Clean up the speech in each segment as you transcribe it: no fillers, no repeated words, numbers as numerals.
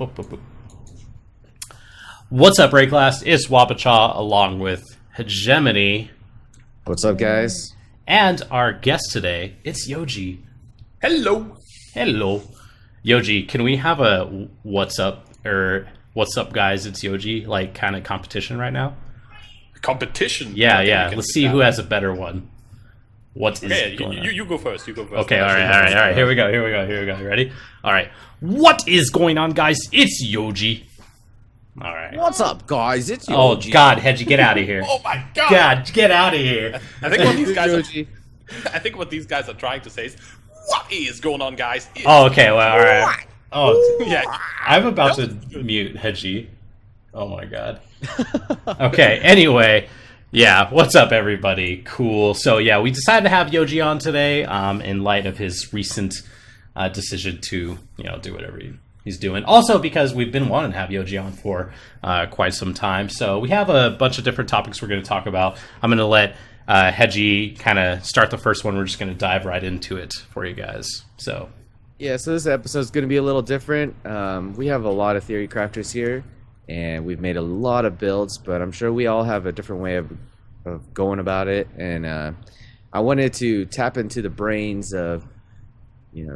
Boop, boop, boop. What's up, Wraeclast? It's Waba along with Hegemony. What's up, guys? And our guest today, it's YOJI. Hello. Hello. YOJI, can we have a what's up, or what's up, guys, it's YOJI, like, kind of competition right now? Competition? Yeah. Let's see who has a better one. What is going on? You go first. Okay, all right. Here we go. You ready? All right. What is going on, guys? It's YOJI. All right. What's up, guys? It's YOJI. Oh, God, HEGE, get out of here. Oh, my God. God, get out of here. I think what these guys are trying to say is, what is going on, guys? Oh, okay, well, all right. Oh, yeah. I'm about to mute HEGE. Oh, my God. Okay, anyway. Yeah, what's up, everybody? Cool. So, yeah, we decided to have YOJI on today in light of his recent decision to, do whatever he's doing. Also, because we've been wanting to have YOJI on for quite some time. So we have a bunch of different topics we're going to talk about. I'm going to let HEGE kind of start the first one. We're just going to dive right into it for you guys. So this episode is going to be a little different. We have a lot of theory crafters here, and we've made a lot of builds, but I'm sure we all have a different way of going about it. And I wanted to tap into the brains of Waba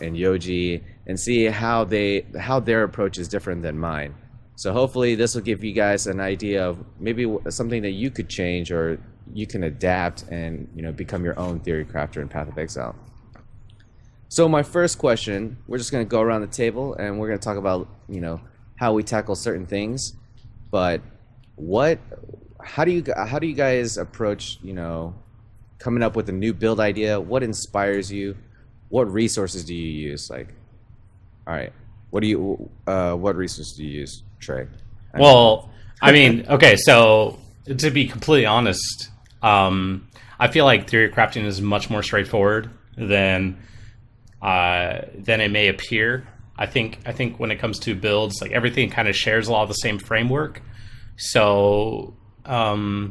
and YOJI and see how their approach is different than mine. So hopefully this will give you guys an idea of maybe something that you could change or you can adapt and become your own theory crafter in Path of Exile. So my first question, we're just going to go around the table and we're going to talk about how we tackle certain things. But how do you guys approach coming up with a new build idea? What inspires you? What resources do you use? All right, what resources do you use, Trey? Okay, so to be completely honest, I feel like theory crafting is much more straightforward than it may appear. I think when it comes to builds, like everything kind of shares a lot of the same framework. So I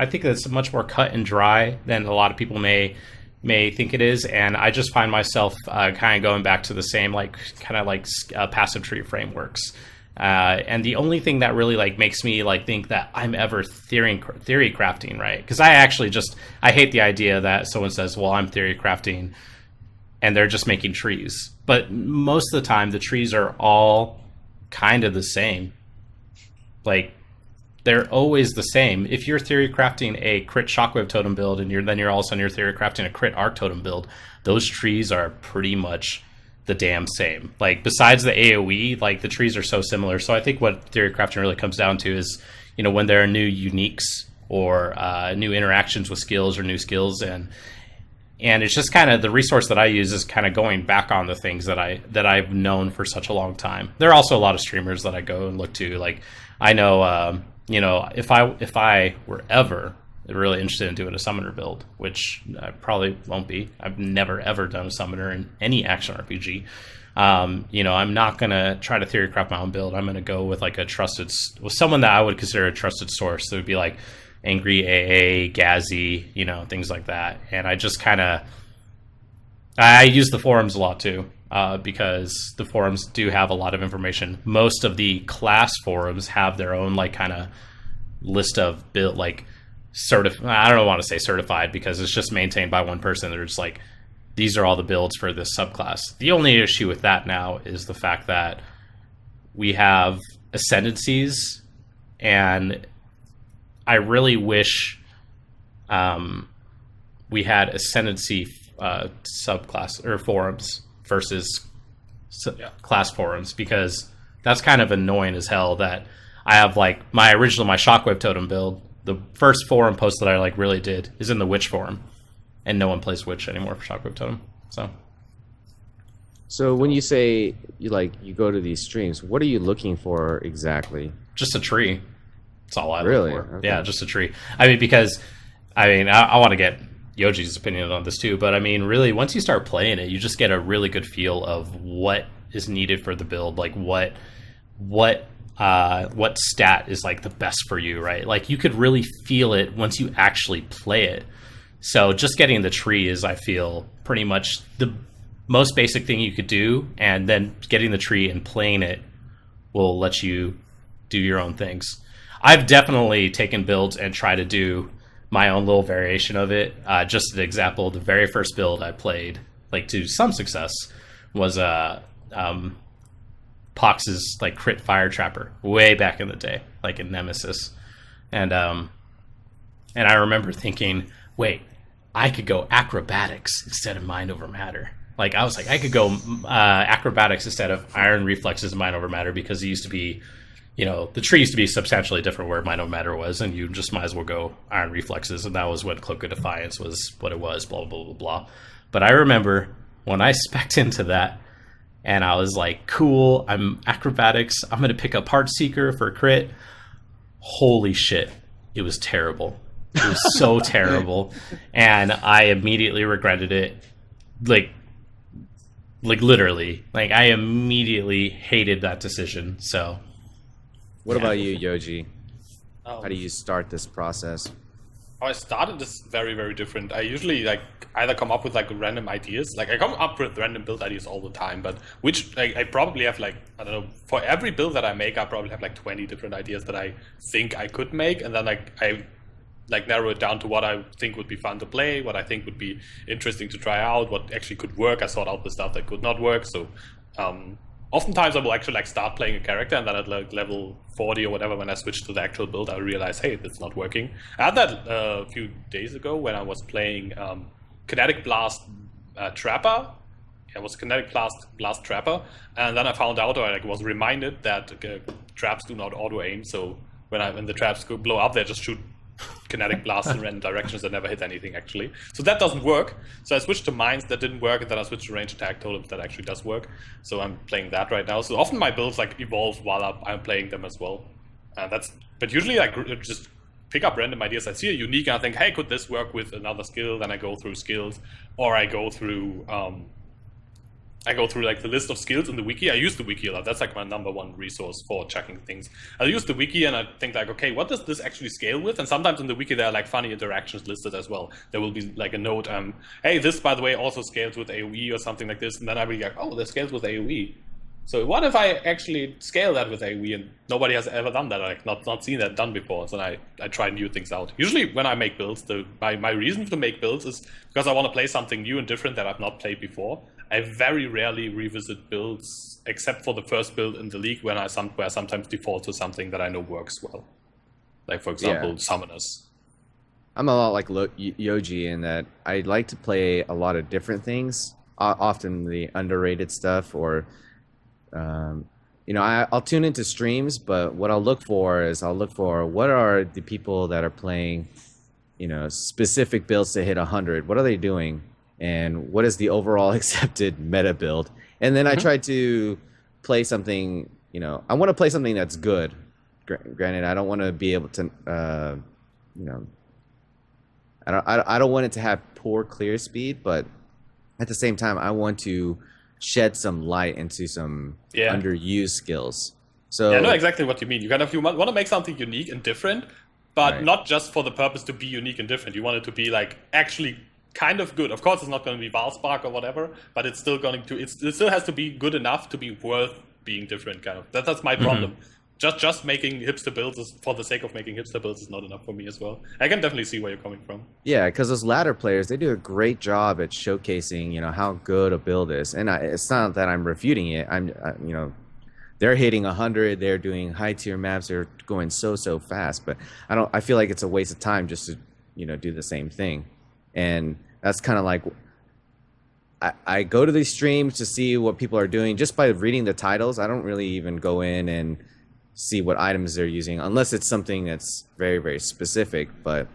think it's much more cut and dry than a lot of people may think it is, and I just find myself kind of going back to the same passive tree frameworks. And the only thing that really makes me think that I'm ever theory crafting, right? Because I hate the idea that someone says, "Well, I'm theory crafting," and they're just making trees. But most of the time, the trees are all kind of the same. They're always the same. If you're theory crafting a crit shockwave totem build and you're all of a sudden you're theory crafting a crit arc totem build, those trees are pretty much the damn same. Besides the AoE, the trees are so similar. So I think what theory crafting really comes down to is, when there are new uniques or new interactions with skills or new skills, and it's just kind of the resource that I use is kind of going back on the things that I've known for such a long time. There are also a lot of streamers that I go and look to. I know, if I were ever really interested in doing a summoner build, which I probably won't be. I've never ever done a summoner in any action RPG. I'm not gonna try to theory craft my own build. I'm gonna go with someone that I would consider a trusted source. That would be like Angry AA, Gazzy, things like that. And I just I use the forums a lot too. Because the forums do have a lot of information. Most of the class forums have their own kind of list of build I don't want to say certified because it's just maintained by one person. They're just these are all the builds for this subclass. The only issue with that now is the fact that we have Ascendancies, and I really wish we had Ascendancy subclass or forums versus class forums, because that's kind of annoying as hell that I have my shockwave totem build. The first forum post that I really did is in the witch forum, and no one plays witch anymore for shockwave totem. So when you say you go to these streams, what are you looking for exactly? Just a tree. That's all I really look for. Okay. Yeah, just a tree. Because I want to get YOJI's opinion on this too, but really, once you start playing it, you just get a really good feel of what is needed for the build, what stat is the best for you, right? You could really feel it once you actually play it. So just getting the tree is, I feel, pretty much most basic thing you could do, and then getting the tree and playing it will let you do your own things. I've definitely taken builds and tried to do my own little variation of it. Just an example, the very first build I played, like to some success, was Pox's like crit fire trapper way back in the day, like in Nemesis, and I remember thinking, wait, I could go acrobatics instead of mind over matter. Like I was like, I could go acrobatics instead of iron reflexes and mind over matter, because it used to be, the tree used to be substantially different where mind over matter was, and you just might as well go iron reflexes, and that was when Cloak of Defiance was what it was, blah, blah, blah, blah. But I remember when I spec'd into that, and I was like, cool, I'm acrobatics, I'm going to pick up Heart Seeker for a crit. Holy shit, it was terrible. It was so terrible, and I immediately regretted it. Like literally, like I immediately hated that decision. So, what about you, Yoji? How do you start this process? I started this very, very different. I usually either come up with random ideas. Like I come up with random build ideas all the time, but which I probably have I don't know, for every build that I make, I probably have 20 different ideas that I think I could make, and then I narrow it down to what I think would be fun to play, what I think would be interesting to try out, what actually could work. I sort out the stuff that could not work. So oftentimes I will actually start playing a character, and then at level 40 or whatever, when I switch to the actual build, I realize, hey, it's not working. I had that a few days ago when I was playing Kinetic Blast Trapper. It was Kinetic Blast Trapper, and then I found out, or I was reminded that traps do not auto aim. So when the traps blow up, they just shoot kinetic blasts in random directions that never hit anything, actually. So that doesn't work. So I switched to mines, that didn't work, and then I switched to range attack totems, that actually does work. So I'm playing that right now. So often my builds evolve while I'm playing them as well. But usually I just pick up random ideas. I see a unique and I think, hey, could this work with another skill? Then I go through skills, or I go through the list of skills in the wiki. I use the wiki a lot. That's my number one resource for checking things. I use the wiki and I think okay, what does this actually scale with? And sometimes in the wiki there are funny interactions listed as well. There will be a note, hey, this by the way also scales with AoE or something like this. And then I will be like, oh, this scales with AoE. So what if I actually scale that with AoE, and nobody has ever done that, not seen that done before. So I try new things out. Usually when I make builds, my reason to make builds is because I want to play something new and different that I've not played before. I very rarely revisit builds, except for the first build in the league, where I sometimes default to something that I know works well. Like, for example, Summoners. I'm a lot like Yoji in that I like to play a lot of different things, often the underrated stuff, or I'll tune into streams, but what I'll look for what are the people that are playing, specific builds to hit 100. What are they doing? And what is the overall accepted meta build? And then I try to play something, I want to play something that's good. Granted, I don't want to be able to, I don't want it to have poor clear speed, but at the same time, I want to shed some light into some underused skills. So I know exactly what you mean. You want to make something unique and different, but not just for the purpose to be unique and different. You want it to be actually kind of good. Of course, it's not going to be Valspark or whatever, but it's still it still has to be good enough to be worth being different. Kind of. That's my problem. Just making hipster builds for the sake of making hipster builds is not enough for me as well. I can definitely see where you're coming from. Yeah, because those ladder players, they do a great job at showcasing, how good a build is. And it's not that I'm refuting it. They're hitting 100. They're doing high tier maps. They're going so fast. But I feel like it's a waste of time just to do the same thing. And that's kind of like, I go to these streams to see what people are doing just by reading the titles. I don't really even go in and see what items they're using, unless it's something that's very, very specific. But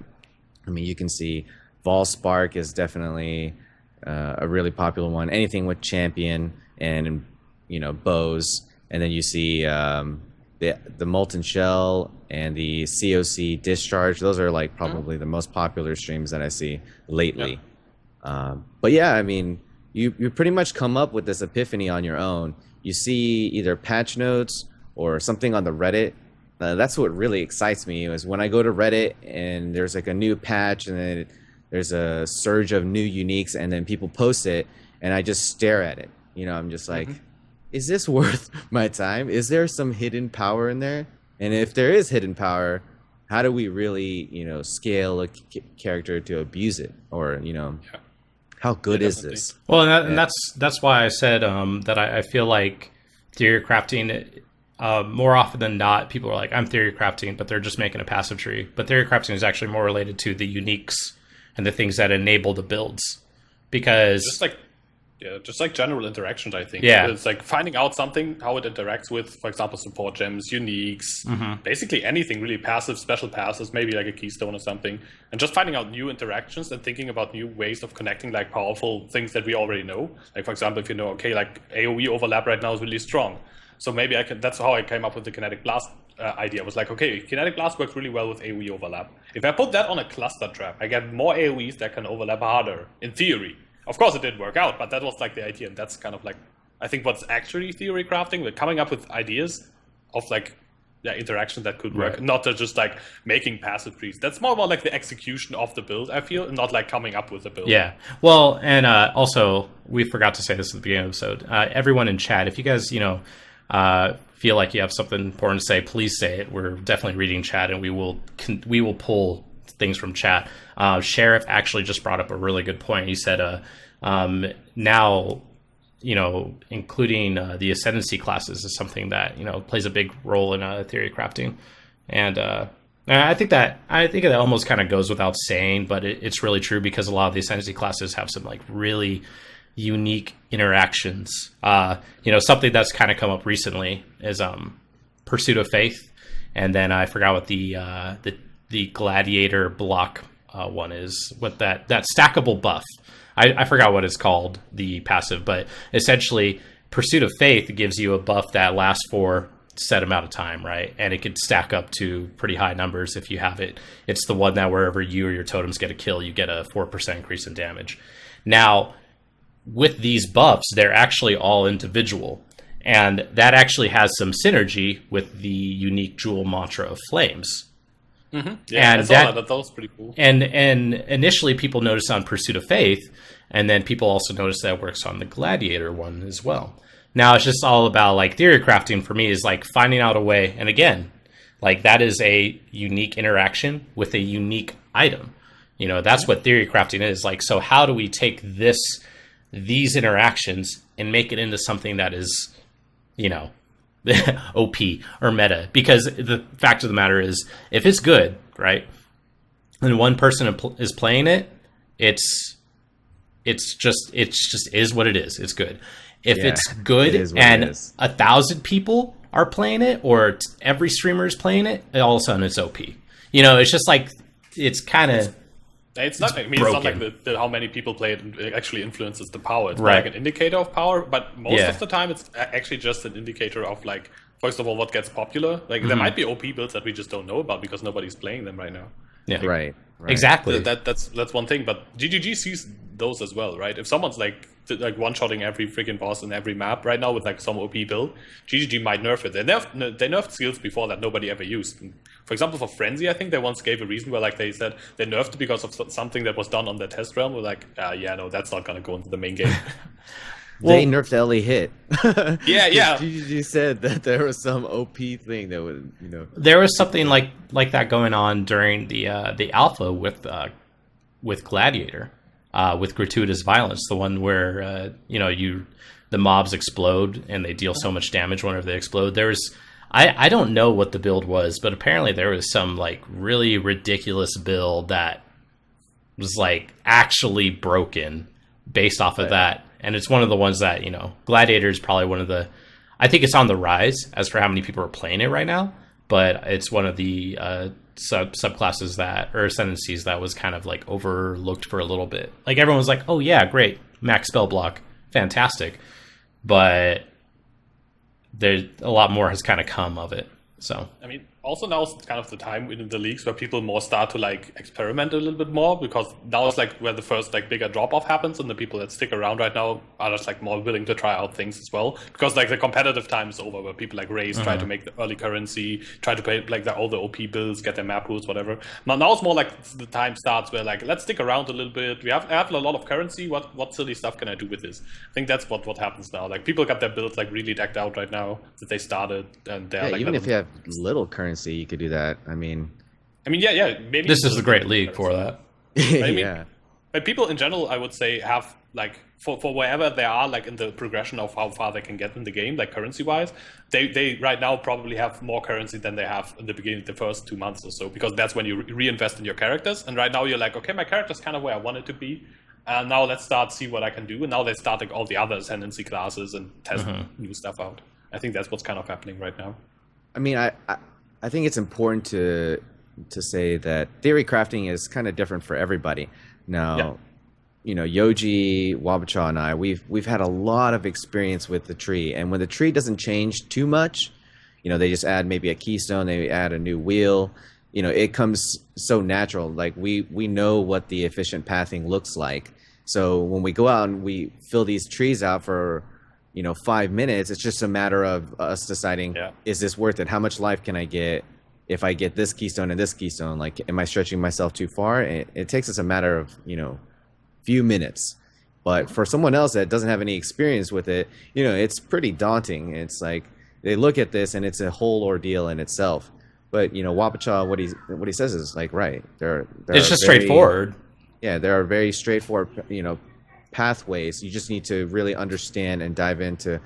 I mean, you can see Valspark is definitely a really popular one. Anything with champion and bows, and then you see the Molten Shell and the COC Discharge. Those are probably the most popular streams that I see lately. But yeah, I mean, you pretty much come up with this epiphany on your own. You see either patch notes or something on the Reddit. That's what really excites me, is when I go to Reddit and there's a new patch and then there's a surge of new uniques, and then people post it, and I just stare at it. I'm just like, is this worth my time? Is there some hidden power in there? And if there is hidden power, how do we really, scale a character to abuse it? Or, how good is this? Well, and that's why I said that I feel like theory crafting, more often than not, people are like, I'm theory crafting, but they're just making a passive tree. But theory crafting is actually more related to the uniques and the things that enable the builds. Because just like general interactions, I think. Yeah. It's like finding out something, how it interacts with, for example, support gems, uniques, basically anything really passive, special passes, maybe like a keystone or something. And just finding out new interactions and thinking about new ways of connecting like powerful things that we already know. Like, for example, if like AoE overlap right now is really strong. So maybe that's how I came up with the kinetic blast idea. I was like, okay, kinetic blast works really well with AoE overlap. If I put that on a cluster trap, I get more AoEs that can overlap harder, in theory. Of course, it didn't work out, but that was like the idea, and that's kind of like, I think what's actually theory crafting, like coming up with ideas of like interactions that could work, not just like making passive trees. That's more about like the execution of the build, I feel, and not like coming up with a build. Yeah. Well, and also, we forgot to say this at the beginning of the episode. Everyone in chat, if you guys, feel like you have something important to say, please say it. We're definitely reading chat, and we will pull things from chat. Sheriff actually just brought up a really good point. He said, now, including the ascendancy classes is something that, plays a big role in theory crafting. And I think it almost kind of goes without saying, but it's really true because a lot of the ascendancy classes have some like really unique interactions. Something that's kind of come up recently is Pursuit of Faith. And then I forgot what the gladiator block one is, what that stackable buff. I forgot what it's called, the passive, but essentially Pursuit of Faith gives you a buff that lasts for a set amount of time, right? And it could stack up to pretty high numbers if you have it. It's the one that wherever you or your totems get a kill, you get a 4% increase in damage. Now, with these buffs, they're actually all individual. And that actually has some synergy with the unique jewel mantra of flames. Mm-hmm. Yeah, and that was pretty cool. And initially people noticed on Pursuit of Faith, and then people also noticed that it works on the Gladiator one as well. Now it's just all about like theory crafting for me is like finding out a way, and again, like that is a unique interaction with a unique item. That's what theory crafting is. Like, so how do we take these interactions and make it into something that is, OP or meta? Because the fact of the matter is, if it's good, right, and one person is playing it, it's just is what it is. It's good. If it's good and 1,000 people are playing it, or every streamer is playing it, all of a sudden it's OP. It's just like it's kind of. It's not like how many people play it actually influences the power. It's like an indicator of power, but most of the time it's actually just an indicator of like, first of all, what gets popular. Like there might be OP builds that we just don't know about because nobody's playing them right now. Yeah, right. Exactly. That's one thing, but GGG sees those as well, right? If someone's like one-shotting every freaking boss in every map right now with like some OP build, GGG might nerf it. They nerfed skills before that nobody ever used. For example, for Frenzy, I think they once gave a reason where like they said they nerfed it because of something that was done on their test realm. We're like, that's not going to go into the main game. They nerfed LE hit. Yeah. GGG said that there was some OP thing that would, There was something like that going on during the alpha with Gladiator, with gratuitous violence, the one where the mobs explode and they deal so much damage whenever they explode. There was I don't know what the build was, but apparently there was some like really ridiculous build that was like actually broken based off of that. And it's one of the ones that, Gladiator is probably one of the, I think it's on the rise as for how many people are playing it right now, but it's one of the subclasses or ascendancies that was kind of like overlooked for a little bit. Like everyone was like, oh yeah, great, max spell block, fantastic. But there's a lot more has kind of come of it. So also now is kind of the time in the leagues where people more start to like experiment a little bit more, because now is like where the first like bigger drop off happens, and the people that stick around right now are just like more willing to try out things as well, because like the competitive time is over, where people like race, try to make the early currency, try to play like all the OP builds, get their map rules, whatever. Now it's more like the time starts where like, let's stick around a little bit. I have a lot of currency. What silly stuff can I do with this? I think that's what happens now. Like people got their builds like really decked out right now that they started, and they're like, even if you have little currency, you could do that. I mean, yeah. Maybe this is a great league for that. yeah. But people in general, I would say, have like for wherever they are, like in the progression of how far they can get in the game, like currency wise, they right now probably have more currency than they have in the beginning, the first 2 months or so, because that's when you reinvest in your characters. And right now you're like, okay, my character's kind of where I want it to be, and now let's see what I can do. And now they start like all the other ascendancy classes and test new stuff out. I think that's what's kind of happening right now. I mean, I think it's important to say that theory crafting is kind of different for everybody. Now, you know, Yoji, Wabacha, and I, we've had a lot of experience with the tree, and when the tree doesn't change too much, you know, they just add maybe a keystone, they add a new wheel, you know, it comes so natural. Like we know what the efficient pathing looks like. So when we go out and we fill these trees out for, you know, 5 minutes, it's just a matter of us deciding, is this worth it? How much life can I get if I get this keystone and this keystone? Like, am I stretching myself too far? It takes us a matter of, you know, few minutes. But for someone else that doesn't have any experience with it, you know, it's pretty daunting. It's like they look at this and it's a whole ordeal in itself. But, you know, Wapacha, what he says is like, right. It's just straightforward. Yeah, there are very straightforward, you know, pathways. You just need to really understand and dive into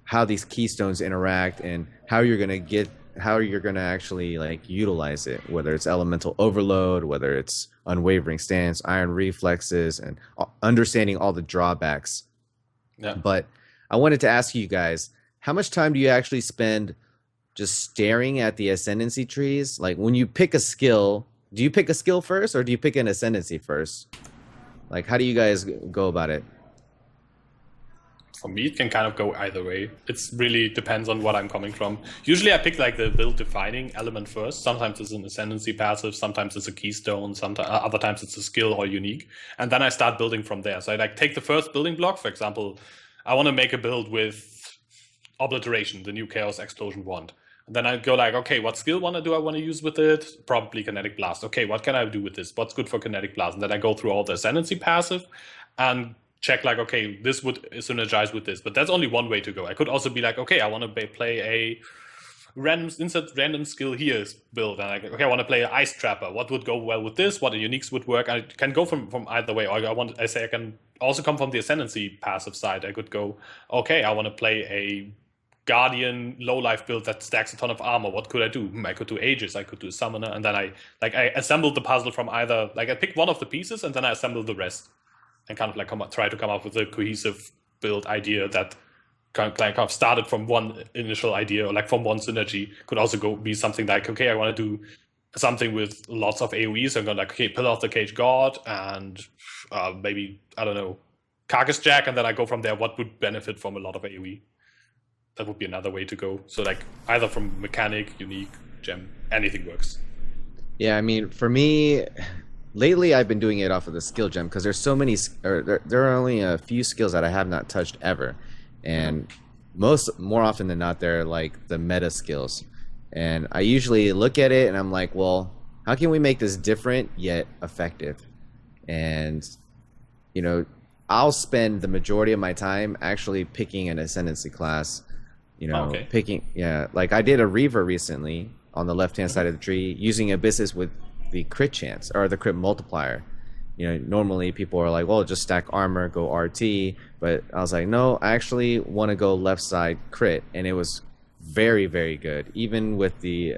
how these keystones interact and how you're going to actually like utilize it, whether it's elemental overload, whether it's unwavering stance, iron reflexes, and understanding all the drawbacks. Yeah. But I wanted to ask you guys, how much time do you actually spend just staring at the ascendancy trees? Like when you pick a skill, do you pick a skill first or do you pick an ascendancy first? Like, how do you guys go about it? For me, it can kind of go either way. It's really depends on what I'm coming from. Usually I pick like the build defining element first. Sometimes it's an ascendancy passive, sometimes it's a keystone, sometimes other times it's a skill or unique. And then I start building from there. So I like take the first building block. For example, I want to make a build with obliteration, the new chaos explosion wand. And then I go like, okay, what skill do I want to use with it? Probably kinetic blast. Okay, what can I do with this? What's good for kinetic blast? And then I go through all the ascendancy passive and check like, okay, this would synergize with this. But that's only one way to go. I could also be like, okay, I want to play a insert random skill here build. And okay, I want to play an ice trapper. What would go well with this? What the uniques would work? I can go from either way. Or I can also come from the ascendancy passive side. I could go, okay, I want to play a guardian low life build that stacks a ton of armor. What could I do? I could do Aegis, I could do Summoner, and then I assembled the puzzle from either, like I picked one of the pieces and then I assembled the rest and kind of like try to come up with a cohesive build idea that kind of started from one initial idea, or like from one synergy. Could also be something like, okay, I want to do something with lots of AoEs. So I'm going like, okay, Pillar of the Cage God and maybe, I don't know, Carcass Jack, and then I go from there, what would benefit from a lot of AoE. That would be another way to go. So like either from mechanic, unique, gem, anything works. Yeah, I mean, for me, lately I've been doing it off of the skill gem because there's so many, or there are only a few skills that I have not touched ever, and more often than not, they're like the meta skills. And I usually look at it and I'm like, well, how can we make this different yet effective? And you know, I'll spend the majority of my time actually picking an ascendancy class. You know, like I did a Reaver recently on the left-hand side of the tree using Abyssus with the crit chance or the crit multiplier. You know, normally people are like, well, just stack armor, go RT. But I was like, no, I actually want to go left side crit. And it was very, very good. Even with the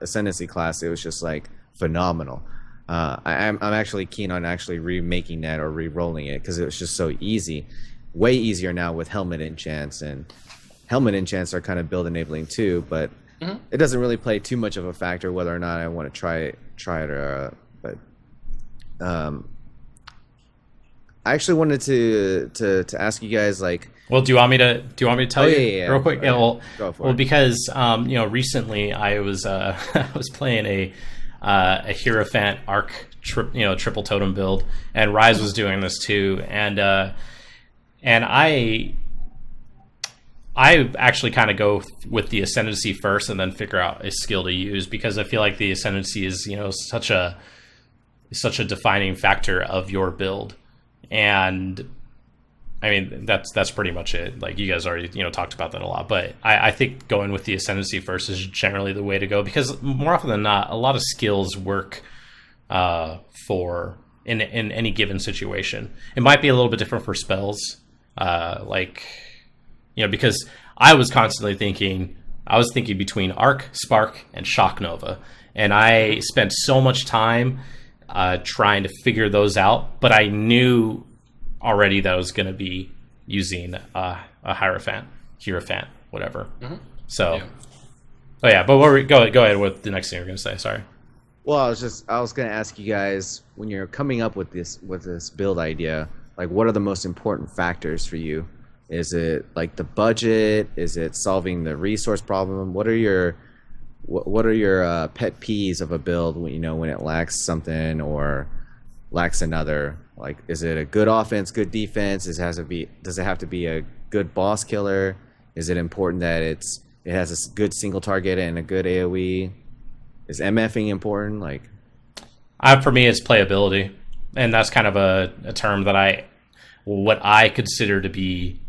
ascendancy class, it was just like phenomenal. I'm actually keen on actually remaking that or re-rolling it because it was just so easy. Way easier now with helmet enchants, and helmet enchants are kind of build enabling too, but it doesn't really play too much of a factor whether or not I want to try it but I actually wanted to ask you guys, like, Well, do you want me to tell you yeah. real quick? Yeah, well, Go for it. because recently I was I was playing a Hierophant Arc triple totem build, and Rise was doing this too, and I actually kind of go with the Ascendancy first, and then figure out a skill to use, because I feel like the Ascendancy is such a defining factor of your build. And I mean, that's pretty much it. Like, you guys already talked about that a lot, but I think going with the Ascendancy first is generally the way to go, because more often than not, a lot of skills work for in any given situation. It might be a little bit different for spells, because I was thinking between Arc, Spark, and Shock Nova, and I spent so much time trying to figure those out, but I knew already that I was going to be using a Hierophant, whatever. Mm-hmm. So, yeah. But go ahead with the next thing you're going to say. Sorry. Well, I was going to ask you guys, when you're coming up with this build idea, like, what are the most important factors for you? Is it like the budget? Is it solving the resource problem? What are your pet peeves of a build when it lacks something or lacks another? Like, is it a good offense, good defense? Does it have to be a good boss killer? Is it important that it has a good single target and a good AoE? Is MFing important? Like, for me, it's playability, and that's kind of a term that what I consider to be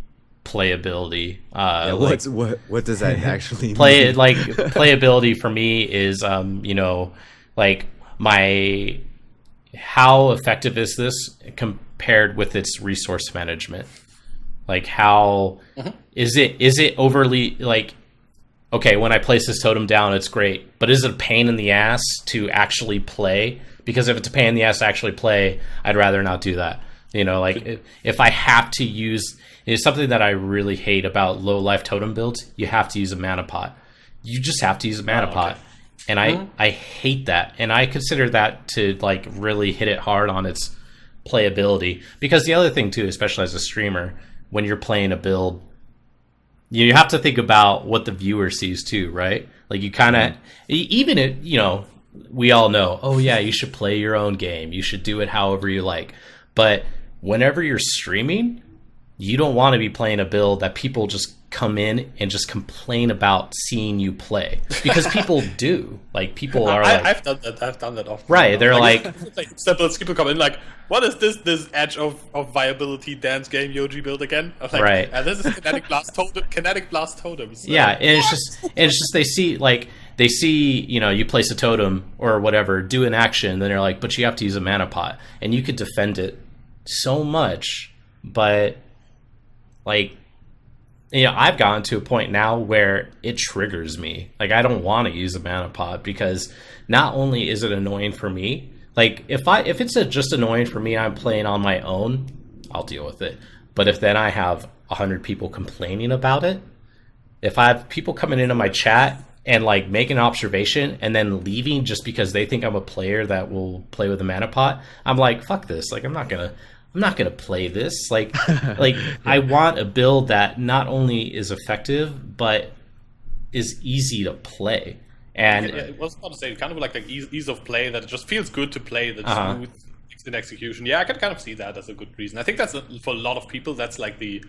playability. What does that actually mean? Playability for me is how effective is this compared with its resource management? Like, how is it overly, like, okay, when I place this totem down, it's great, but is it a pain in the ass to actually play? Because if it's a pain in the ass to actually play, I'd rather not do that. If I have to use, it's something that I really hate about low life totem builds. You have to use a mana pot. You just have to use a mana pot. And I hate that. And I consider that to, like, really hit it hard on its playability. Because the other thing too, especially as a streamer, when you're playing a build, you have to think about what the viewer sees too, right? Like, you kind of, even it, we all know, oh yeah, you should play your own game. You should do it however you like. But whenever you're streaming, you don't want to be playing a build that people just come in and just complain about seeing you play, because people do. Like, people are like, I've done that often. Right? They're like people come in like, what is this edge of viability dance game YOJI build again? I'm like, right. This is kinetic blast totems. Yeah, and it's just they see you place a totem or whatever, do an action, then they're like, but you have to use a mana pot, and you could defend it so much, but like, I've gotten to a point now where it triggers me. Like, I don't want to use a mana pot, because not only is it annoying for me, like, if it's just annoying for me, I'm playing on my own, I'll deal with it. But if then I have 100 people complaining about it, if I have people coming into my chat and, like, make an observation and then leaving just because they think I'm a player that will play with a mana pot, I'm like, fuck this. Like, I'm not gonna play this. Like, I want a build that not only is effective but is easy to play. And I was about to say, kind of like the ease of play, that it just feels good to play, that's smooth in execution. Yeah, I can kind of see that as a good reason. I think that's for a lot of people, that's like the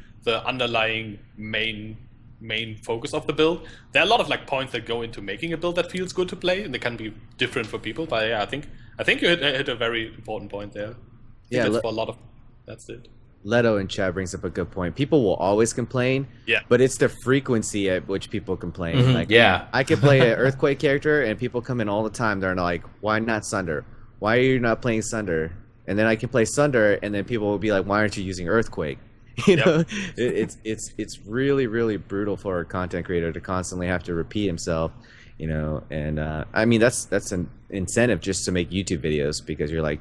underlying main focus of the build. There are a lot of, like, points that go into making a build that feels good to play, and they can be different for people. But yeah, I think you hit a very important point there. For a lot of, that's it. Leto in chat brings up a good point. People will always complain, but it's the frequency at which people complain. Mm-hmm. Like, yeah, I could play an Earthquake character, and people come in all the time. They're like, "Why not Sunder? Why are you not playing Sunder?" And then I can play Sunder, and then people will be like, "Why aren't you using Earthquake?" It's really, really brutal for a content creator to constantly have to repeat himself. And I mean, that's an incentive just to make YouTube videos, because you're like,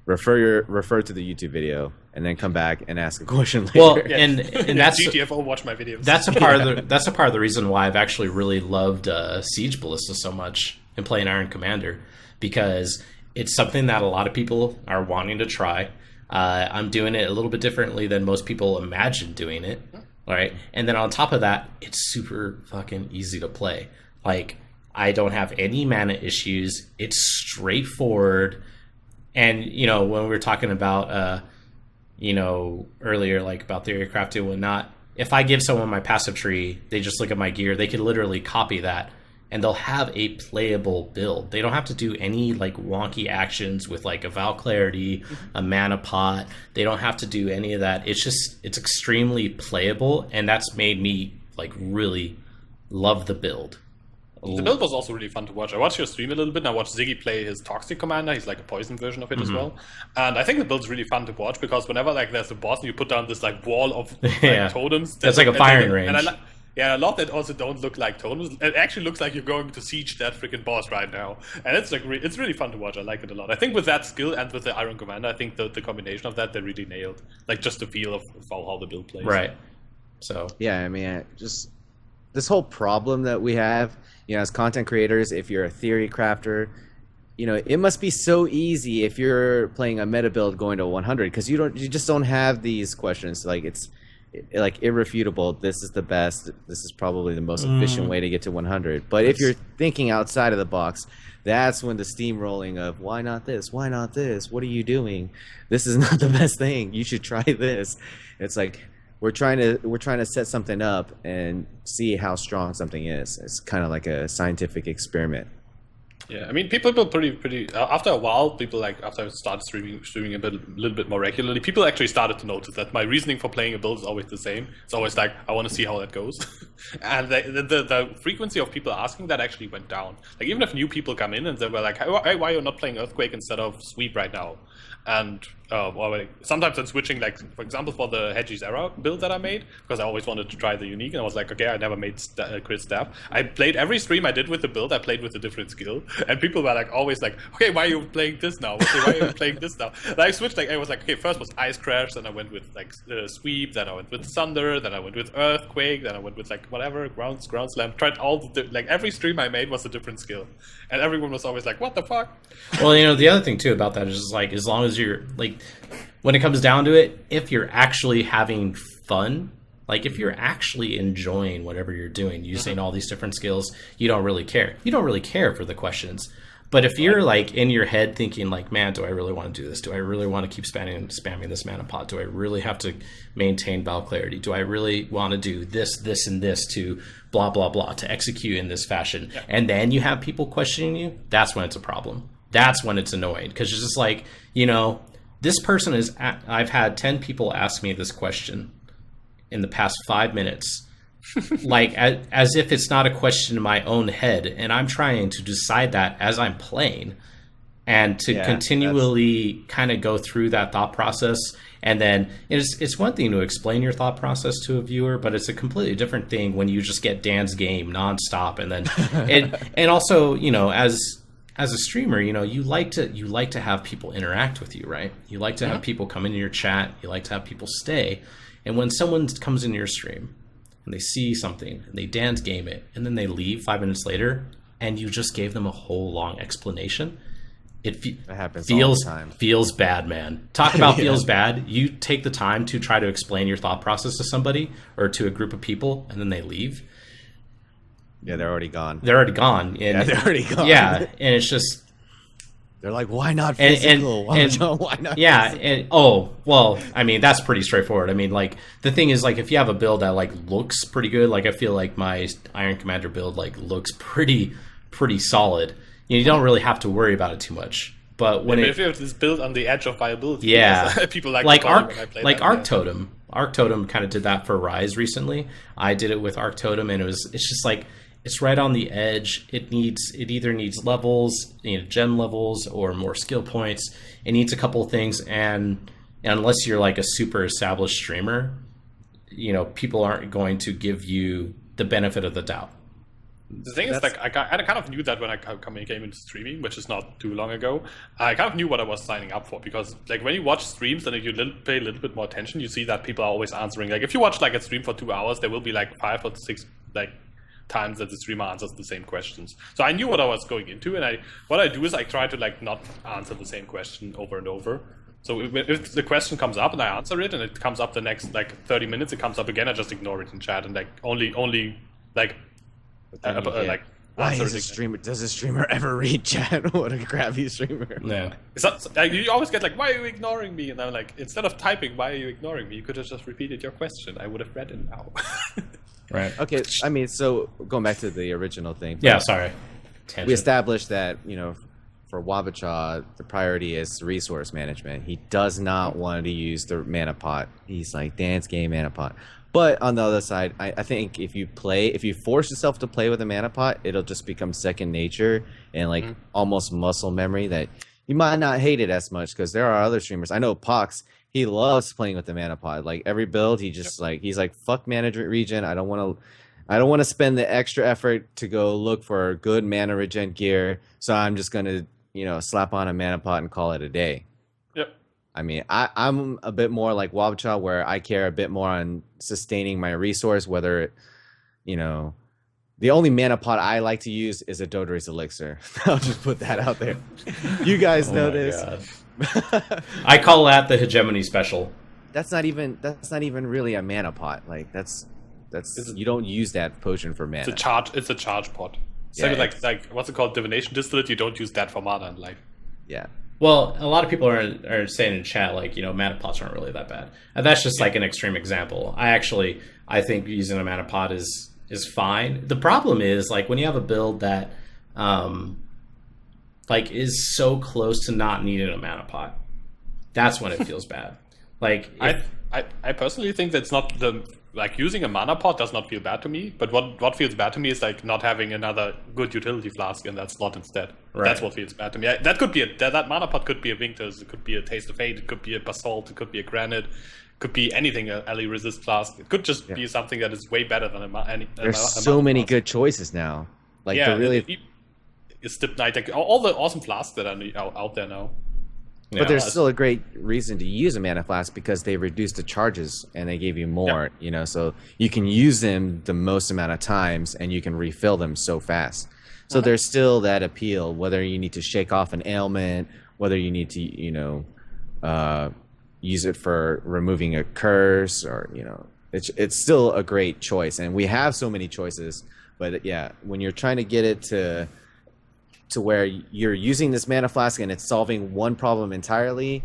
refer to the YouTube video and then come back and ask a question later. Well, and that's GTFO, watch my videos. That's a part of the reason why I've actually really loved Siege Ballista so much and playing Iron Commander, because it's something that a lot of people are wanting to try. I'm doing it a little bit differently than most people imagine doing it, right? And then on top of that, it's super fucking easy to play. Like, I don't have any mana issues. It's straightforward. And, you know, when we were talking about, you know, earlier, like about theory crafting and whatnot, if I give someone my passive tree, they just look at my gear, they could literally copy that and they'll have a playable build. They don't have to do any like wonky actions with like a Vow Clarity, a mana pot. They don't have to do any of that. It's just, it's extremely playable, and that's made me like really love the build. The build was also really fun to watch. I watched your stream a little bit, and I watched Ziggy play his Toxic Commander. He's like a poison version of it as well. And I think the build's really fun to watch, because whenever like there's a boss and you put down this like wall of like, totems. That's like a firing range. And I love that also don't look like totems. It actually looks like you're going to siege that freaking boss right now. And it's like it's really fun to watch. I like it a lot. I think with that skill and with the Iron Commander, I think the combination of that, they really nailed. Like just the feel of how the build plays. Right. So yeah, I mean, just this whole problem that we have, you know, as content creators, if you're a theory crafter, you know, it must be so easy if you're playing a meta build going to 100, because you just don't have these questions. Like it's like irrefutable. This is the best. This is probably the most efficient way to get to 100. But if you're thinking outside of the box, that's when the steamrolling of why not this? Why not this? What are you doing? This is not the best thing. You should try this. It's like we're trying to set something up and see how strong something is. It's kind of like a scientific experiment. Yeah, I mean, people pretty. After a while, people like after I started streaming a little bit more regularly, people actually started to notice that my reasoning for playing a build is always the same. It's always like I want to see how that goes, and the frequency of people asking that actually went down. Like even if new people come in and they were like, "Hey, why are you not playing Earthquake instead of Sweep right now?" And or like, sometimes I'm switching, like for example for the HEGE's Era build that I made, because I always wanted to try the unique, and I was like, okay, I never made crit staff. I played every stream I did with the build, I played with a different skill, and people were like always like, okay, why are you playing this now? Okay, why are you playing this now? And I switched, like I was like, okay, first was Ice Crash, then I went with like Sweep, then I went with Thunder, then I went with Earthquake, then I went with like whatever ground slam. Tried all like every stream I made was a different skill, and everyone was always like, what the fuck? Well, you know, the other thing too about that is just like, as long as you're like, when it comes down to it, if you're actually having fun, like if you're actually enjoying whatever you're doing, using all these different skills, you don't really care. You don't really care for the questions. But if you're like in your head thinking like, man, do I really want to do this? Do I really want to keep spamming this mana pot? Do I really have to maintain Vow Clarity? Do I really want to do this, this, and this to blah, blah, blah, to execute in this fashion? Yeah. And then you have people questioning you, that's when it's a problem. That's when it's annoying, because it's just like, you know, this person is, I've had 10 people ask me this question in the past 5 minutes, like as if it's not a question in my own head, and I'm trying to decide that as I'm playing, and to continually kind of go through that thought process. And then it's one thing to explain your thought process to a viewer, but it's a completely different thing when you just get Dan's game nonstop. And then and also, you know, as a streamer, you know, you like to have people interact with you, right? You like to have people come into your chat. You like to have people stay. And when someone comes into your stream and they see something and they dance game it, and then they leave 5 minutes later, and you just gave them a whole long explanation, it happens all the time. Feels bad, man. Talk about feels bad. You take the time to try to explain your thought process to somebody or to a group of people, and then they leave. Yeah, they're already gone. They're already gone. And, yeah, they're already gone. Yeah, and it's just... They're like, why not physical? Why not yeah, physical? and oh, well, I mean, that's pretty straightforward. I mean, like, the thing is, like, if you have a build that, like, looks pretty good, like, I feel like my Iron Commander build, like, looks pretty solid. You don't really have to worry about it too much. But when if you have this build on the edge of viability, yeah, people like Arc Totem. Arc Totem kind of did that for Rise recently. I did it with Arc Totem, and it's just like, it's right on the edge. It either needs levels, you know, gem levels, or more skill points. It needs a couple of things, and unless you're like a super established streamer, you know, people aren't going to give you the benefit of the doubt. The thing is, like, I kind of knew that when I came into streaming, which is not too long ago. I kind of knew what I was signing up for, because, like, when you watch streams and if you pay a little bit more attention, you see that people are always answering. Like, if you watch like a stream for 2 hours, there will be like 5 or 6 like times that the streamer answers the same questions. So I knew what I was going into, and what I do is I try to like not answer the same question over and over. So if the question comes up and I answer it, and it comes up the next like 30 minutes, it comes up again, I just ignore it in chat and like only like like why answer is it a again. streamer? Does a streamer ever read chat? What a crappy streamer! Yeah. It's not, like, you always get like, why are you ignoring me? And I'm like, instead of typing, why are you ignoring me? You could have just repeated your question. I would have read it now. Right. Okay, I mean, so going back to the original thing. Yeah. Sorry. We Tangent. established that, you know, for Wabacha, the priority is resource management. He does not want to use the mana pot. He's like, dance game mana pot. But on the other side, I think if you force yourself to play with a mana pot, it'll just become second nature and like almost muscle memory that you might not hate it as much, because there are other streamers. I know Pox, he loves playing with the mana pot. Like every build, he just like, he's like, fuck management regen. I don't want to spend the extra effort to go look for good mana regen gear. So I'm just going to, you know, slap on a mana pot and call it a day. Yep. I mean, I'm a bit more like Wabacha, where I care a bit more on sustaining my resource, whether it, you know, the only mana pot I like to use is a Dodore's Elixir. I'll just put that out there. You guys know this. I call that the hegemony special. That's not even really a mana pot. Like that's you don't use that potion for mana. It's a charge pot. Yeah, like what's it called? Divination distillate. You don't use that for mana in life. Yeah. Well, a lot of people are saying in chat, like, you know, mana pots aren't really that bad. And that's just like an extreme example. I think using a mana pot is fine. The problem is, like, when you have a build that like is so close to not needing a mana pot, that's when it feels bad. Like I personally think that's not like using a mana pot does not feel bad to me, but what feels bad to me is like not having another good utility flask in that slot instead. Right. That's what feels bad to me. That could be that mana pot could be a Vinctus, it could be a Taste of Fate, it could be a Basalt, it could be a Granite, it could be anything, a Ally Resist flask. It could just be something that is way better than There's so many good choices now. Like Stip Knight, like, all the awesome flasks that are out there now. But there's still a great reason to use a mana flask, because they reduce the charges and they give you more, you know, so you can use them the most amount of times and you can refill them so fast. So there's still that appeal, whether you need to shake off an ailment, whether you need to, you know, use it for removing a curse, or, you know, it's still a great choice. And we have so many choices, but yeah, when you're trying to get it to where you're using this mana flask and it's solving one problem entirely,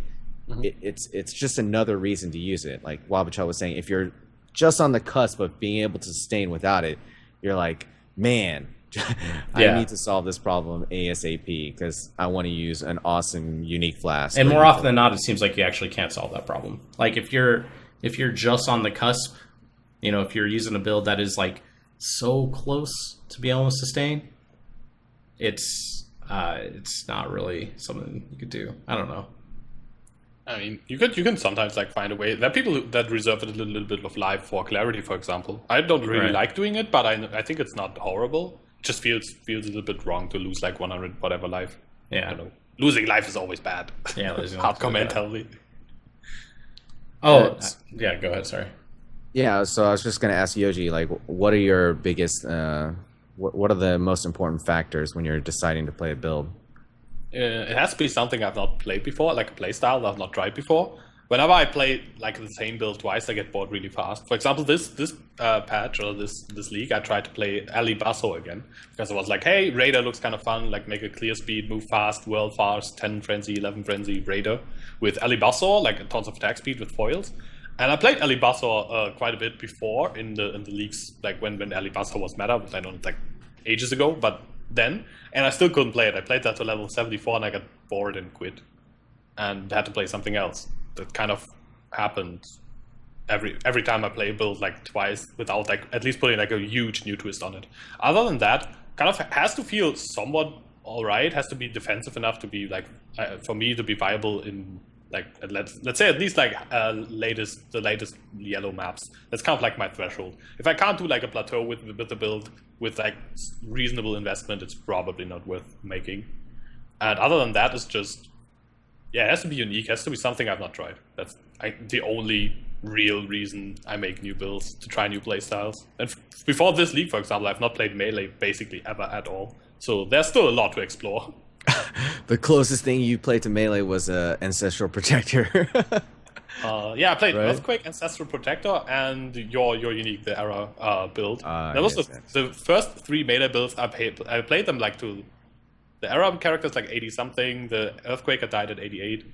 it's just another reason to use it. Like Wabacha was saying, if you're just on the cusp of being able to sustain without it, you're like, man, I need to solve this problem ASAP because I want to use an awesome unique flask. And more often than not, it seems like you actually can't solve that problem. Like if you're just on the cusp, you know, if you're using a build that is like so close to be able to sustain, it's not really something you could do. I don't know. I mean, you can sometimes like find a way. There are people that reserve a little bit of life for clarity, for example. I don't really like doing it, but I think it's not horrible. It just feels a little bit wrong to lose like 100 whatever life. Yeah. I don't know. Losing life is always bad. Yeah, hardcore mentality. Oh, yeah. Go ahead. Sorry. Yeah, so I was just going to ask Yoji, like, what are your biggest, what are the most important factors when you're deciding to play a build? It has to be something I've not played before, like a play style that I've not tried before. Whenever I play like the same build twice, I get bored really fast. For example, this patch or this league, I tried to play Ali Basso again because I was like, hey, Raider looks kind of fun, like make a clear speed, move fast, world fast, 10 frenzy, 11 frenzy Raider with Ali Basso, like tons of attack speed with foils. And I played Ali Basso quite a bit before in the leagues, like when Ali Basso was meta, I don't know, like ages ago, but then, and I still couldn't play it. I played that to level 74 and I got bored and quit and had to play something else. That kind of happened every time I play a build like twice without like at least putting like a huge new twist on it. Other than that, kind of has to feel somewhat alright, has to be defensive enough to be like for me to be viable in like let's say at least like the latest yellow maps. That's kind of like my threshold. If I can't do like a plateau with the build with like reasonable investment, it's probably not worth making. And other than that, it's just it has to be unique. It has to be something I've not tried. That's the only real reason I make new builds, to try new playstyles. And before this league, for example, I've not played melee basically ever at all. So there's still a lot to explore. The closest thing you played to melee was Ancestral Protector. Yeah, I played Right. Earthquake, Ancestral Protector, and your unique, the Era build. That was Yes, the first 3 melee builds I played them like to the Era characters like 80 something. The Earthquaker died at 88,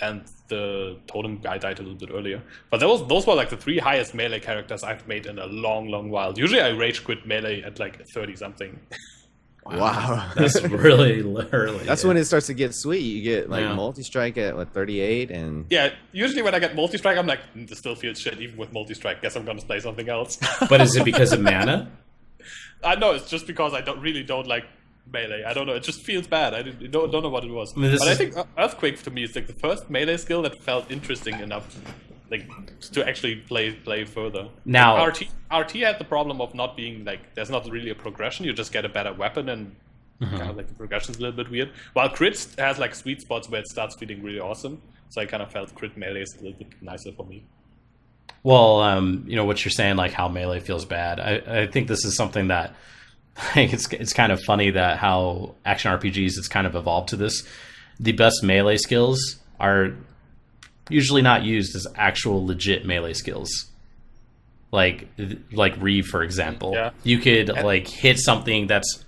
and the Totem guy died a little bit earlier. But those were like the 3 highest melee characters I've made in a long while. Usually I rage quit melee at like 30 something. Wow. That's really early. That's when it starts to get sweet. You get like Yeah. multi-strike at what, 38 and Yeah, usually when I get multi-strike, I'm like, this still feels shit even with multi-strike. Guess I'm gonna play something else. But is it because of mana? I know it's just because I don't like melee. I don't know. It just feels bad. I don't know what it was. I mean, but I think Earthquake to me is like the first melee skill that felt interesting enough, like to actually play further. Now- like, RT had the problem of not being like there's not really a progression. You just get a better weapon and kind of like the progression's a little bit weird. While Crit has like sweet spots where it starts feeling really awesome. So I kind of felt Crit melee is a little bit nicer for me. Well, you know what you're saying, like how melee feels bad. I think this is something that it's kind of funny that how action RPGs it's kind of evolved to this. The best melee skills are usually not used as actual legit melee skills. Like Reeve, for example. Yeah. You could like hit something that's,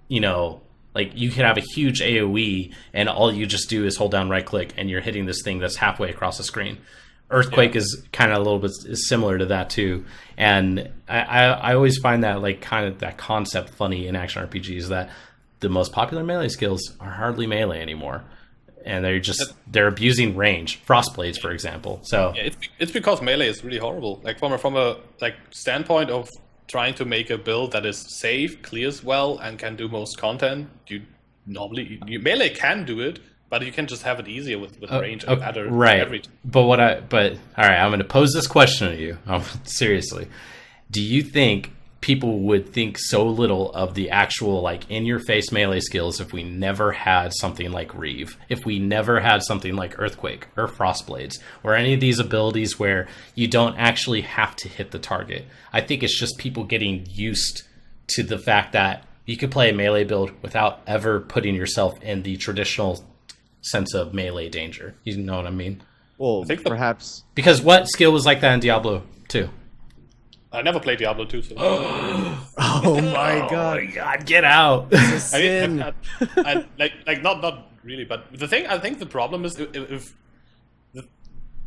you know, like you could have a huge AoE and all you just do is hold down right click and you're hitting this thing that's halfway across the screen. Earthquake is kind of a little bit is similar to that too, and I always find that like kind of that concept funny in action RPGs that the most popular melee skills are hardly melee anymore, and they're abusing range. Frostblades, for example. So Yeah, it's because melee is really horrible. Like from a like standpoint of trying to make a build that is safe, clears well, and can do most content. Melee can do it, but you can just have it easier with range and better. Right. Every time. But all right, I'm going to pose this question to you. Seriously, do you think people would think so little of the actual like in-your-face melee skills if we never had something like Reeve, if we never had something like Earthquake or Frostblades, or any of these abilities where you don't actually have to hit the target? I think it's just people getting used to the fact that you could play a melee build without ever putting yourself in the traditional sense of melee danger. You know what I mean? well, I think perhaps Because what skill was like that in Diablo 2? I never played Diablo 2, so oh my god, God, get out! sin. not really. But I think the problem is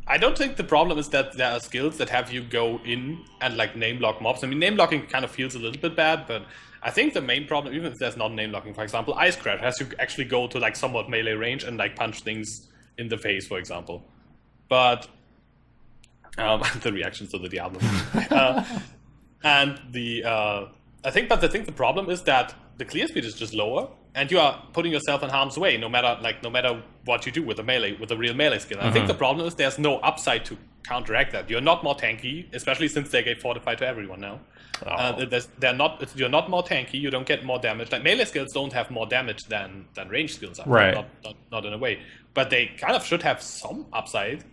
I don't think the problem is that there are skills that have you go in and like name lock mobs. I mean, name locking kind of feels a little bit bad, but I think the main problem, even if there's not name locking, for example, Ice Crash has you actually go to like somewhat melee range and like punch things in the face, for example. But the reactions to the Diablo, and I think the problem is that the clear speed is just lower, and you are putting yourself in harm's way no matter what you do with a real melee skill. I think the problem is there's no upside to counteract that. You're not more tanky, especially since they gave Fortify to everyone now. You're not more tanky. You don't get more damage. Like melee skills don't have more damage than range skills are. Right. Not in a way, but they kind of should have some upside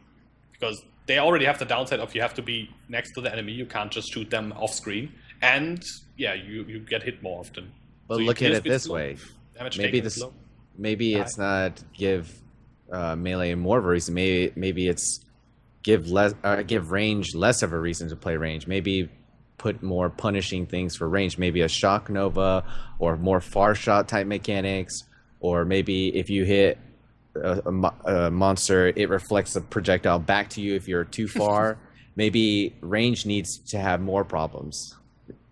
because they already have the downside of you have to be next to the enemy. You can't just shoot them off screen, and yeah, you get hit more often. But So look your at clear it speed is this low, way. damage Maybe taken this is low. maybe it's not give melee more of a reason. Maybe it's give range less of a reason to play range. Maybe put more punishing things for range. Maybe a shock nova or more far shot type mechanics, or maybe if you hit a monster, it reflects the projectile back to you if you're too far. Maybe range needs to have more problems.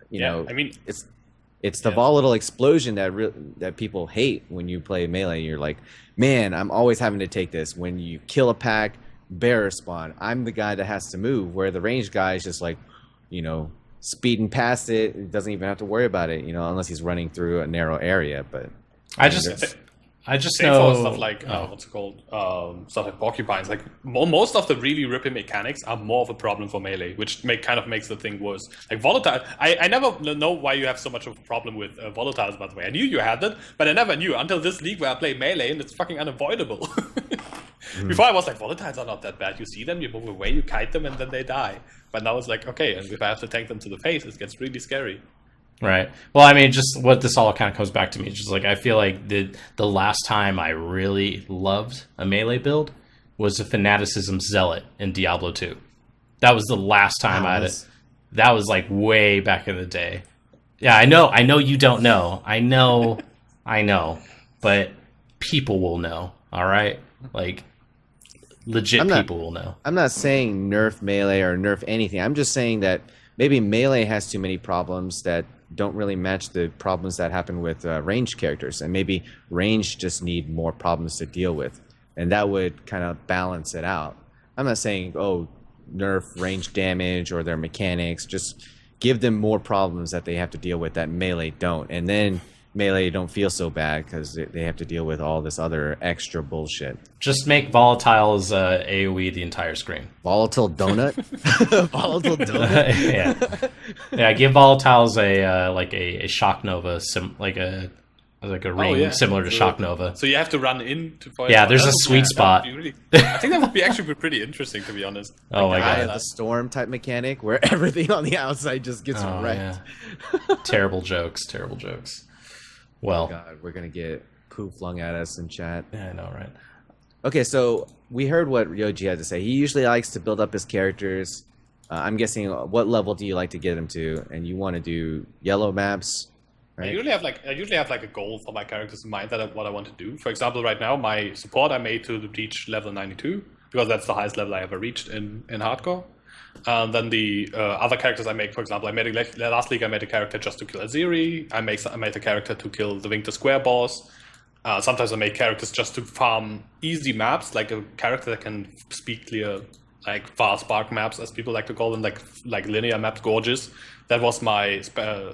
You know, I mean, it's the volatile explosion that people hate when you play melee. You're like, man, I'm always having to take this. When you kill a pack, bearer spawn, I'm the guy that has to move. Where the ranged guy is just like, you know, speeding past it, doesn't even have to worry about it. You know, unless he's running through a narrow area. But I just same know for stuff like what's it called, stuff like porcupines. Like most of the really ripping mechanics are more of a problem for melee, which makes the thing worse. Like volatile, I never know why you have so much of a problem with volatiles. By the way, I knew you had it, but I never knew until this league where I play melee, and it's fucking unavoidable. Before I was like, volatiles are not that bad. You see them, you move away, you kite them, and then they die. But now it's like, okay, and if I have to tank them to the face, it gets really scary. Right. Well, I mean, just what this all kind of comes back to me is just like I feel like the last time I really loved a melee build was a Fanaticism Zealot in Diablo 2. That was the last time I had it. That was like way back in the day. Yeah, I know you don't know. I know, but people will know, all right? Like, legit people will know. I'm not saying nerf melee or nerf anything. I'm just saying that maybe melee has too many problems that don't really match the problems that happen with ranged characters, and maybe ranged just need more problems to deal with, and that would kind of balance it out. I'm not saying, oh, nerf range damage or their mechanics. Just give them more problems that they have to deal with that melee don't, and then melee don't feel so bad because they have to deal with all this other extra bullshit. Just make volatiles AoE the entire screen. Volatile donut. Volatile donut. yeah. Give volatiles a shock nova, like a ring similar to shock nova. So you have to run in to fight. Yeah, there's a sweet spot. I think that would be actually pretty interesting, to be honest. Oh my god, the storm type mechanic where everything on the outside just gets wrecked. Yeah. Terrible jokes. Well, God, we're gonna get poo flung at us in chat. Yeah, I know, right? Okay, so we heard what YOJI had to say. He usually likes to build up his characters. I'm guessing, what level do you like to get him to? And you want to do yellow maps, right? I usually have like a goal for my characters in mind that what I want to do. For example, right now my support I made to reach level 92 because that's the highest level I ever reached in hardcore. Then the other characters I make, for example, last league I made a character just to kill Aziri. I made a character to kill the Winged Square boss. Sometimes I make characters just to farm easy maps, like a character that can speak clear, like fast spark maps, as people like to call them, like linear maps, gorgeous. That was my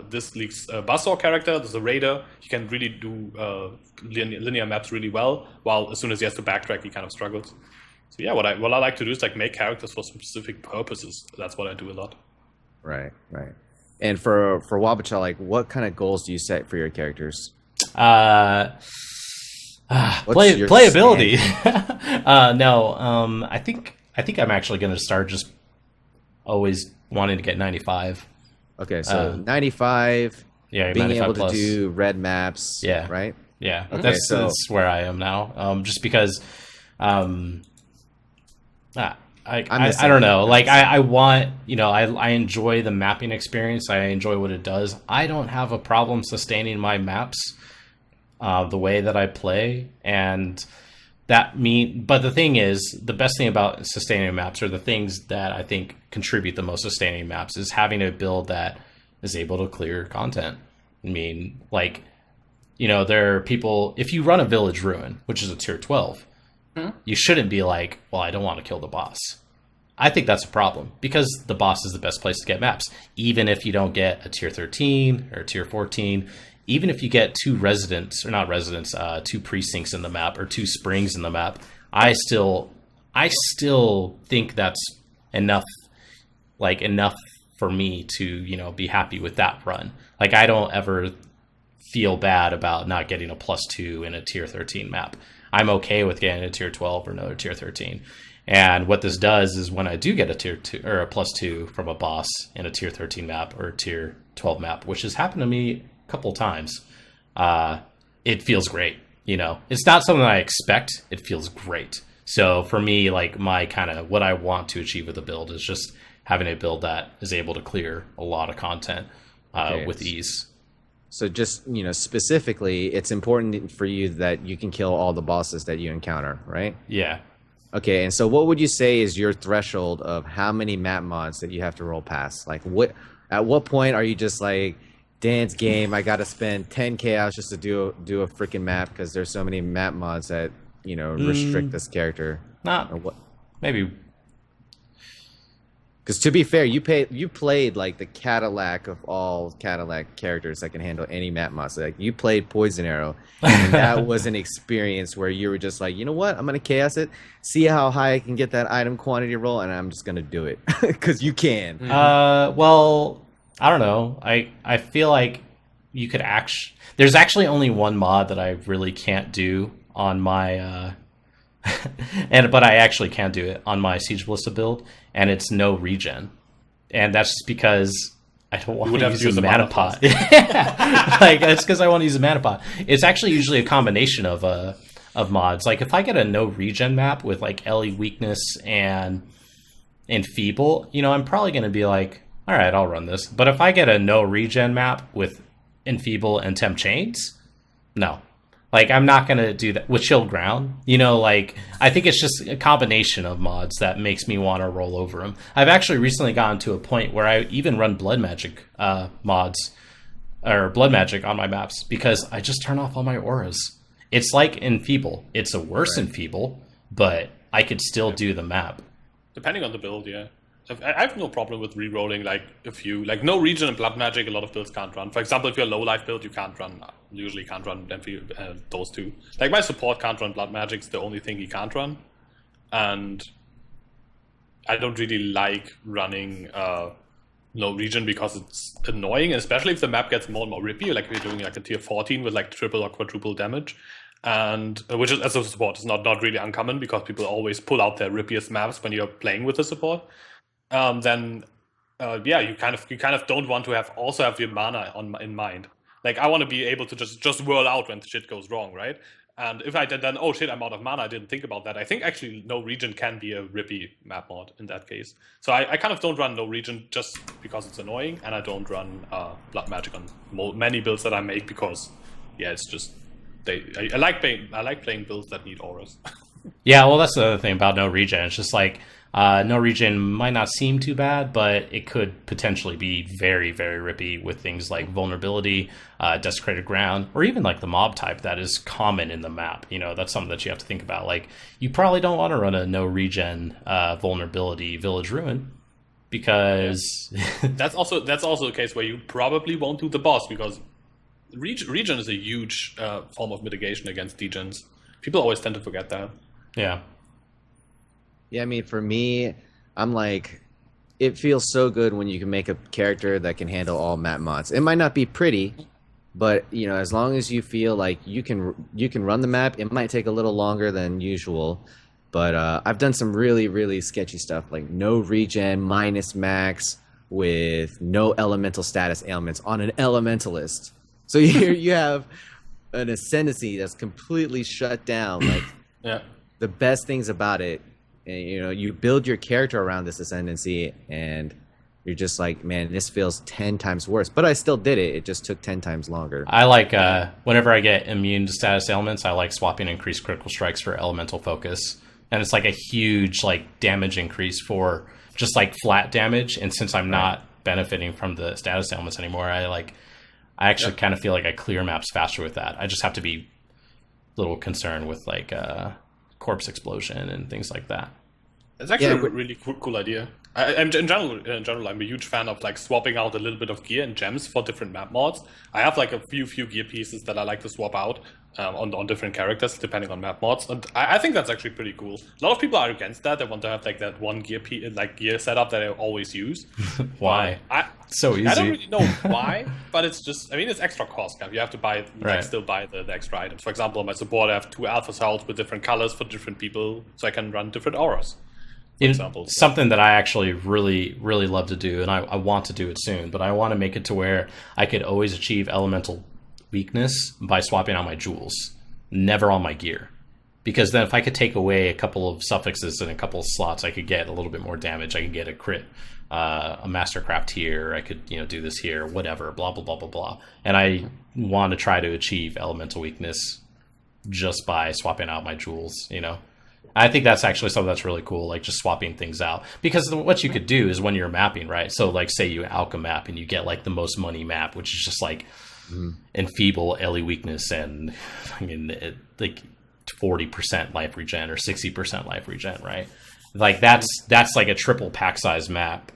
this league's Buzzsaw character. There's a raider. He can really do linear maps really well, while as soon as he has to backtrack, he kind of struggles. So yeah, what I like to do is like make characters for specific purposes. That's what I do a lot. Right. And for Wabacha, like, what kind of goals do you set for your characters? Playability. No, I think I'm actually going to start just always wanting to get 95. Okay, so 95. Yeah, being 95 able plus. to do red maps. Yeah. Right. Yeah, Okay, that's where I am now. Just because. I don't know. Like I want, I enjoy the mapping experience. I enjoy what it does. I don't have a problem sustaining my maps the way that I play, and but the thing is, the best thing about sustaining maps, or the things that I think contribute the most sustaining maps, is having a build that is able to clear content. I mean, like, there are people, if you run a Village Ruin, which is a tier 12, you shouldn't be like, well, I don't want to kill the boss. I think that's a problem, because the boss is the best place to get maps. Even if you don't get a tier 13 or a tier 14, even if you get two precincts in the map, or two springs in the map, I still think that's enough for me to, be happy with that run. Like, I don't ever feel bad about not getting a +2 in a tier 13 map. I'm okay with getting a tier 12 or another tier 13. And what this does is, when I do get a tier 2 or a +2 from a boss in a tier 13 map or a tier 12 map, which has happened to me a couple times, it feels great. It's not something I expect. It feels great. So for me, like, my kind of what I want to achieve with the build is just having a build that is able to clear a lot of content with ease. So just, specifically, it's important for you that you can kill all the bosses that you encounter, right? Yeah. Okay, and so what would you say is your threshold of how many map mods that you have to roll past? Like, at what point are you just like, dance game, I got to spend 10 chaos just to do a freaking map because there's so many map mods that, restrict this character? Maybe. Because to be fair, you played like the Cadillac of all Cadillac characters that can handle any map mod. So, like, you played Poison Arrow, and that was an experience where you were just like, you know what, I'm gonna chaos it, see how high I can get that item quantity roll, and I'm just gonna do it because you can. Well, I don't know. I feel like you could there's actually only one mod that I really can't do on my but I actually can do it on my Siege Ballista build, and it's no regen. And that's just because I don't want would to have use to a use a mana mana pot. Yeah. Like, that's because I want to use a mana pot. It's actually usually a combination of mods. Like, if I get a no regen map with like LE weakness and feeble, you know, I'm probably going to be like, all right, I'll run this. But if I get a no regen map with enfeeble and temp chains, no. Like, I'm not going to do that with Chill Ground. You know, like, I think it's just a combination of mods that makes me want to roll over them. I've actually recently gotten to a point where I even run Blood Magic mods, or Blood Magic on my maps, because I just turn off all my auras. It's like Enfeeble. It's a worse Enfeeble, but I could still do the map. Depending on the build, yeah. I have no problem with re-rolling, like, if you, like, no regen and Blood Magic, a lot of builds can't run. For example, if you're a low-life build, you usually can't run those two. Like, my support can't run Blood Magic, it's the only thing he can't run. And I don't really like running no regen because it's annoying, especially if the map gets more and more rippy, like if you're doing like a tier 14 with like triple or quadruple damage. And which is, as a support, is not really uncommon because people always pull out their rippiest maps when you're playing with a support. Then you kind of don't want to have your mana in mind. Like, I want to be able to just whirl out when shit goes wrong, right? And if I did then, oh shit, I'm out of mana, I didn't think about that. I think actually no regen can be a rippy map mod in that case. So I kind of don't run no regen just because it's annoying, and I don't run Blood Magic on many builds that I make because, yeah, it's just I like playing builds that need auras. Yeah, well, that's the other thing about no regen. It's just like, no regen might not seem too bad, but it could potentially be very, very rippy with things like vulnerability, desecrated ground, or even like the mob type that is common in the map. You know, that's something that you have to think about. Like, you probably don't want to run a no regen vulnerability village ruin because that's also a case where you probably won't do the boss because regen is a huge form of mitigation against degens. People always tend to forget that. Yeah. Yeah, I mean, for me, I'm like, it feels so good when you can make a character that can handle all map mods. It might not be pretty, but you know, as long as you feel like you can run the map, it might take a little longer than usual. But I've done some really, really sketchy stuff, like no regen, minus max, with no elemental status ailments on an elementalist. So here you have an Ascendancy that's completely shut down. Like, yeah. The best things about it, and, you know, you build your character around this Ascendancy, and you're just like, man, this feels 10 times worse. But I still did it. It just took 10 times longer. I like, whenever I get immune to status ailments, I like swapping increased critical strikes for elemental focus. And it's like a huge, like, damage increase for just, like, flat damage. And since I'm not benefiting from the status ailments anymore, I actually kind of feel like I clear maps faster with that. I just have to be a little concerned with, like, corpse explosion and things like that. It's actually a really cool idea. In general, I'm a huge fan of like swapping out a little bit of gear and gems for different map mods. I have like a few gear pieces that I like to swap out on different characters depending on map mods, and I think that's actually pretty cool. A lot of people are against that. They want to have like that one gear setup that I always use. Why? So easy. I don't really know why, but it's just, I mean, it's extra cost. You have to buy, still buy the extra items. For example, on my support, I have 2 alpha cells with different colors for different people, so I can run different auras. Something that I actually really, really love to do, and I want to do it soon, but I want to make it to where I could always achieve elemental weakness by swapping out my jewels, never on my gear. Because then if I could take away a couple of suffixes and a couple of slots, I could get a little bit more damage. I could get a crit, a mastercraft here, I could do this here, whatever, blah, blah, blah, blah, blah. And I want to try to achieve elemental weakness just by swapping out my jewels, I think that's actually something that's really cool, like just swapping things out. Because what you could do is when you're mapping, right? So like say you alchemy map and you get like the most money map, which is just like enfeeble, LE weakness, and like 40% life regen or 60% life regen, right? Like that's like a triple pack size map,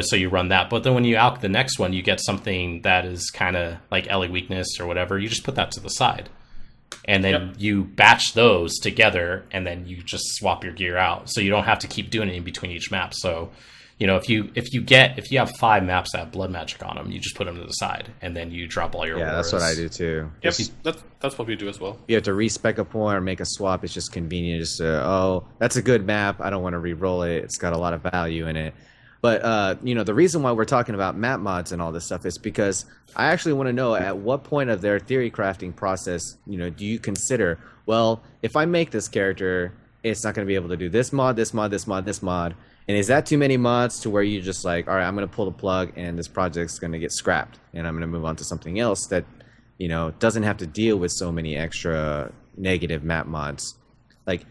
so you run that. But then when you alch the next one, you get something that is kind of like LE weakness or whatever, you just put that to the side. And then you batch those together, and then you just swap your gear out, so you don't have to keep doing it in between each map. So, if you have 5 maps that have blood magic on them, you just put them to the side, and then you drop all your auras. That's what I do too. Yep, that's what we do as well. You have to respec a point or make a swap. It's just convenient. Just that's a good map. I don't want to re-roll it. It's got a lot of value in it. But the reason why we're talking about map mods and all this stuff is because I actually want to know at what point of their theory crafting process, do you consider, well, if I make this character, it's not going to be able to do this mod, this mod, this mod, this mod. And is that too many mods to where you just like, all right, I'm going to pull the plug and this project's going to get scrapped and I'm going to move on to something else that, doesn't have to deal with so many extra negative map mods. Like,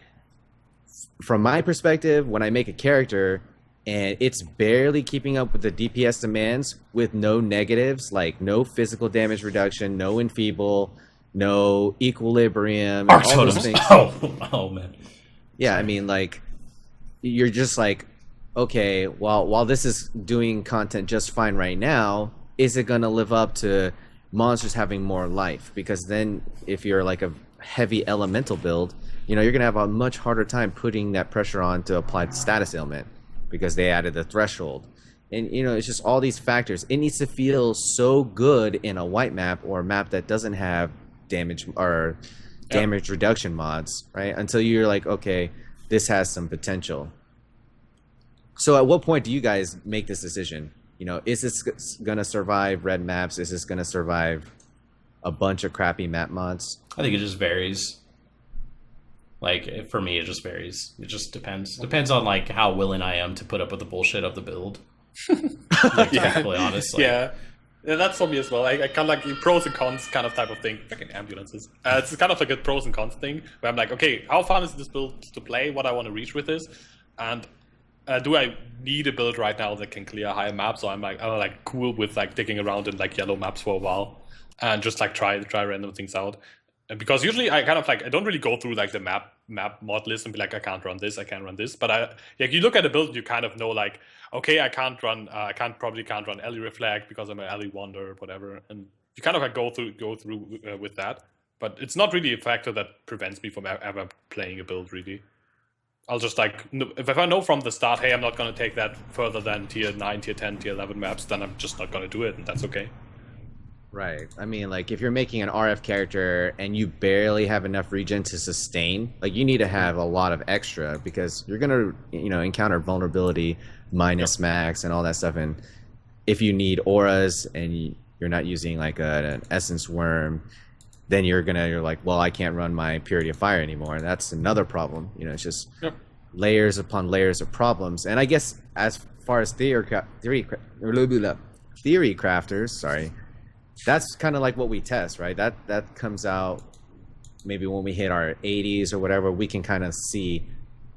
from my perspective, when I make a character and it's barely keeping up with the DPS demands with no negatives, like no physical damage reduction, no enfeeble, no equilibrium, Arc and all those totems. things. Oh man. Yeah, I mean, like, you're just like, okay, while this is doing content just fine right now, is it going to live up to monsters having more life? Because then if you're like a heavy elemental build, you're going to have a much harder time putting that pressure on to apply the status ailment because they added the threshold. And, it's just all these factors. It needs to feel so good in a white map or a map that doesn't have damage or damage reduction mods, right? Until you're like, okay, this has some potential. So at what point do you guys make this decision? Is this going to survive red maps? Is this going to survive a bunch of crappy map mods? I think it just varies. Like, for me, it just varies. It just depends. Depends on, like, how willing I am to put up with the bullshit of the build. Like, to be completely honest. Like, Yeah, that's for me as well. I kind of like pros and cons kind of type of thing. Fucking ambulances. It's kind of like a pros and cons thing where I'm like, okay, how fun is this build to play? What I want to reach with this, and do I need a build right now that can clear higher maps? Or I'm like cool with like digging around in like yellow maps for a while and just like try random things out. And because usually I kind of like I don't really go through like the map mod list and be like I can't run this, I can't run this. But you look at a build, you kind of know like, okay, I probably can't run Alley Reflect because I'm an Alley Wander or whatever, and you kind of like go through with that. But it's not really a factor that prevents me from ever playing a build really. I'll just like, if I know from the start, hey, I'm not going to take that further than tier 9, tier 10, tier 11 maps, then I'm just not going to do it, and that's okay. Right. I mean, like, if you're making an RF character and you barely have enough regen to sustain, like, you need to have a lot of extra because you're going to, encounter vulnerability, minus max, and all that stuff. And if you need auras and you're not using, like, an essence worm, then you're like, well, I can't run my Purity of Fire anymore. And that's another problem. It's just layers upon layers of problems. And I guess as far as theory crafters, sorry, that's kind of like what we test, right? That comes out maybe when we hit our 80s or whatever. We can kind of see,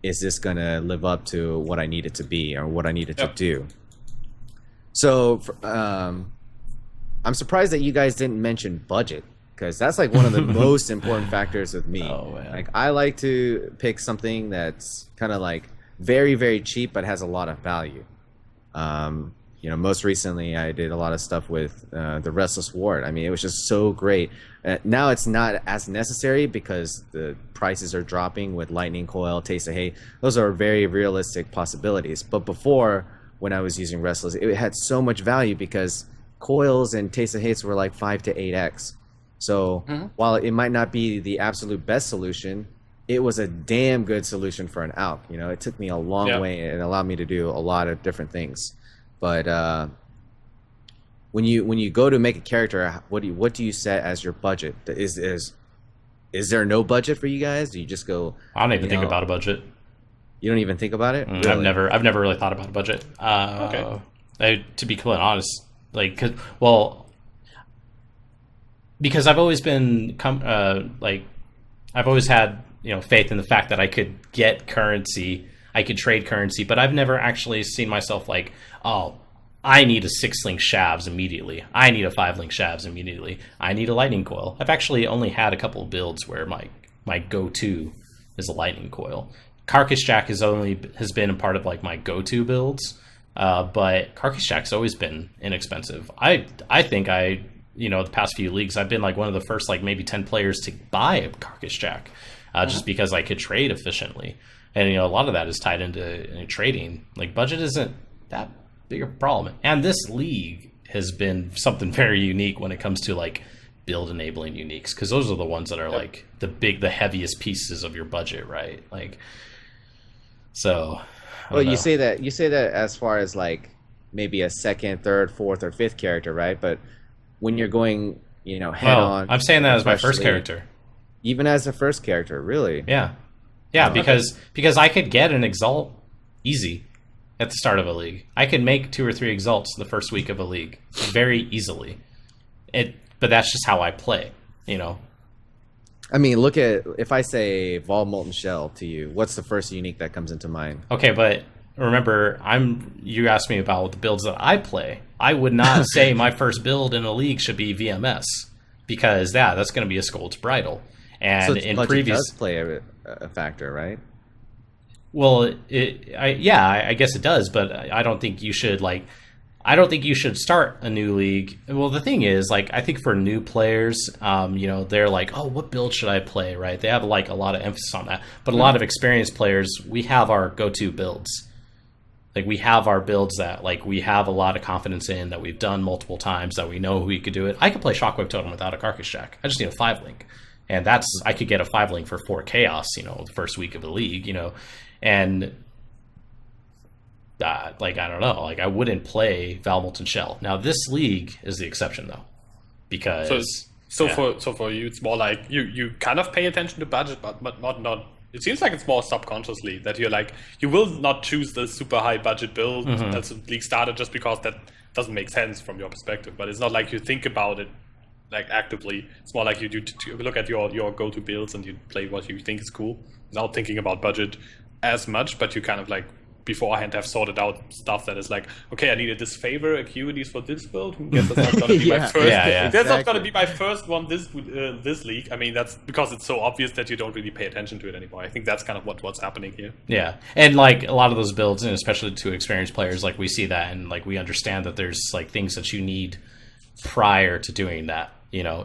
is this going to live up to what I need it to be or what I need it to do? So I'm surprised that you guys didn't mention budget. Because that's like one of the most important factors with me. Oh, man. Like, I like to pick something that's kind of like very, very cheap but has a lot of value. Most recently I did a lot of stuff with the Restless Ward. I mean, it was just so great. Now it's not as necessary because the prices are dropping with Lightning Coil, Taste of Hate. Those are very realistic possibilities. But before, when I was using Restless, it had so much value because coils and Taste of Hates were like 5 to 8x. So while it might not be the absolute best solution, it was a damn good solution for an alch. It took me a long way and allowed me to do a lot of different things. But when you go to make a character, what do you set as your budget? Is there no budget for you guys? Do you just go? I don't even think about a budget. You don't even think about it? Really? I've never really thought about a budget. Okay. To be completely honest, like, because I've always been I've always had faith in the fact that I could get currency, I could trade currency, but I've never actually seen myself like, oh, I need a 6-link shavs immediately, I need a 5-link shavs immediately, I need a lightning coil. I've actually only had a couple of builds where my go-to is a lightning coil. Carcass Jack has been a part of like my go-to builds, but Carcass Jack's always been inexpensive. I think the past few leagues, I've been like one of the first like maybe 10 players to buy a Carcass Jack, just because I could trade efficiently. And a lot of that is tied into trading. Like, budget isn't that big a problem. And this league has been something very unique when it comes to like build enabling uniques, because those are the ones that are like the heaviest pieces of your budget, right? Like, so Well, know. you say that as far as like maybe a second, third, fourth, or fifth character, right? But when you're going, head Well, on, I'm saying that as my first especially character. even as a first character, really. Yeah, yeah, Oh, because I could get an exalt easy at the start of a league. I could make 2 or 3 exalts the first week of a league very easily. But that's just how I play, I mean, look at if I say Vol Molten Shell to you, what's the first unique that comes into mind? Okay, but remember, you asked me about the builds that I play. I would not say my first build in a league should be VMS because that's going to be a Scold's Bridle. And So in budget previous does play a factor, right? Well, I guess it does, but I don't think you should I don't think you should start a new league. Well, the thing is, I think for new players, they're like, oh, what build should I play, right? They have a lot of emphasis on that. But a lot of experienced players, we have our go-to builds. We have our builds that we have a lot of confidence in, that we've done multiple times, that we know we could do it. I could play Shockwave Totem without a Carcass Jack. I just need a 5-link. And I could get a 5-link for 4 Chaos, the first week of the league, and I don't know, I wouldn't play Val Molten Shell. Now this league is the exception though, because for you it's more like you kind of pay attention to budget, but not. It seems like it's more subconsciously that you will not choose the super high budget build as a league starter just because that doesn't make sense from your perspective. But it's not like you think about it actively. It's more like you do to look at your go-to builds and you play what you think is cool without thinking about budget as much, but you kind of beforehand have sorted out stuff that is okay, I needed this favor acuities for this build. I guess that's not going to be my first. That's not going to be my first one this league. I mean, that's because it's so obvious that you don't really pay attention to it anymore. I think that's kind of what's happening here. Yeah, and a lot of those builds, and especially to experienced players, we see that, and we understand that there's things that you need prior to doing that.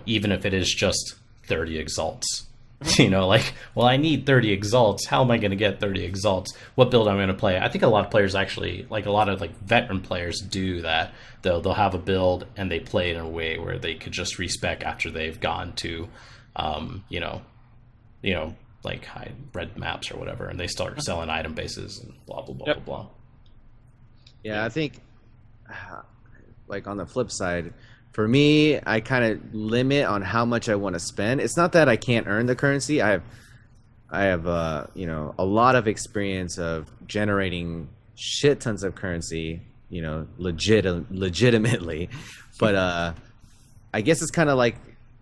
Even if it is just 30 exalts. Well, I need 30 exalts. How am I going to get 30 exalts? What build I'm going to play? I think a lot of players actually, a lot of veteran players do that. They'll have a build and they play it in a way where they could just respec after they've gone to, high red maps or whatever, and they start selling item bases and blah blah blah blah blah. Yeah, I think, on the flip side, for me, I kind of limit on how much I want to spend. It's not that I can't earn the currency. I have a lot of experience of generating shit tons of currency, legitimately. But I guess it's kind of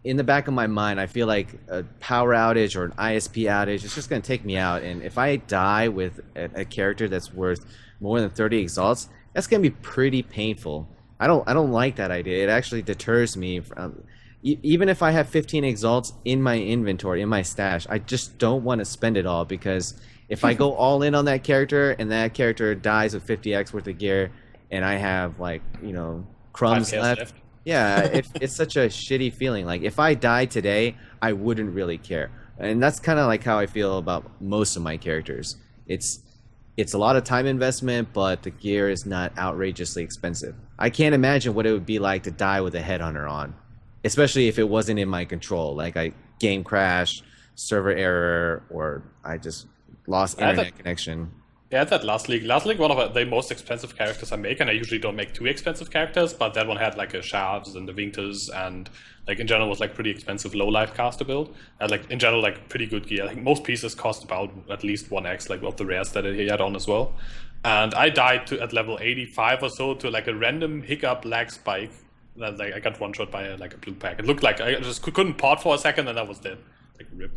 in the back of my mind, I feel like a power outage or an ISP outage, it's just going to take me out. And if I die with a character that's worth more than 30 exalts, that's going to be pretty painful. I don't like that idea. It actually deters me from, even if I have 15 exalts in my inventory, in my stash, I just don't want to spend it all, because if I go all in on that character and that character dies with 50x worth of gear and I have crumbs left. Yeah, it's such a shitty feeling. If I die today, I wouldn't really care. And that's kind of how I feel about most of my characters. It's a lot of time investment, but the gear is not outrageously expensive. I can't imagine what it would be like to die with a headhunter on, especially if it wasn't in my control. I game crash, server error, or I just lost internet connection. Yeah, that last league, one of the most expensive characters I make, and I usually don't make too expensive characters, but that one had a Shards and the Vinctus, and in general was pretty expensive low life caster build. And in general pretty good gear. I think most pieces cost about at least 1x of the rares that he had on as well. And I died at level 85 or so to a random hiccup lag spike. That I got one shot by a blue pack. It looked like I just couldn't pot for a second and I was dead. Rip.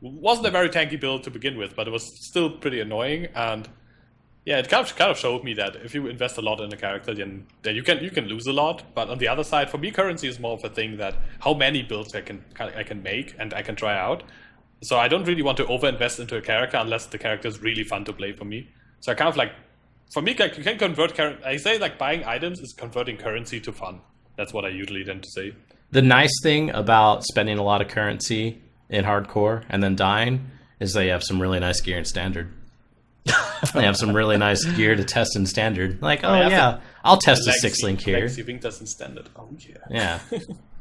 Wasn't a very tanky build to begin with, but it was still pretty annoying. And yeah, it kind of showed me that if you invest a lot in a character, then you can lose a lot. But on the other side, for me, currency is more of a thing that how many builds I can make and I can try out. So I don't really want to overinvest into a character unless the character is really fun to play for me. So I kind of for me, you can convert I say buying items is converting currency to fun. That's what I usually tend to say. The nice thing about spending a lot of currency in hardcore and then dying is they have some really nice gear in standard. They have some really nice gear to test in standard. I'll test a 6-link here. Legacy Vinctus in standard. Oh yeah.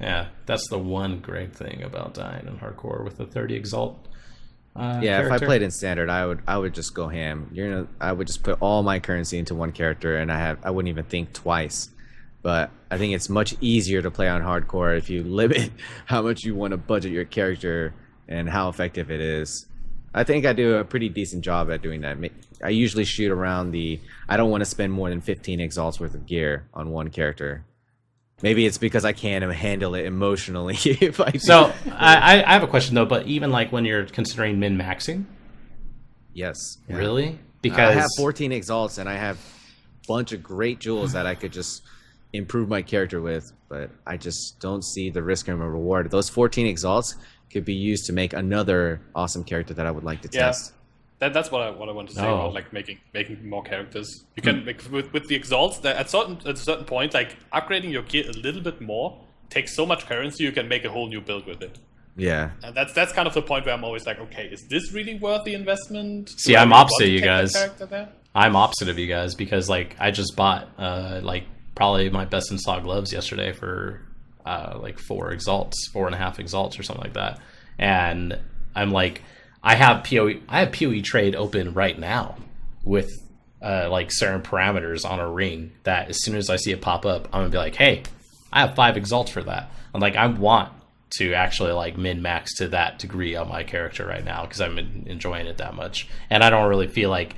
Yeah, that's the one great thing about dying in hardcore with the 30 exalt. Yeah, if I character. played in standard, I would just go ham. I would just put all my currency into one character, and I wouldn't even think twice. But I think it's much easier to play on hardcore if you limit how much you want to budget your character and how effective it is. I think I do a pretty decent job at doing that. I usually shoot around I don't want to spend more than 15 exalts worth of gear on one character. Maybe it's because I can't handle it emotionally. If I So I have a question though, but even like when you're considering min maxing, yes, yeah. really? Because I have 14 exalts and I have a bunch of great jewels that I could just improve my character with, but I just don't see the risk and reward. Those 14 exalts could be used to make another awesome character that I would like to test. That's what I want to say about like making more characters. You can make with the exalts that at a certain point, like upgrading your gear a little bit more takes so much currency you can make a whole new build with it. Yeah, and that's kind of the point where I'm always like, okay, is this really worth the investment? See, I'm opposite you guys. I'm opposite of you guys because like I just bought like probably my best in saw gloves yesterday for like 4 exalts, 4.5 exalts or something like that, and I'm like. I have PoE trade open right now with like certain parameters on a ring that as soon as I see it pop up, I'm gonna be like, hey, I have 5 exalts for that. I'm like, I want to actually like min max to that degree on my character right now because I'm enjoying it that much, and I don't really feel like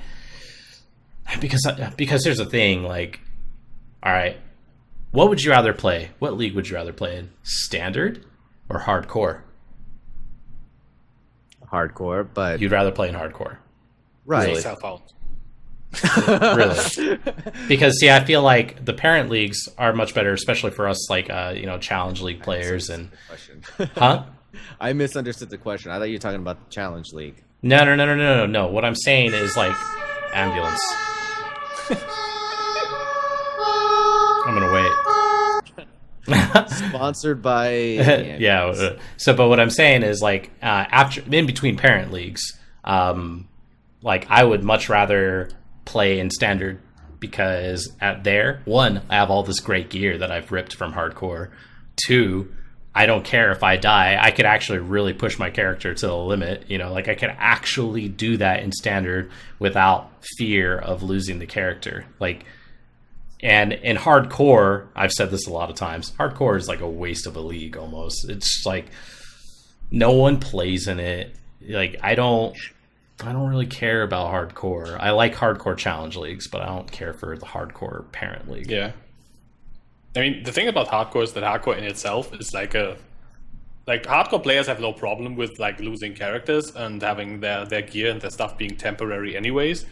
because here's the thing, like, all right, what would you rather play? What league would you rather play in? Standard or hardcore? hardcore, but You'd rather play in hardcore. right. Really? Self-owned. Really? Because see, I feel like the parent leagues are much better, especially for us, like challenge league players and huh? I misunderstood the question. I thought you were talking about the challenge league. No. What I'm saying is like ambulance. I'm gonna wait. Sponsored by Yeah. So, but what I'm saying is like after in between parent leagues, like I would much rather play in standard because at there, 1, I have all this great gear that I've ripped from hardcore. 2, I don't care if I die. I could actually really push my character to the limit. Like I could actually do that in standard without fear of losing the character. Like. And in hardcore, I've said this a lot of times, hardcore is like a waste of a league almost. It's like no one plays in it. Like I don't really care about hardcore. I like hardcore challenge leagues, but I don't care for the hardcore parent league. Yeah. I mean, the thing about hardcore is that hardcore in itself is like hardcore players have no problem with like losing characters and having their gear and their stuff being temporary anyways.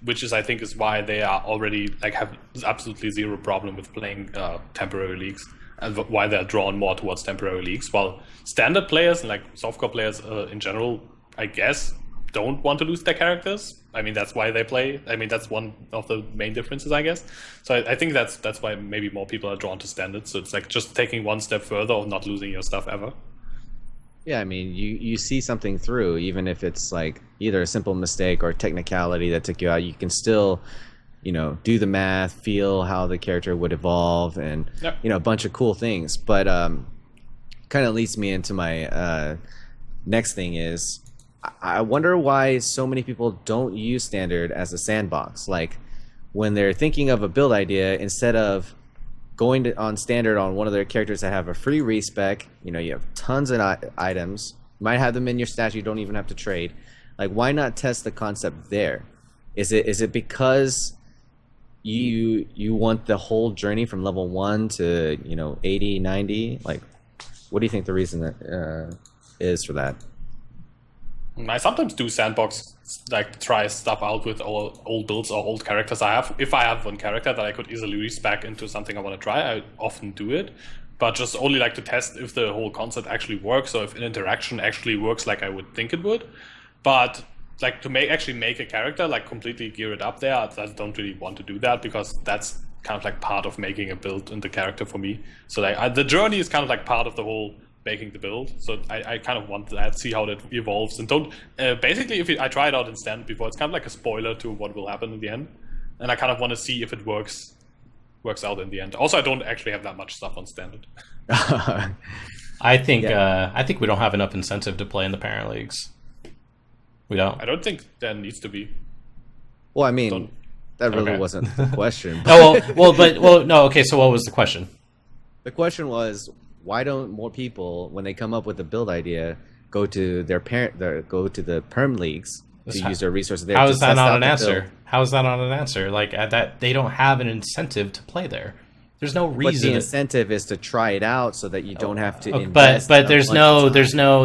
Which is, I think, is why they are already like have absolutely zero problem with playing temporary leagues, and why they're drawn more towards temporary leagues. While standard players and like softcore players in general, I guess, don't want to lose their characters. I mean, that's why they play. I mean, that's one of the main differences, I guess. So I think that's why maybe more people are drawn to standard. So it's like just taking one step further of not losing your stuff ever. Yeah, I mean, you see something through, even if it's like either a simple mistake or technicality that took you out, you can still, do the math, feel how the character would evolve, and a bunch of cool things. But kind of leads me into my next thing is, I wonder why so many people don't use standard as a sandbox. Like when they're thinking of a build idea, instead of going on standard on one of their characters that have a free respec, you have tons of items, you might have them in your stash, you don't even have to trade. Like, why not test the concept there? Is it because you want the whole journey from level 1 to 80, 90? Like, what do you think the reason is for that? I sometimes do sandbox, like try stuff out with old builds or old characters I have. If I have one character that I could easily respec into something I want to try, I often do it. But just only like to test if the whole concept actually works, or if an interaction actually works like I would think it would. But like to actually make a character, like completely gear it up there, I don't really want to do that, because that's kind of like part of making a build in the character for me. So like the journey is kind of like part of the whole making the build, so I kind of want that, see how that evolves, and don't basically if I try it out in standard before, it's kind of like a spoiler to what will happen in the end, and I kind of want to see if it works out in the end. Also, I don't actually have that much stuff on standard. I think we don't have enough incentive to play in the parent leagues. We don't. I don't think there needs to be. Well, I mean, Don't- that really Okay. wasn't the question. Oh no. Okay, so what was the question? The question was, why don't more people, when they come up with a build idea, go to the perm leagues to use their resources there? How to is that test not out an the answer? build? How is that not an answer? Like that they don't have an incentive to play there. There's no But reason. the incentive is to try it out so that you don't have to Okay, invest. but a there's bunch of no time.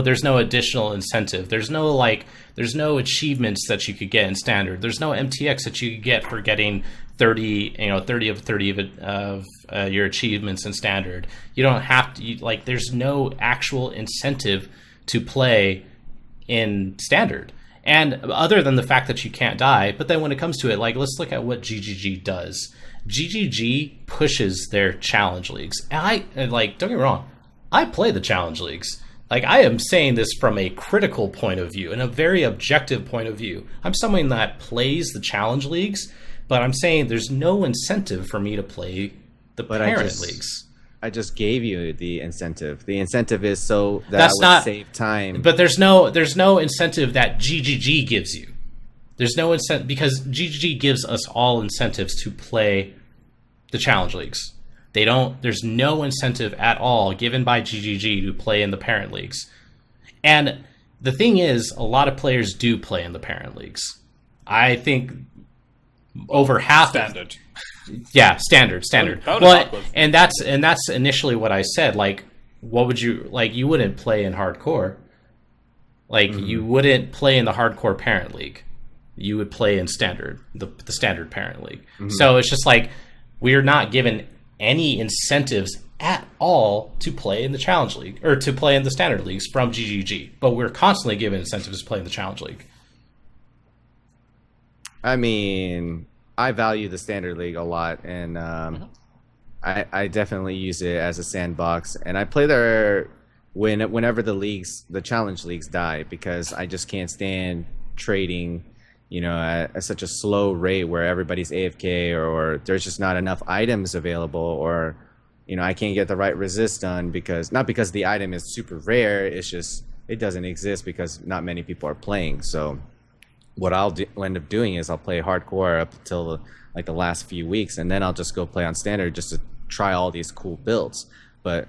there's no additional incentive. There's no achievements that you could get in standard. There's no MTX that you could get for getting 30 of 30 of your achievements in standard. You don't have to there's no actual incentive to play in standard. And other than the fact that you can't die, but then when it comes to it, like let's look at what GGG does. GGG pushes their challenge leagues. And don't get me wrong, I play the challenge leagues. Like I am saying this from a critical point of view and a very objective point of view. I'm someone that plays the challenge leagues, but I'm saying there's no incentive for me to play the parent leagues. I just gave you the incentive. The incentive is so that That's I would not save time. But there's no incentive that GGG gives you. There's no incentive because GGG gives us all incentives to play the challenge leagues. There's no incentive at all given by GGG to play in the parent leagues. And the thing is, a lot of players do play in the parent leagues. I think over half Standard. Standard. Well, and that's initially what I said. Like, what would you like? You wouldn't play in hardcore. Like, you wouldn't play in the hardcore parent league. You would play in standard, the standard parent league. So it's just like we're not given any incentives at all to play in the challenge league or to play in the standard leagues from GGG, but we're constantly given incentives to play in the challenge league. I mean, I value the standard league a lot, and I definitely use it as a sandbox, and I play there whenever the challenge leagues die, because I just can't stand trading, at such a slow rate where everybody's AFK or there's just not enough items available, or I can't get the right resist done not because the item is super rare, it's just it doesn't exist because not many people are playing. So what I'll end up doing is I'll play hardcore up until the last few weeks, and then I'll just go play on standard just to try all these cool builds. But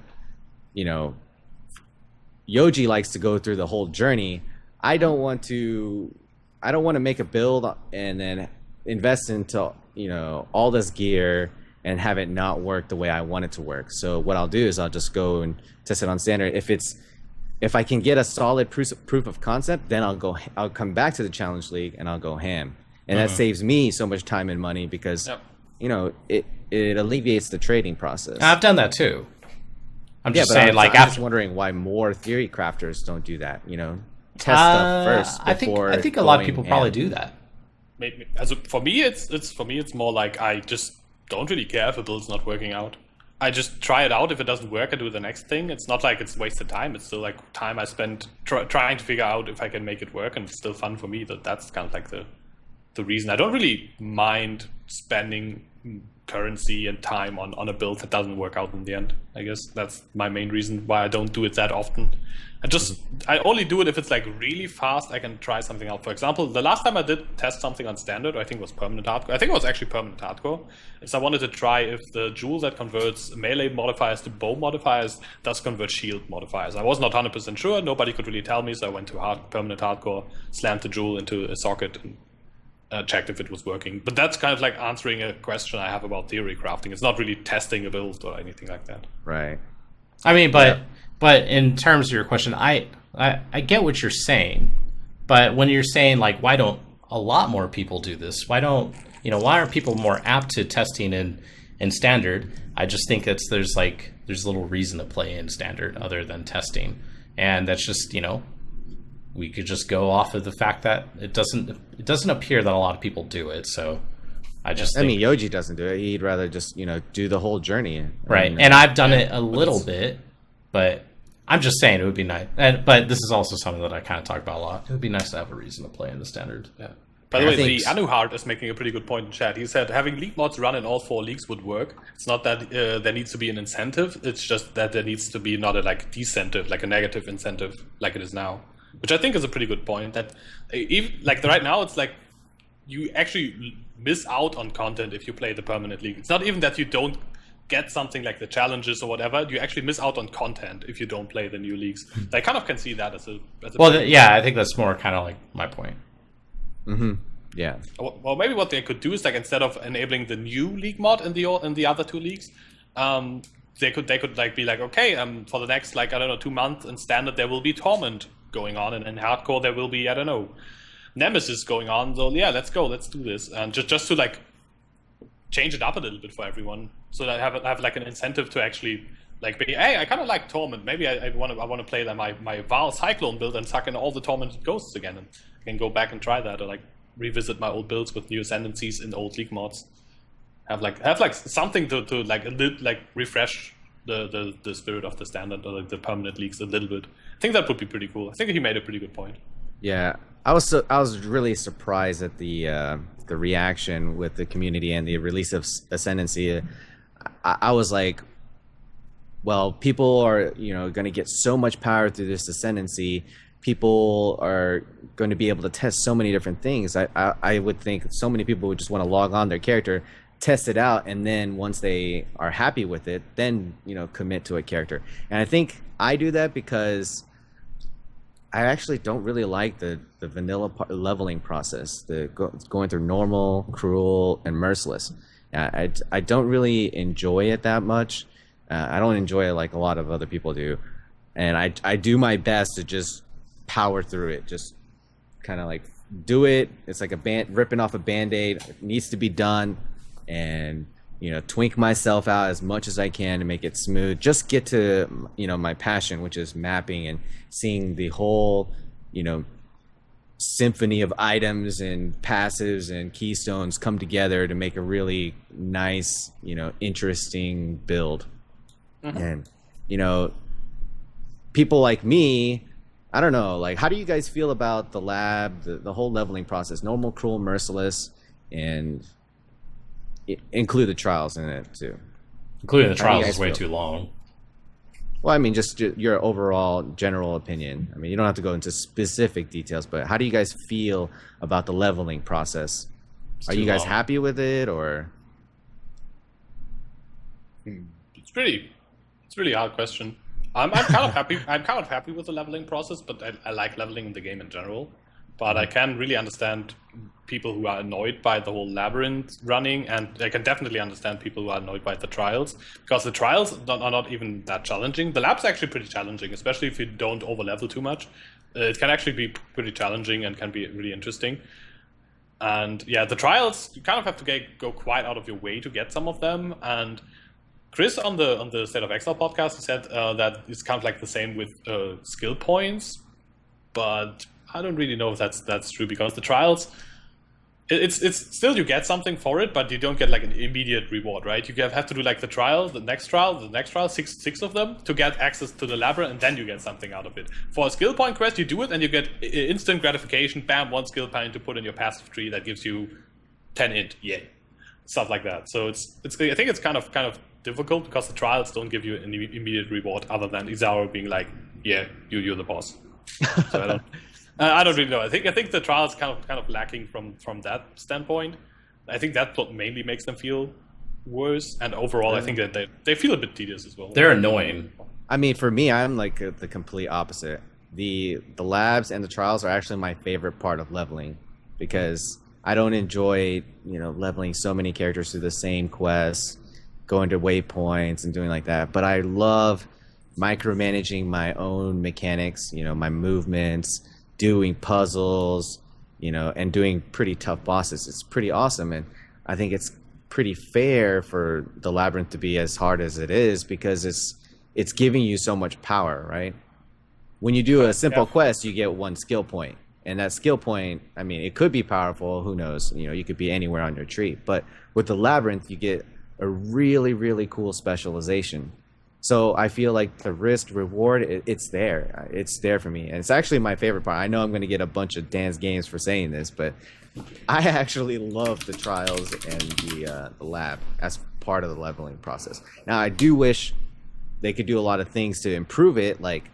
Yoji likes to go through the whole journey. I don't want to make a build and then invest into all this gear and have it not work the way I want it to work. So what I'll do is I'll just go and test it on standard. If I can get a solid proof of concept, then I'll come back to the challenge league and I'll go ham. And that saves me so much time and money because it alleviates the trading process. I've done that too. I'm just but saying, I'm just wondering why more theory crafters don't do that. Test stuff first before. I think a lot of people probably do that. Maybe, for me, it's more like I just don't really care if a build's not working out. I just try it out. If it doesn't work, I do the next thing. It's not like it's wasted time. It's still like time I spent trying to figure out if I can make it work, and it's still fun for me. That's kind of like the reason. I don't really mind spending currency and time on a build that doesn't work out in the end. I guess that's my main reason why I don't do it that often. I only do it if it's like really fast. I can try something out. For example, the last time I did test something on standard, I think it was permanent hardcore. I think it was actually permanent hardcore. So I wanted to try if the jewel that converts melee modifiers to bow modifiers does convert shield modifiers. I was not 100% sure. Nobody could really tell me, so I went to permanent hardcore, slammed the jewel into a socket, and checked if it was working. But that's kind of like answering a question I have about theory crafting. It's not really testing a build or anything like that. Right. I mean, but in terms of your question, I get what you're saying, but when you're saying like, why don't a lot more people do this? Why aren't people more apt to testing in standard? I just think there's little reason to play in standard other than testing, and that's just we could just go off of the fact that it doesn't appear that a lot of people do it. So I mean, Yoji doesn't do it. He'd rather just do the whole journey. Right, and I've done it a little bit, but I'm just saying it would be nice. But this is also something that I kind of talk about a lot. It would be nice to have a reason to play in the standard. Yeah. By the way, the Anuhard is making a pretty good point in chat. He said having league mods run in all 4 leagues would work. It's not that there needs to be an incentive. It's just that there needs to be not a decentive, like a negative incentive, like it is now. which I think is a pretty good point. That even like right now, it's like you actually miss out on content if you play the permanent league. It's not even that you don't get something like the challenges or whatever. You actually miss out on content if you don't play the new leagues. I kind of can see that as a well, yeah, I think that's more kind of like my point. Yeah. Well, maybe what they could do is like instead of enabling the new league mod in the other two leagues, they could like be like, okay, for the next like I don't know 2 months in standard there will be Torment going on, and in hardcore there will be I don't know Nemesis going on. So yeah, let's do this, and just to like change it up a little bit for everyone, so that I have like an incentive to actually like be, hey, I kind of like Torment. Maybe I want to play like my Val Cyclone build and suck in all the Tormented Ghosts again, and I can go back and try that, or like revisit my old builds with new Ascendancies in old league mods. Have like something to like a little like refresh the spirit of the standard or like the permanent leagues a little bit. I think that would be pretty cool. I think he made a pretty good point. Yeah, I was really surprised at the reaction with the community and the release of Ascendancy. I was like, well, people are going to get so much power through this Ascendancy. People are going to be able to test so many different things. I would think so many people would just want to log on their character, test it out, and then once they are happy with it, then commit to a character. And I think I do that because I actually don't really like the vanilla leveling process, going through normal, cruel, and merciless. I don't really enjoy it that much. I don't enjoy it like a lot of other people do, and I do my best to just power through it, just kind of like do it. It's like ripping off a band-aid. It needs to be done, and twink myself out as much as I can to make it smooth. Just get to my passion, which is mapping and seeing the whole symphony of items and passives and keystones come together to make a really nice interesting build. And people like me, I don't know, like, how do you guys feel about the lab, the whole leveling process, normal, cruel, merciless, and include the trials in it too? Including the trials is way too long. Well, I mean, just your overall general opinion. I mean, you don't have to go into specific details, but how do you guys feel about the leveling process? Are you guys happy with it, or? It's really a hard question. I'm kind of happy. I'm kind of happy with the leveling process, but I like leveling in the game in general. But I can really understand people who are annoyed by the whole labyrinth running, and I can definitely understand people who are annoyed by the trials, because the trials are not even that challenging. The lab's actually pretty challenging, especially if you don't overlevel too much. It can actually be pretty challenging and can be really interesting. And yeah, the trials, you kind of have to go quite out of your way to get some of them. And Chris on the State of Exile podcast, he said that it's kind of like the same with skill points, but I don't really know if that's true, because the trials, it's still, you get something for it, but you don't get like an immediate reward, right? You have to do like the next trial, six of them to get access to the labyrinth, and then you get something out of it. For a skill point quest, you do it and you get instant gratification. Bam, 1 skill point to put in your passive tree that gives you 10 int, yay, stuff like that. So it's I think it's kind of difficult, because the trials don't give you an immediate reward other than Izaro being like, yeah, you're the boss. So I don't really know. I think the trials kind of lacking from that standpoint. I think that's what mainly makes them feel worse. And overall, I think that they feel a bit tedious as well. They're annoying. I mean, for me, I'm like the complete opposite. The labs and the trials are actually my favorite part of leveling, because I don't enjoy leveling so many characters through the same quests, going to waypoints and doing like that. But I love micromanaging my own mechanics, my movements, doing puzzles, and doing pretty tough bosses. It's pretty awesome, and I think it's pretty fair for the labyrinth to be as hard as it is, because it's giving you so much power, right? When you do a simple quest, you get 1 skill point, and that skill point, I mean, it could be powerful, who knows, you could be anywhere on your tree, but with the labyrinth, you get a really, really cool specialization. So I feel like the risk reward, it's there. It's there for me. And it's actually my favorite part. I know I'm going to get a bunch of Dan's games for saying this, but I actually love the trials and the lab as part of the leveling process. Now, I do wish they could do a lot of things to improve it. Like,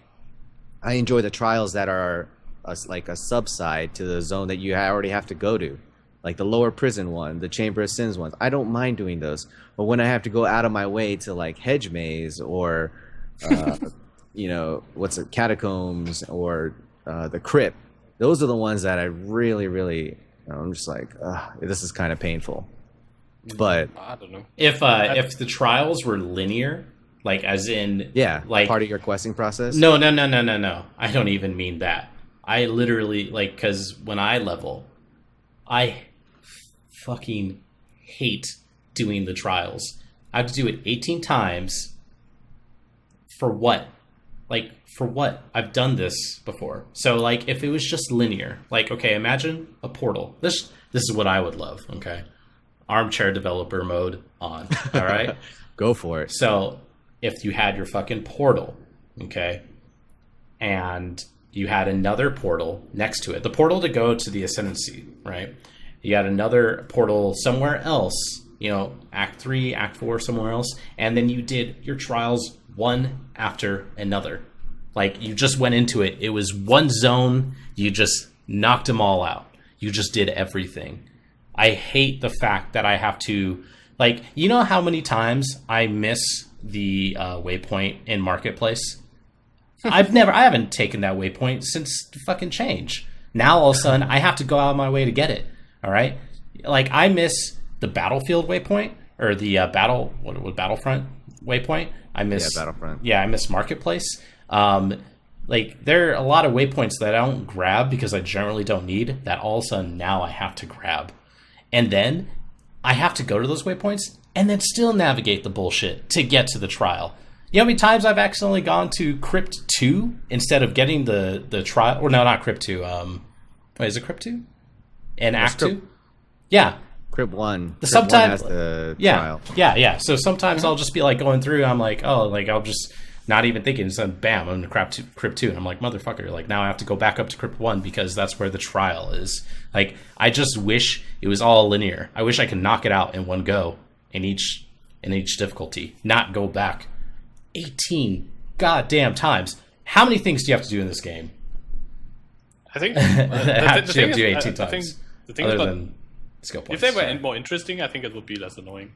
I enjoy the trials that are like a subside to the zone that you already have to go to, like the lower prison one, the Chamber of Sins ones. I don't mind doing those, but when I have to go out of my way to like HEGE maze or you know, what's it, catacombs or the crypt, those are the ones that I really I'm just like, this is kind of painful. But I don't know. If the trials were linear, like as in like part of your questing process. No. I don't even mean that. I literally like, because when I level, I fucking hate doing the trials. I have to do it 18 times. For what? Like, for what? I've done this before. So, like, if it was just linear, like, okay, imagine a portal. This is what I would love, okay? Armchair developer mode on, all right? Go for it. So, if you had your fucking portal, okay, and you had another portal next to it, the portal to go to the Ascendancy, right? You had another portal somewhere else, you know, Act 3, Act 4, somewhere else, and then you did your trials one after another. Like, you just went into it. It was one zone. You just knocked them all out. You just did everything. I hate the fact that I have to, like, you know how many times I miss the waypoint in Marketplace? I haven't taken that waypoint since the fucking change. Now all of a sudden I have to go out of my way to get it. All right, like I miss the battlefield waypoint or the Battlefront waypoint. I miss Battlefront. Yeah, I miss Marketplace. Like there are a lot of waypoints that I don't grab because I generally don't need. That all of a sudden now I have to grab, and then I have to go to those waypoints and then still navigate the bullshit to get to the trial. You know how many times I've accidentally gone to Crypt 2 instead of getting the trial? Or no, not Crypt 2. Wait, is it Crypt 2? In Act 2? Yeah. Crypt 1. The sometimes trial. Yeah. So sometimes I'll just be like going through, I'm like, oh, like I'll just not even thinking, so bam, I'm in Crypt 2. And I'm like, motherfucker, like now I have to go back up to Crypt 1 because that's where the trial is. Like, I just wish it was all linear. I wish I could knock it out in one go in each difficulty, not go back 18 goddamn times. How many things do you have to do in this game? I think The thing other than skill points. If they were more interesting, I think it would be less annoying,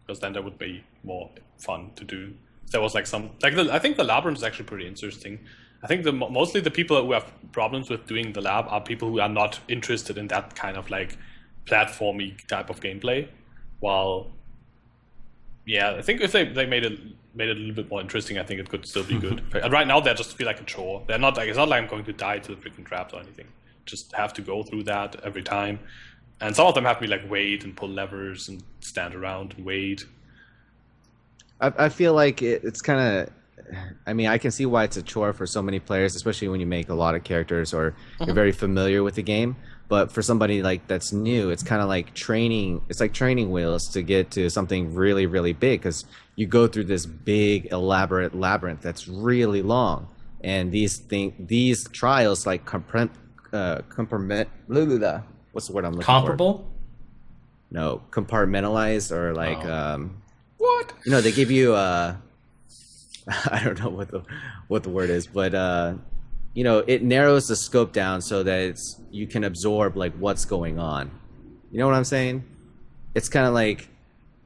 because then that would be more fun to do. If there was like some I think the labyrinth is actually pretty interesting. I think mostly the people who have problems with doing the lab are people who are not interested in that kind of like platformy type of gameplay. While I think if they made it a little bit more interesting, I think it could still be good. But right now they just feel like a chore. They're not like, it's not like I'm going to die to the freaking traps or anything. Just have to go through that every time. And some of them have me like wait and pull levers and stand around and wait. I feel like it's kind of, I mean, I can see why it's a chore for so many players, especially when you make a lot of characters or you're very familiar with the game. But for somebody like that's new, it's kind of like training. It's like training wheels to get to something really, really big, because you go through this big, elaborate labyrinth that's really long. And these trials like what's the word I'm looking comparable? for? No, compartmentalized or like what? You know, they give you I don't know what the word is, but you know, it narrows the scope down so that you can absorb like what's going on. You know what I'm saying? It's kind of like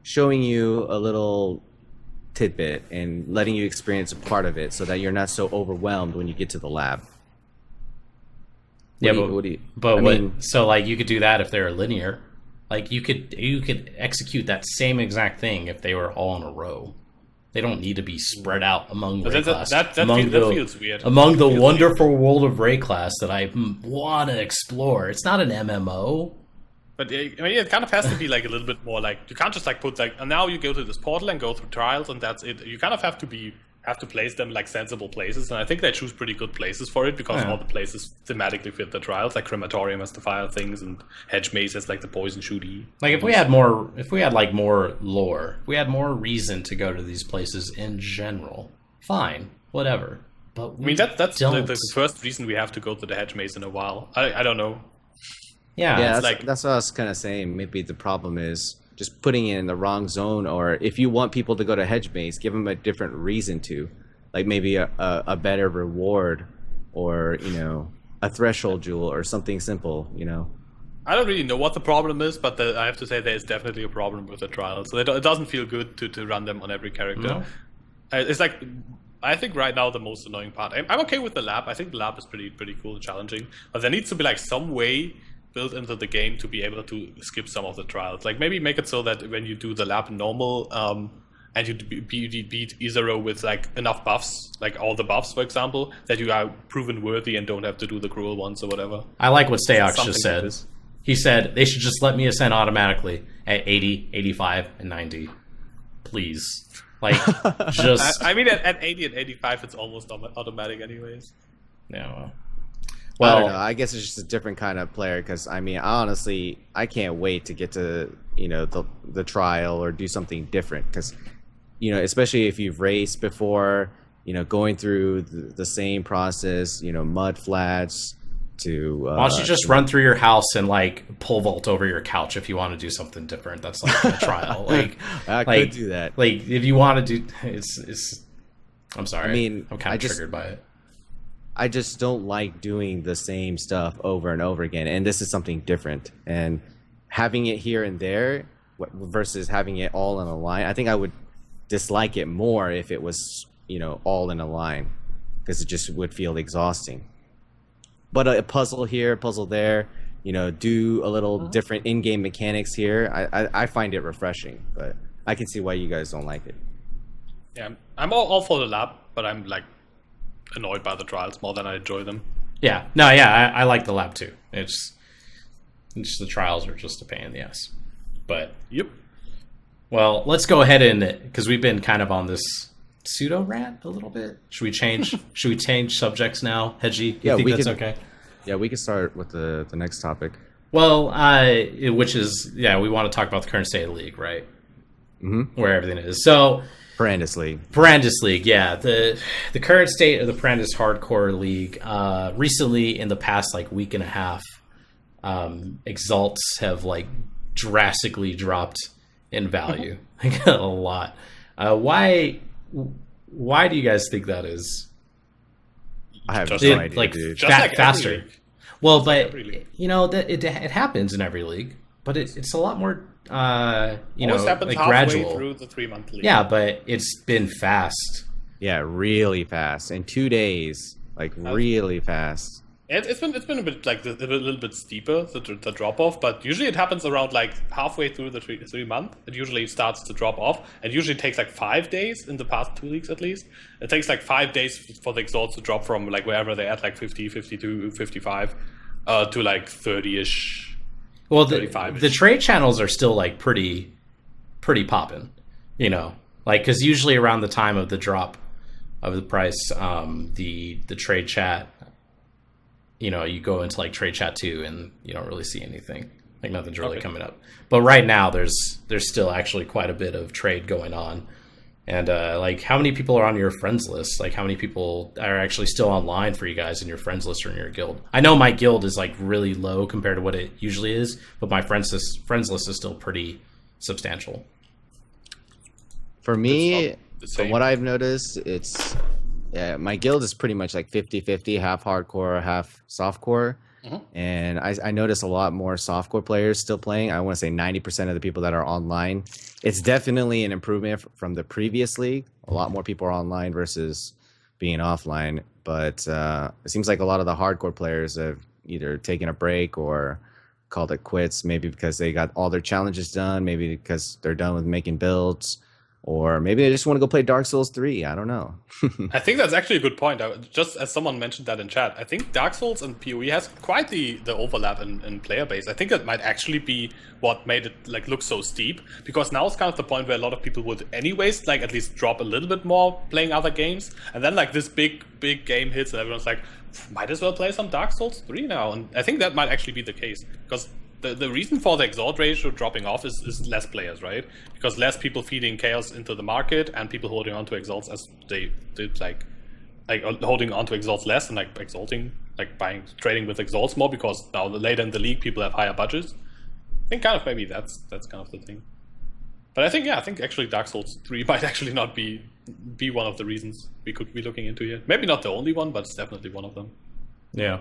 showing you a little tidbit and letting you experience a part of it so that you're not so overwhelmed when you get to the lab. So like you could do that if they're linear. Like you could execute that same exact thing if they were all in a row. They don't need to be spread out among Wraeclast. That feels weird. Among the wonderful world of Wraeclast that I want to explore. It's not an MMO. But I mean, it kind of has to be like a little bit more like, you can't just like put like, and now you go to this portal and go through trials and that's it. You kind of have to place them like sensible places, and I think they choose pretty good places for it because all the places thematically fit the trials. Like Crematorium has the fire things, and HEGE Maze has like the poison shooty. Like if we had more lore, if we had more reason to go to these places in general, fine, whatever. But I mean that's the first reason we have to go to the HEGE Maze in a while. I don't know. Yeah, that's what I was kind of saying. Maybe the problem is just putting it in the wrong zone, or if you want people to go to HEGE Maze, give them a different reason to, like maybe a better reward, or you know, a threshold jewel or something simple, you know. I don't really know what the problem is, but I have to say there is definitely a problem with the trials. So it doesn't feel good to run them on every character. No. It's like, I think right now the most annoying part. I'm okay with the lab. I think the lab is pretty cool and challenging, but there needs to be like some way built into the game to be able to skip some of the trials. Like maybe make it so that when you do the lab normal, and you beat E0 with like enough buffs, like all the buffs, for example, that you are proven worthy and don't have to do the cruel ones or whatever. I like what Stayox Something just like said. this. He said they should just let me ascend automatically at 80, 85, and 90. Please. Like, just... I mean, at 80 and 85, it's almost automatic anyways. Yeah, Well, I don't know. I guess it's just a different kind of player because I mean, honestly, I can't wait to get to the trial or do something different because especially if you've raced before, going through the same process, mud flats to. Why don't you just run through your house and like pole vault over your couch if you want to do something different? That's like a trial. Like I could do that. Like if you want to do, it's. I'm sorry. I mean, I'm kind of triggered by it. I just don't like doing the same stuff over and over again, and this is something different. And having it here and there versus having it all in a line, I think I would dislike it more if it was, all in a line, because it just would feel exhausting. But a puzzle here, puzzle there, do a little different in-game mechanics here. I find it refreshing, but I can see why you guys don't like it. Yeah, I'm all for the lab, but I'm like annoyed by the trials more than I enjoy them. Yeah, no, yeah, I like the lab too. It's just the trials are just a pain in the ass. But Yep. well, let's go ahead and because we've been kind of on this pseudo rant a little bit. Should we change? Should we change subjects now, HEGE? You think that's okay? Yeah, we can start with the next topic. Well, which is we want to talk about the current state of the league, right? Mm-hmm. Where everything is. So Brandis League. Brandis League, yeah. The current state of the Brandis Hardcore League. Recently, in the past like week and a half, exalts have like drastically dropped in value, like a lot. Why do you guys think that is? I have no Just idea, like dude. Just like every faster. league. Well, Just like but every league. that it happens in every league, but it's a lot more Always happens like halfway gradual. through the 3-month league. Yeah, but it's been fast. Yeah, really fast. In 2 days, like really fast. It's been a bit like a little bit steeper the drop off, but usually it happens around like halfway through the 3 month. It usually starts to drop off. It usually takes like 5 days in the past 2 weeks at least. It takes like 5 days for the exalts to drop from like wherever they're at, like 50, 52, 55, to like 30-ish. Well, 35-ish. the trade channels are still like pretty popping, like because usually around the time of the drop of the price, the trade chat, you go into like trade chat 2 and you don't really see anything, like nothing's really coming up. But right now there's still actually quite a bit of trade going on. And like, how many people are on your friends list? Like, how many people are actually still online for you guys in your friends list or in your guild? I know my guild is like really low compared to what it usually is, but my friends list is still pretty substantial. For me, It's the from same. what I've noticed, it's my guild is pretty much like 50-50, half hardcore, half softcore. And I notice a lot more softcore players still playing. I want to say 90% of the people that are online. It's definitely an improvement from the previous league. A lot more people are online versus being offline. But it seems like a lot of the hardcore players have either taken a break or called it quits, maybe because they got all their challenges done, maybe because they're done with making builds, or maybe they just want to go play Dark Souls 3. I don't know. I think that's actually a good point. Just as someone mentioned that in chat, I think Dark Souls and PoE has quite the overlap in player base. I think that might actually be what made it like look so steep, because now it's kind of the point where a lot of people would anyways like at least drop a little bit more playing other games, and then like this big game hits and everyone's like, might as well play some Dark Souls 3 now. And I think that might actually be the case, because the reason for the exalt ratio dropping off is less players, right? Because less people feeding chaos into the market and people holding on to exalts as they did like holding on to exalts less and like exalting, like trading with exalts more, because now later in the league people have higher budgets. I think kind of maybe that's kind of the thing. But I think actually Dark Souls 3 might actually not be one of the reasons we could be looking into here. Maybe not the only one, but it's definitely one of them. Yeah.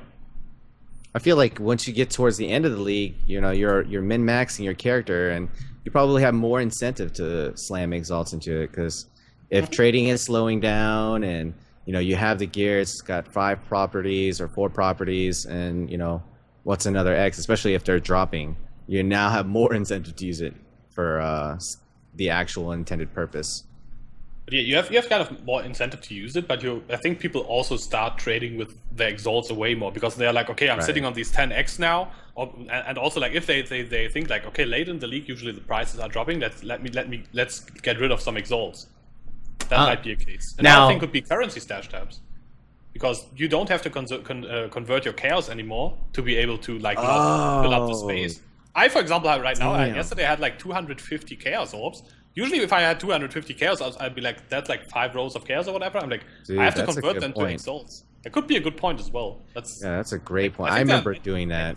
I feel like once you get towards the end of the league, you know, you're min-maxing your character, and you probably have more incentive to slam exalts into it, because if trading is slowing down and, you know, you have the gear, it's got 5 properties or 4 properties, and, you know, what's another X, especially if they're dropping, you now have more incentive to use it for the actual intended purpose. But yeah, you have kind of more incentive to use it, but I think people also start trading with the exalts away more, because they're like, okay, I'm sitting on these 10x now, and also like if they think like, okay, late in the league usually the prices are dropping, let's get rid of some exalts. That might be a case. Another thing could be currency stash tabs, because you don't have to convert your chaos anymore to be able to like fill up the space. I, for example, right now, yesterday I had like 250 chaos orbs. Usually, if I had 250 chaos, I'd be like, that's like 5 rows of chaos or whatever. I'm like, dude, I have to convert them to exalts. That could be a good point as well. That's a great point. I remember doing that.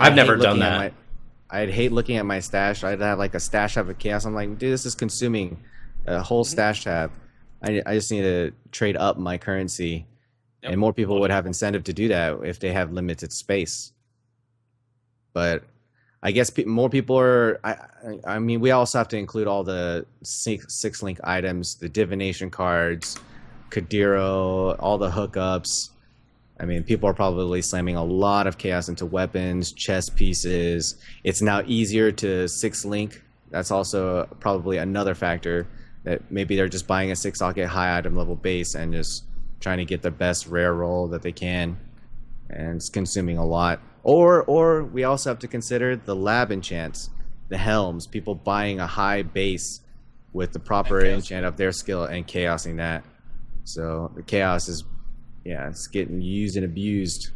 I've never done that. I'd hate looking at my stash. I'd have like a stash tab of chaos. I'm like, dude, this is consuming a whole stash tab. I just need to trade up my currency. And more people would have incentive to do that if they have limited space. But I guess more people are. I mean, we also have to include all the 6-link items, the divination cards, Kadiro, all the hookups. I mean, people are probably slamming a lot of chaos into weapons, chess pieces. It's now easier to 6-link. That's also probably another factor, that maybe they're just buying a 6-socket high item level base and just trying to get the best rare roll that they can, and it's consuming a lot. Or we also have to consider the lab enchants, the helms, people buying a high base with the proper enchant of their skill and chaosing that. So the chaos is, it's getting used and abused.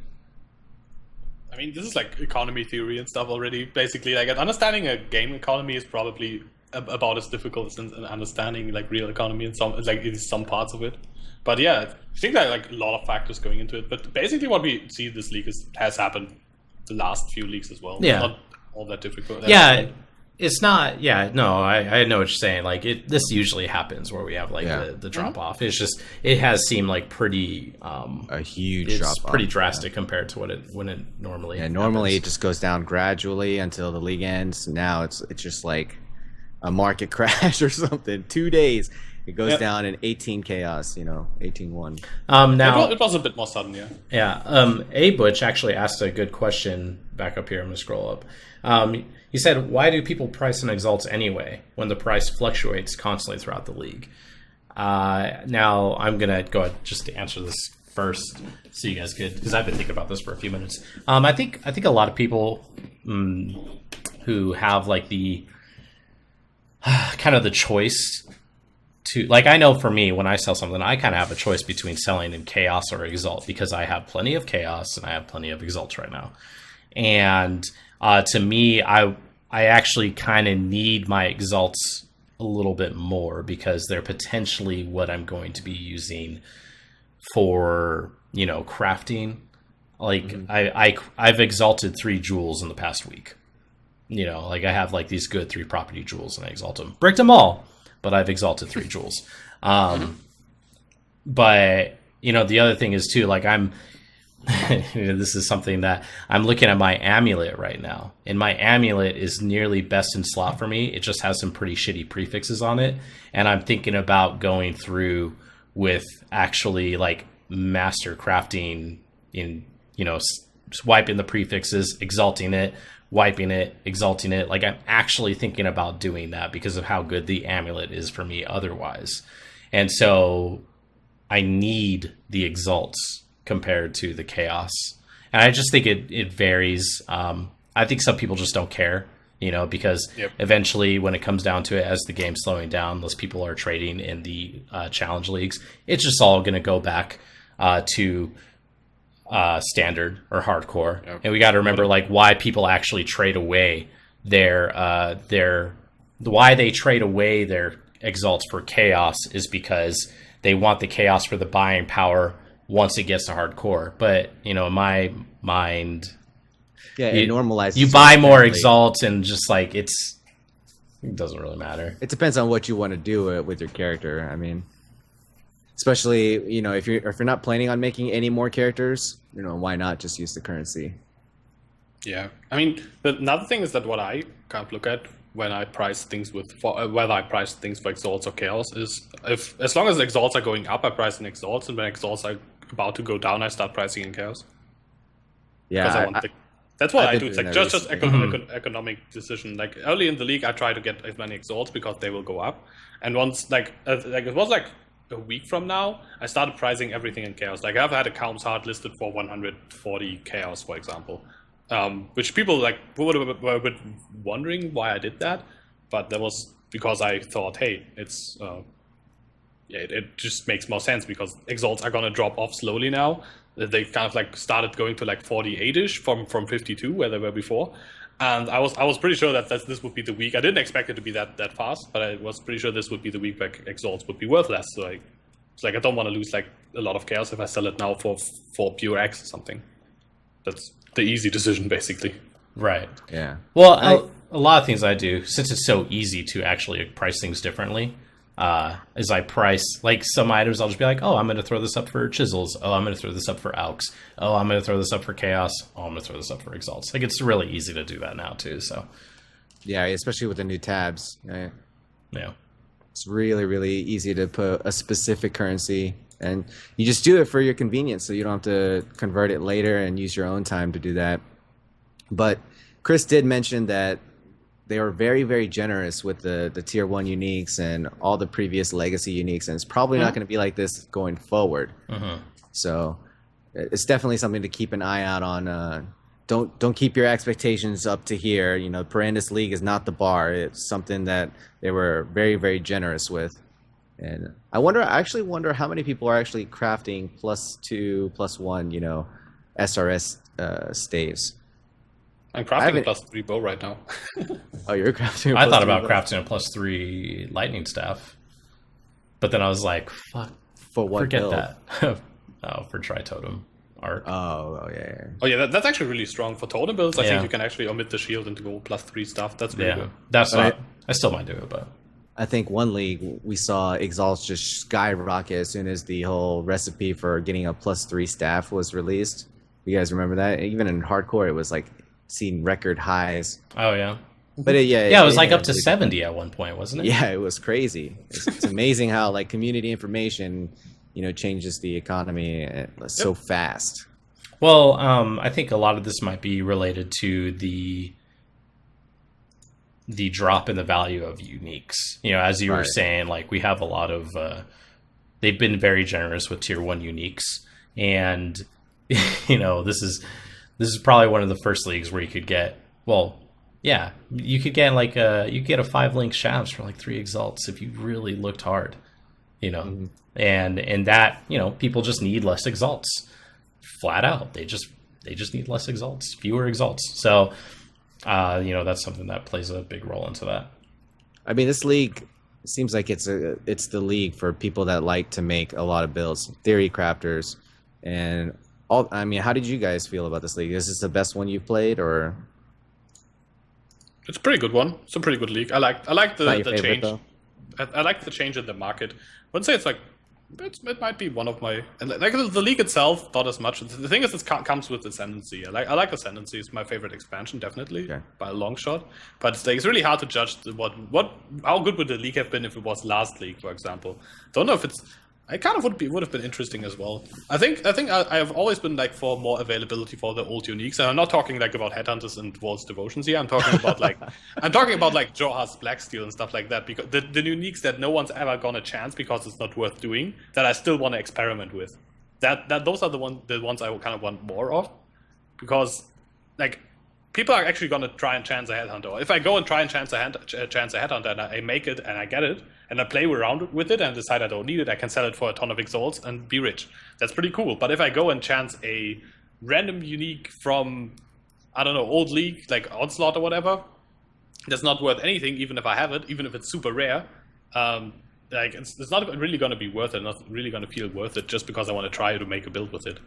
I mean, this is like economy theory and stuff already. Basically, like understanding a game economy is probably about as difficult as understanding like real economy in some parts of it. But yeah, I think there are like a lot of factors going into it. But basically, what we see this league has happened the last few leagues as well. Yeah, it's not all that difficult. It's not. Yeah, no, I know what you're saying. Like this usually happens where we have like the drop off. It's just it has seemed like pretty a huge drop off. Pretty drastic compared to when it normally. Yeah, normally it just goes down gradually until the league ends. Now it's just like a market crash or something. 2 days. It goes down in 18 chaos, 18-1. Now it was a bit more sudden, yeah. Yeah. A Butch actually asked a good question back up here. I'm gonna scroll up. He said, "Why do people price in exalts anyway when the price fluctuates constantly throughout the league?" Now I'm gonna go ahead just to answer this first, so you guys could, because I've been thinking about this for a few minutes. I think a lot of people who have like the kind of the choice. Like, I know for me, when I sell something, I kind of have a choice between selling in chaos or exalt, because I have plenty of chaos and I have plenty of exalts right now. And to me, I actually kind of need my exalts a little bit more, because they're potentially what I'm going to be using for, crafting. Like I've exalted 3 jewels in the past week. Like I have like these good 3 property jewels and I exalt them. Bricked them all. But I've exalted 3 jewels. But, the other thing is too, like this is something that I'm looking at my amulet right now. And my amulet is nearly best in slot for me. It just has some pretty shitty prefixes on it. And I'm thinking about going through with actually like master crafting in, wiping the prefixes, exalting it, wiping it, exalting it. Like I'm actually thinking about doing that because of how good the amulet is for me otherwise. And so I need the exalts compared to the chaos. And I just think it varies. I think some people just don't care, because eventually when it comes down to it, as the game's slowing down, those people are trading in the challenge leagues. It's just all going to go back to standard or hardcore. And we got to remember like why people actually trade away their why they trade away their exalts for chaos is because they want the chaos for the buying power once it gets to hardcore. But in my mind, it normalizes. You buy more exalts and just like it doesn't really matter. It depends on what you want to do with your character. I mean, Especially, you know, if you're not planning on making any more characters, you know, why not just use the currency? Yeah, I mean, another thing is that what I kind of look at when I price things whether I price things for exalts or chaos is as long as exalts are going up, I price in exalts, and when exalts are about to go down, I start pricing in chaos. Yeah, Because I want that's what I've I been do. It's doing like that just economic decision. Like early in the league, I try to get as many exalts because they will go up. And once like it was like a week from now, I started pricing everything in chaos. Like I've had accounts hard listed for 140 chaos, for example, which people like were a bit wondering why I did that, but that was because I thought, hey, it's it just makes more sense because exalts are gonna drop off slowly now. They kind of like started going to like 48-ish from 52 where they were before, and I was pretty sure that this would be the week. I didn't expect it to be that fast, but I was pretty sure this would be the week where exalts would be worth less. So it's like I don't want to lose like a lot of chaos if I sell it now for pure X or something. That's the easy decision basically. Right. yeah. Well, a lot of things I do, since it's so easy to actually price things differently, is I price, like some items, I'll just be like, oh, I'm going to throw this up for chisels. Oh, I'm going to throw this up for alks. Oh, I'm going to throw this up for chaos. Oh, I'm going to throw this up for exalts. Like, it's really easy to do that now, too, so. Yeah, especially with the new tabs. Right? Yeah. It's really, really easy to put a specific currency, and you just do it for your convenience, so you don't have to convert it later and use your own time to do that. But Chris did mention that they were very, very generous with the tier 1 uniques and all the previous legacy uniques, and it's probably not going to be like this going forward. So it's definitely something to keep an eye out on. Don't keep your expectations up to here. You know, Perandus League is not the bar. It's something that they were very, very generous with. And I actually wonder how many people are actually crafting +2, +1, you know, SRS staves. I'm crafting a +3 bow right now. Oh, you're crafting a I thought about bow? crafting a +3 lightning staff, but then I was like, fuck, For what forget build? that. Oh, for Tri-Totem arc. Oh, yeah. Oh yeah, that's actually really strong for totem builds. I Yeah. think you can actually omit the shield and go +3 stuff. That's really good. That's But not, I still might do it, but I think one league we saw exalts just skyrocket as soon as the whole recipe for getting a +3 staff was released. You guys remember that? Even in hardcore, it was like seeing record highs. oh yeah. But Yeah, it was like up to 70 at one point, wasn't it? Yeah, it was crazy. It's amazing how like community information, you know, changes the economy so fast. Well, I think a lot of this might be related to the drop in the value of uniques. You know, as you were saying, like we have a lot of they've been very generous with tier 1 uniques, and you know, this is probably one of the first leagues where you could get, well, yeah, you could get like you get a 5-link shafts for like 3 exalts if you really looked hard, you know. And that, you know, people just need less exalts, flat out. They just need less exalts, fewer exalts. So you know, that's something that plays a big role into that. I mean, this league seems like it's the league for people that like to make a lot of builds, theory crafters, and all. I mean, how did you guys feel about this league? Is this the best one you've played, or? It's a pretty good one. It's a pretty good league. I like the favorite, change. though? I like the change in the market. I wouldn't say it's like it might be one of my, like the league itself, not as much. The thing is, it comes with Ascendancy. I like Ascendancy. It's my favorite expansion, definitely, by a long shot. But it's really hard to judge how good would the league have been if it was last league, for example. Don't know if it's. I kind of would have been interesting as well. I think I have always been like for more availability for the old uniques, and I'm not talking like about Headhunters and Walt's Devotions here. I'm talking about like Johor's Blacksteel and stuff like that, because the uniques that no one's ever gonna chance because it's not worth doing, that I still want to experiment with. That those are the ones I kind of want more of, because like people are actually gonna try and chance a Headhunter. If I go and try and chance a Headhunter and I make it and I get it, and I play around with it and decide I don't need it, I can sell it for a ton of exalts and be rich. That's pretty cool. But if I go and chance a random unique from, I don't know, old league, like Onslaught or whatever, that's not worth anything, even if I have it, even if it's super rare, like it's not really going to be worth it, not really going to feel worth it just because I want to try to make a build with it.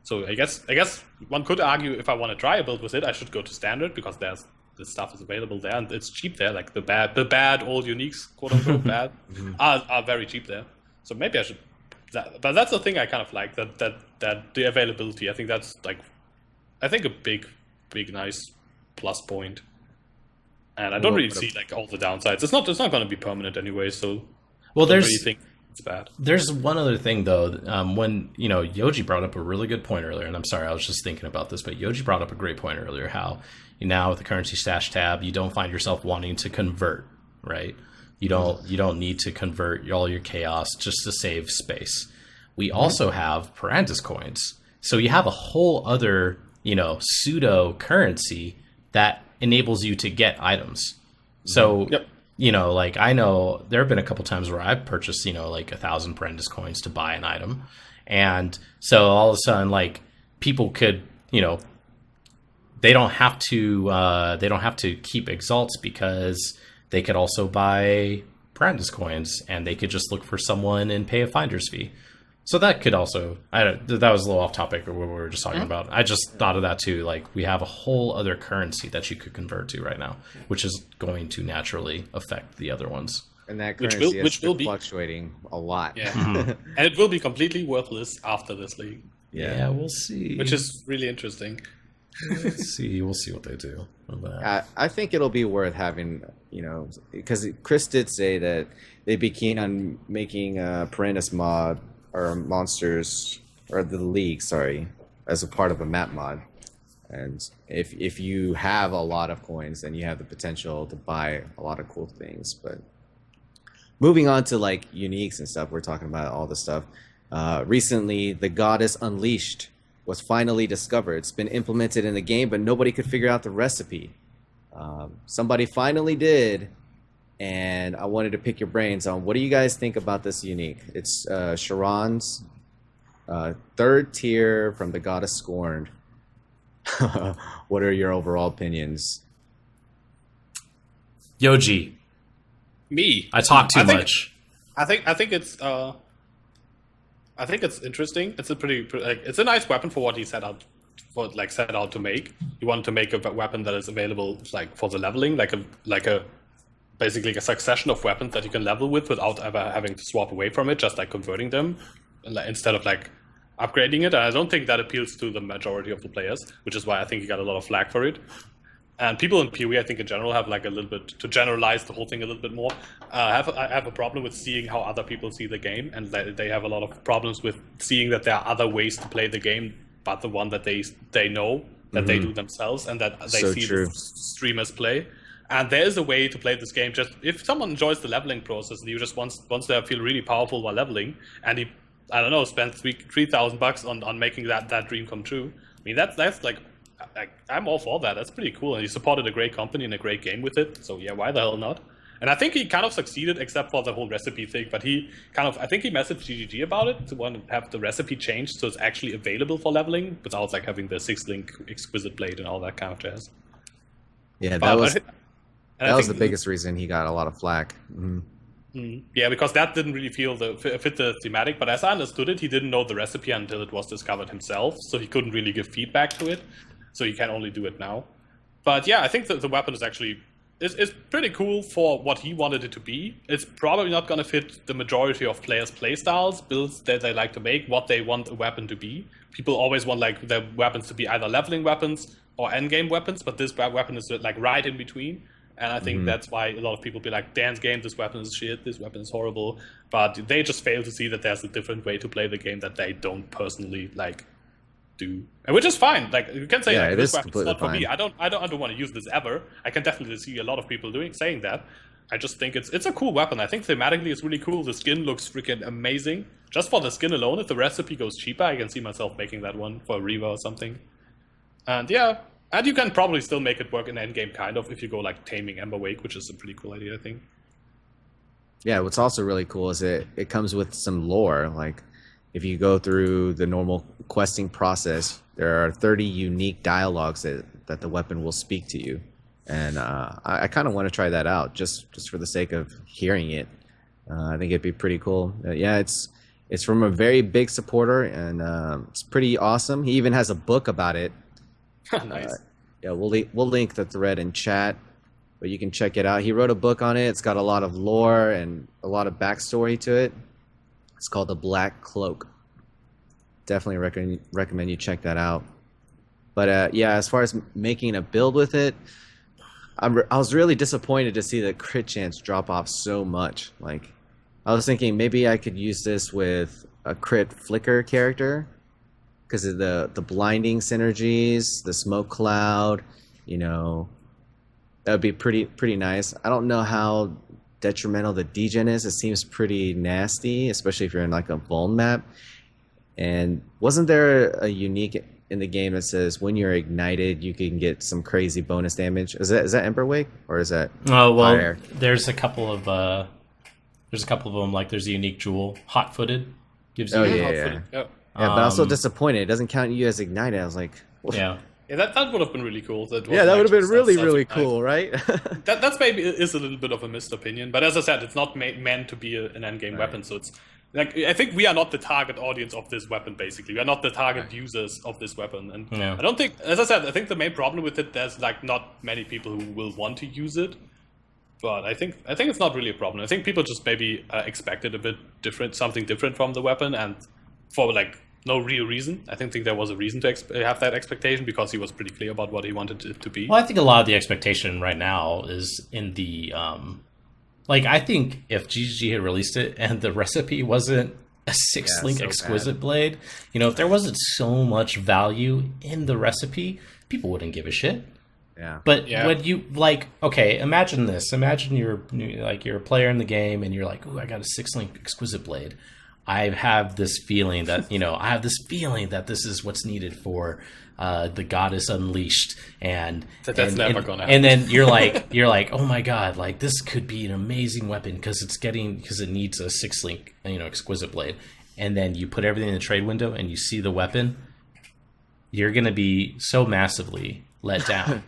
So I guess one could argue if I want to try a build with it, I should go to Standard, because this stuff is available there and it's cheap there. Like the bad old uniques, quote unquote bad, are very cheap there. So maybe I should but that's the thing I kind of like, that the availability. I think that's like, I think a big nice plus point. And I don't really see like all the downsides. It's not going to be permanent anyway, so well, I don't really think it's bad. There's one other thing though. When Yoji brought up a really good point earlier, and I'm sorry, I was just thinking about this, but Yoji brought up a great point earlier. How now with the currency stash tab, you don't find yourself wanting to convert, right? You don't need to convert all your chaos just to save space. We also have Parandis coins, so you have a whole other pseudo currency that enables you to get items. So. Yep. Like I know there have been a couple times where I've purchased, like 1,000 Parandis coins to buy an item. And so all of a sudden, like people could, they don't have to keep exalts because they could also buy Parandis coins and they could just look for someone and pay a finder's fee. So that could also, that was a little off topic of what we were just talking about. I just thought of that too. Like we have a whole other currency that you could convert to right now, which is going to naturally affect the other ones. And that currency which will be fluctuating a lot. Yeah. And it will be completely worthless after this league. Yeah, we'll see. Which is really interesting. We'll see what they do. I think it'll be worth having, because Chris did say that they'd be keen on making a Parandis mod or monsters, or the league, sorry, as a part of a map mod. And if you have a lot of coins, then you have the potential to buy a lot of cool things. But moving on to like uniques and stuff, we're talking about all this stuff. Recently, the Goddess Unleashed was finally discovered. It's been implemented in the game, but nobody could figure out the recipe. Somebody finally did. And I wanted to pick your brains on what do you guys think about this unique? It's Sharon's third tier from the Goddess Scorned. What are your overall opinions? Yoji. Me. I talk too much. I think it's interesting. It's a pretty it's a nice weapon for what he set out to make. He wanted to make a weapon that is available like for the leveling, like a basically a succession of weapons that you can level with without ever having to swap away from it, just like converting them instead of like upgrading it. And I don't think that appeals to the majority of the players, which is why I think he got a lot of flack for it. And people in PoE, I think in general, have like a little bit, to generalize the whole thing a little bit more, I have a problem with seeing how other people see the game, and they have a lot of problems with seeing that there are other ways to play the game, but the one that they know that they do themselves and that they see the streamers play. And there is a way to play this game. Just if someone enjoys the leveling process and you just wants to feel really powerful while leveling, and he, I don't know, spent $3,000 on making that dream come true. I mean, that's like I'm all for that. That's pretty cool. And he supported a great company and a great game with it. So yeah, why the hell not? And I think he kind of succeeded, except for the whole recipe thing. But I think he messaged GGG about it to want to have the recipe changed so it's actually available for leveling without like having the 6-link exquisite blade and all that kind of jazz. Yeah, that was the biggest reason he got a lot of flack. Yeah, because that didn't really fit the thematic. But as I understood it, he didn't know the recipe until it was discovered himself, so he couldn't really give feedback to it. So he can only do it now. But yeah, I think that the weapon is actually is pretty cool for what he wanted it to be. It's probably not going to fit the majority of players' playstyles, builds that they like to make, what they want a weapon to be. People always want like their weapons to be either leveling weapons or endgame weapons, but this weapon is like right in between. And I think that's why a lot of people be like, dance game, this weapon is shit, this weapon is horrible. But they just fail to see that there's a different way to play the game that they don't personally like do. And which is fine. Like you can say like, this weapon's not for me. I don't want to use this ever. I can definitely see a lot of people saying that. I just think it's a cool weapon. I think thematically it's really cool. The skin looks freaking amazing. Just for the skin alone, if the recipe goes cheaper, I can see myself making that one for a Reaver or something. And yeah. And you can probably still make it work in endgame, kind of, if you go like Taming Ember Wake, which is a pretty cool idea, I think. Yeah, what's also really cool is it comes with some lore. Like, if you go through the normal questing process, there are 30 unique dialogues that the weapon will speak to you. And I kind of want to try that out, just for the sake of hearing it. I think it'd be pretty cool. Yeah, it's from a very big supporter, and it's pretty awesome. He even has a book about it. Nice. Yeah, we'll link the thread in chat, but you can check it out. He wrote a book on it. It's got a lot of lore and a lot of backstory to it. It's called the Black Cloak. Definitely recommend you check that out. But yeah, as far as making a build with it, I was really disappointed to see the crit chance drop off so much. Like, I was thinking maybe I could use this with a crit flicker character because of the blinding synergies, the smoke cloud. You know, that would be pretty nice. I don't know how detrimental the degen is. It seems pretty nasty, especially if you're in like a vuln map. And wasn't there a unique in the game that says when you're ignited, you can get some crazy bonus damage? Is that Ember Wake or is that? Oh well, fire? there's a couple of them. Like there's a unique jewel, hot footed, gives you. Oh Hot yeah. footed. Yep. Yeah, but I was so disappointed. It doesn't count you as ignited. I was like, what? Yeah. Yeah, that would have been really cool. That Yeah, that would have been really self-ignite. cool, right? That's maybe is a little bit of a missed opinion, but as I said, it's not meant to be an endgame weapon. So it's like I think we are not the target audience of this weapon. Basically, we are not the target users of this weapon, and Yeah. I don't think, as I said, I think the main problem with it, there's like not many people who will want to use it. But I think it's not really a problem. I think people just maybe expected a bit different, something different from the weapon, and for like no real reason. I think there was a reason to have that expectation because he was pretty clear about what he wanted it to be. Well, I think a lot of the expectation right now is in the like I think if GG had released it and the recipe wasn't a 6-link so exquisite blade, you know, if there wasn't so much value in the recipe, people wouldn't give a shit. Yeah. But Yeah. when you like, okay, imagine this. Imagine you're a player in the game and you're like, "Ooh, I got a 6-link exquisite blade. I have this feeling that this is what's needed for the Goddess Unleashed." And That's never gonna happen. And then you're like, "Oh my god, like this could be an amazing weapon because it needs a 6-link, exquisite blade." And then you put everything in the trade window and you see the weapon, you're gonna be so massively let down.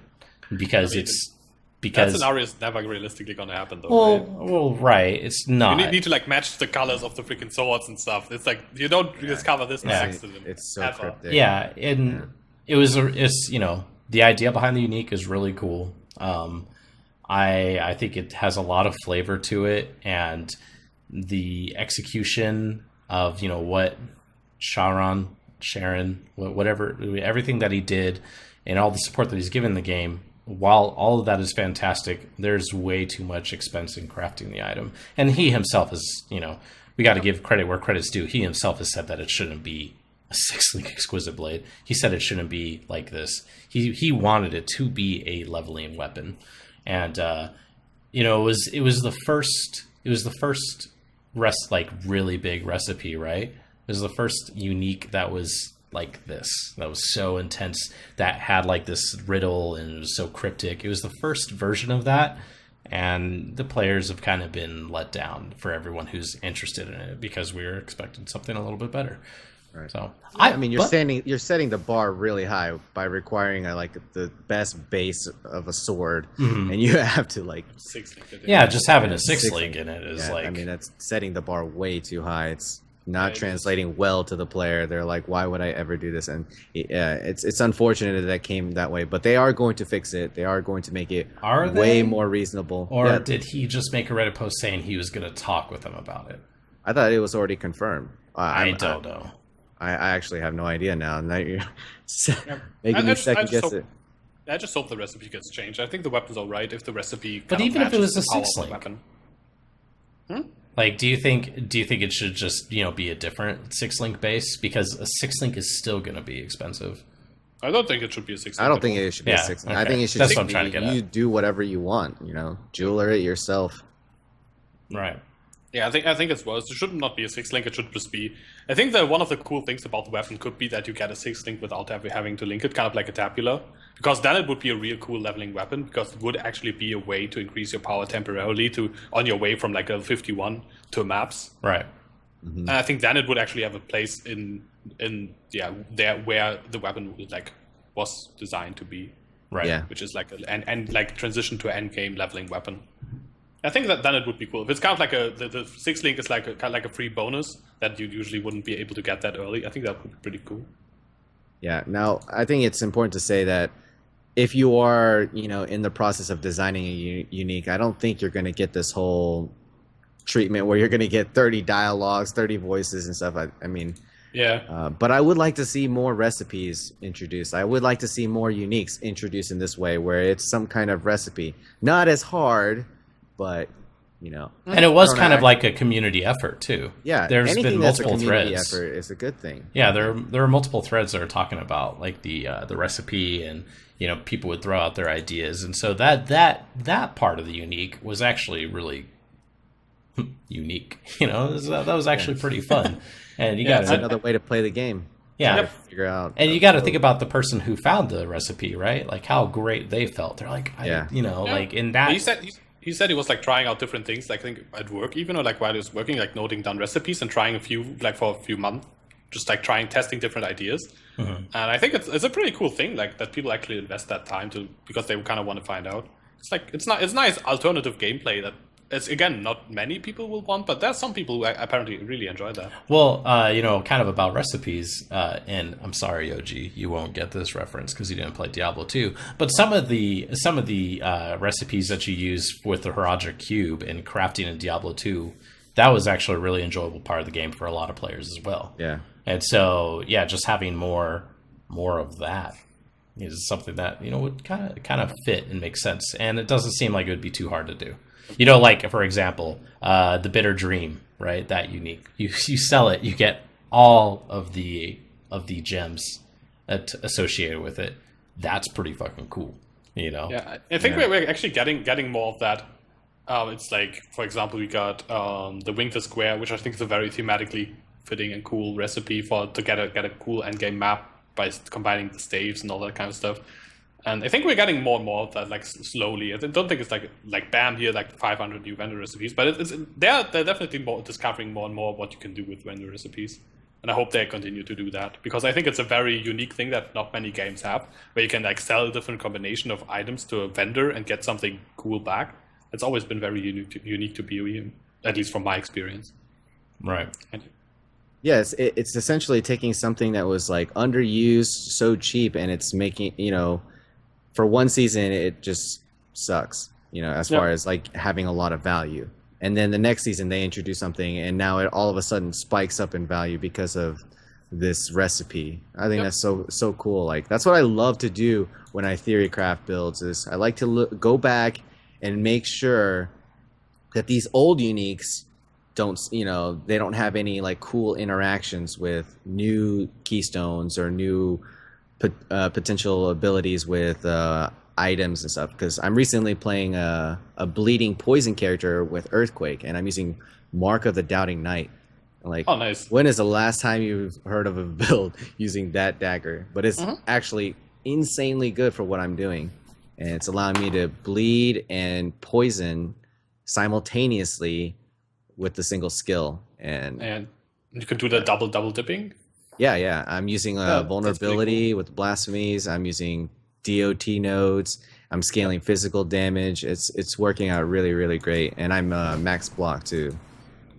Because that scenario is never realistically going to happen, though. well, right? well, right. It's not. You need to like match the colors of the freaking swords and stuff. It's like you don't discover this by accident. It's so ever. cryptic. Yeah, and it's the idea behind the unique is really cool. I think it has a lot of flavor to it, and the execution of what Sharon, whatever, everything that he did, and all the support that he's given the game. While all of that is fantastic, there's way too much expense in crafting the item. And he himself is, we got to give credit where credit's due. He himself has said that it shouldn't be a 6-link exquisite blade. He said it shouldn't be like this. He wanted it to be a leveling weapon. And, it was the first really big recipe, right? It was the first unique that was like this, that was so intense, that had like this riddle and it was so cryptic. It was the first version of that, and the players have kind of been let down for everyone who's interested in it because we were expecting something a little bit better. Right. So I mean, you're setting the bar really high by requiring the best base of a sword, and you have to like 6-link. yeah, just having a 6-link 6-link in it is I mean, that's setting the bar way too high. It's not translating well to the player. They're like, why would I ever do this? And it's unfortunate that came that way, but they are going to fix it. They are going to make it way more reasonable. Or did he just make a Reddit post saying he was going to talk with them about it? I thought it was already confirmed. I don't know. I actually have no idea now. Now you're making me second guess it. I just hope the recipe gets changed. I think the weapon's alright if the recipe. But kind of even if it was matches a the power of the 6-link? weapon. Like, do you think it should just be a different 6-link base, because a 6-link is still going to be expensive? I don't think it should be a 6-link. I don't think it should be a 6-link. Okay. I think it should That's just what I'm be trying to get you at. do whatever you want. Jeweler it yourself. Right. Yeah, I think it's worse. It should not be a 6-link. It should just be. I think that one of the cool things about the weapon could be that you get a 6-link without having to link it, kind of like a tabular. Because then it would be a real cool leveling weapon, because it would actually be a way to increase your power temporarily on your way from like a 51 to maps. Right. Mm-hmm. And I think then it would actually have a place in there where the weapon was designed to be. Right. Yeah. Which is like like transition to an end game leveling weapon. I think that then it would be cool. If it's kind of like the 6-link is like kind of like a free bonus that you usually wouldn't be able to get that early. I think that would be pretty cool. Yeah. Now, I think it's important to say that if you are, in the process of designing a unique, I don't think you're going to get this whole treatment where you're going to get 30 dialogues, 30 voices and stuff. I mean, Yeah. but I would like to see more recipes introduced. I would like to see more uniques introduced in this way, where it's some kind of recipe, not as hard, but you know. And it was kind of like a community effort too. Yeah, there's anything been that's a multiple community threads. effort is a good thing. Yeah, there are multiple threads that are talking about like the recipe, and you know, people would throw out their ideas, and so that part of the unique was actually really unique. You know, that was actually pretty fun. And you got another way to play the game. Yeah, to figure out. And you got to think about the person who found the recipe, right? Like how great they felt. They're like, like in that. He said he was like trying out different things, like I think at work even, or like while he was working, like noting down recipes and trying a few, like for a few months, just like testing different ideas. And I think it's a pretty cool thing, like that people actually invest that time to, because they kind of want to find out. It's like it's nice alternative gameplay that it's, again, not many people will want, but there's some people who apparently really enjoy that. Well, you know, kind of about recipes, and I'm sorry, YOJI, you won't get this reference because you didn't play Diablo 2. But some of the recipes that you use with the Haraja Cube and crafting in Diablo 2, that was actually a really enjoyable part of the game for a lot of players as well. Yeah. And so, yeah, just having more of that is something that, you know, would kind of fit and make sense. And it doesn't seem like it would be too hard to do. You know, like, for example, the Bitter Dream, right? That unique. You sell it, you get all of the gems associated with it. That's pretty fucking cool, you know? Yeah, I think we're actually getting more of that. It's like, for example, we got the Winged Square, which I think is a very thematically fitting and cool recipe to get a cool endgame map by combining the staves and all that kind of stuff. And I think we're getting more and more of that, like slowly. I don't think it's like bam, here like 500 new vendor recipes, but they're definitely discovering more and more what you can do with vendor recipes. And I hope they continue to do that, because I think it's a very unique thing that not many games have, where you can like sell a different combination of items to a vendor and get something cool back. It's always been very unique to BOE, at least from my experience. Right. Yes, it's essentially taking something that was like underused, so cheap, and it's making, you know, for one season it just sucks, you know, as far as like having a lot of value. And then the next season they introduce something, and now it all of a sudden spikes up in value because of this recipe. I think that's so cool. Like that's what I love to do when I theory craft builds. Is I like to go back and make sure that these old uniques don't, you know, they don't have any like cool interactions with new keystones or new potential abilities with items and stuff. Because I'm recently playing a bleeding poison character with Earthquake, and I'm using Mark of the Doubting Knight. Like, oh, nice. When is the last time you've heard of a build using that dagger? But it's actually insanely good for what I'm doing, and it's allowing me to bleed and poison simultaneously with the single skill. And you can do the double dipping. Yeah. I'm using vulnerability cool. with blasphemies. I'm using DOT nodes. I'm scaling physical damage. It's working out really, really great. And I'm max block too.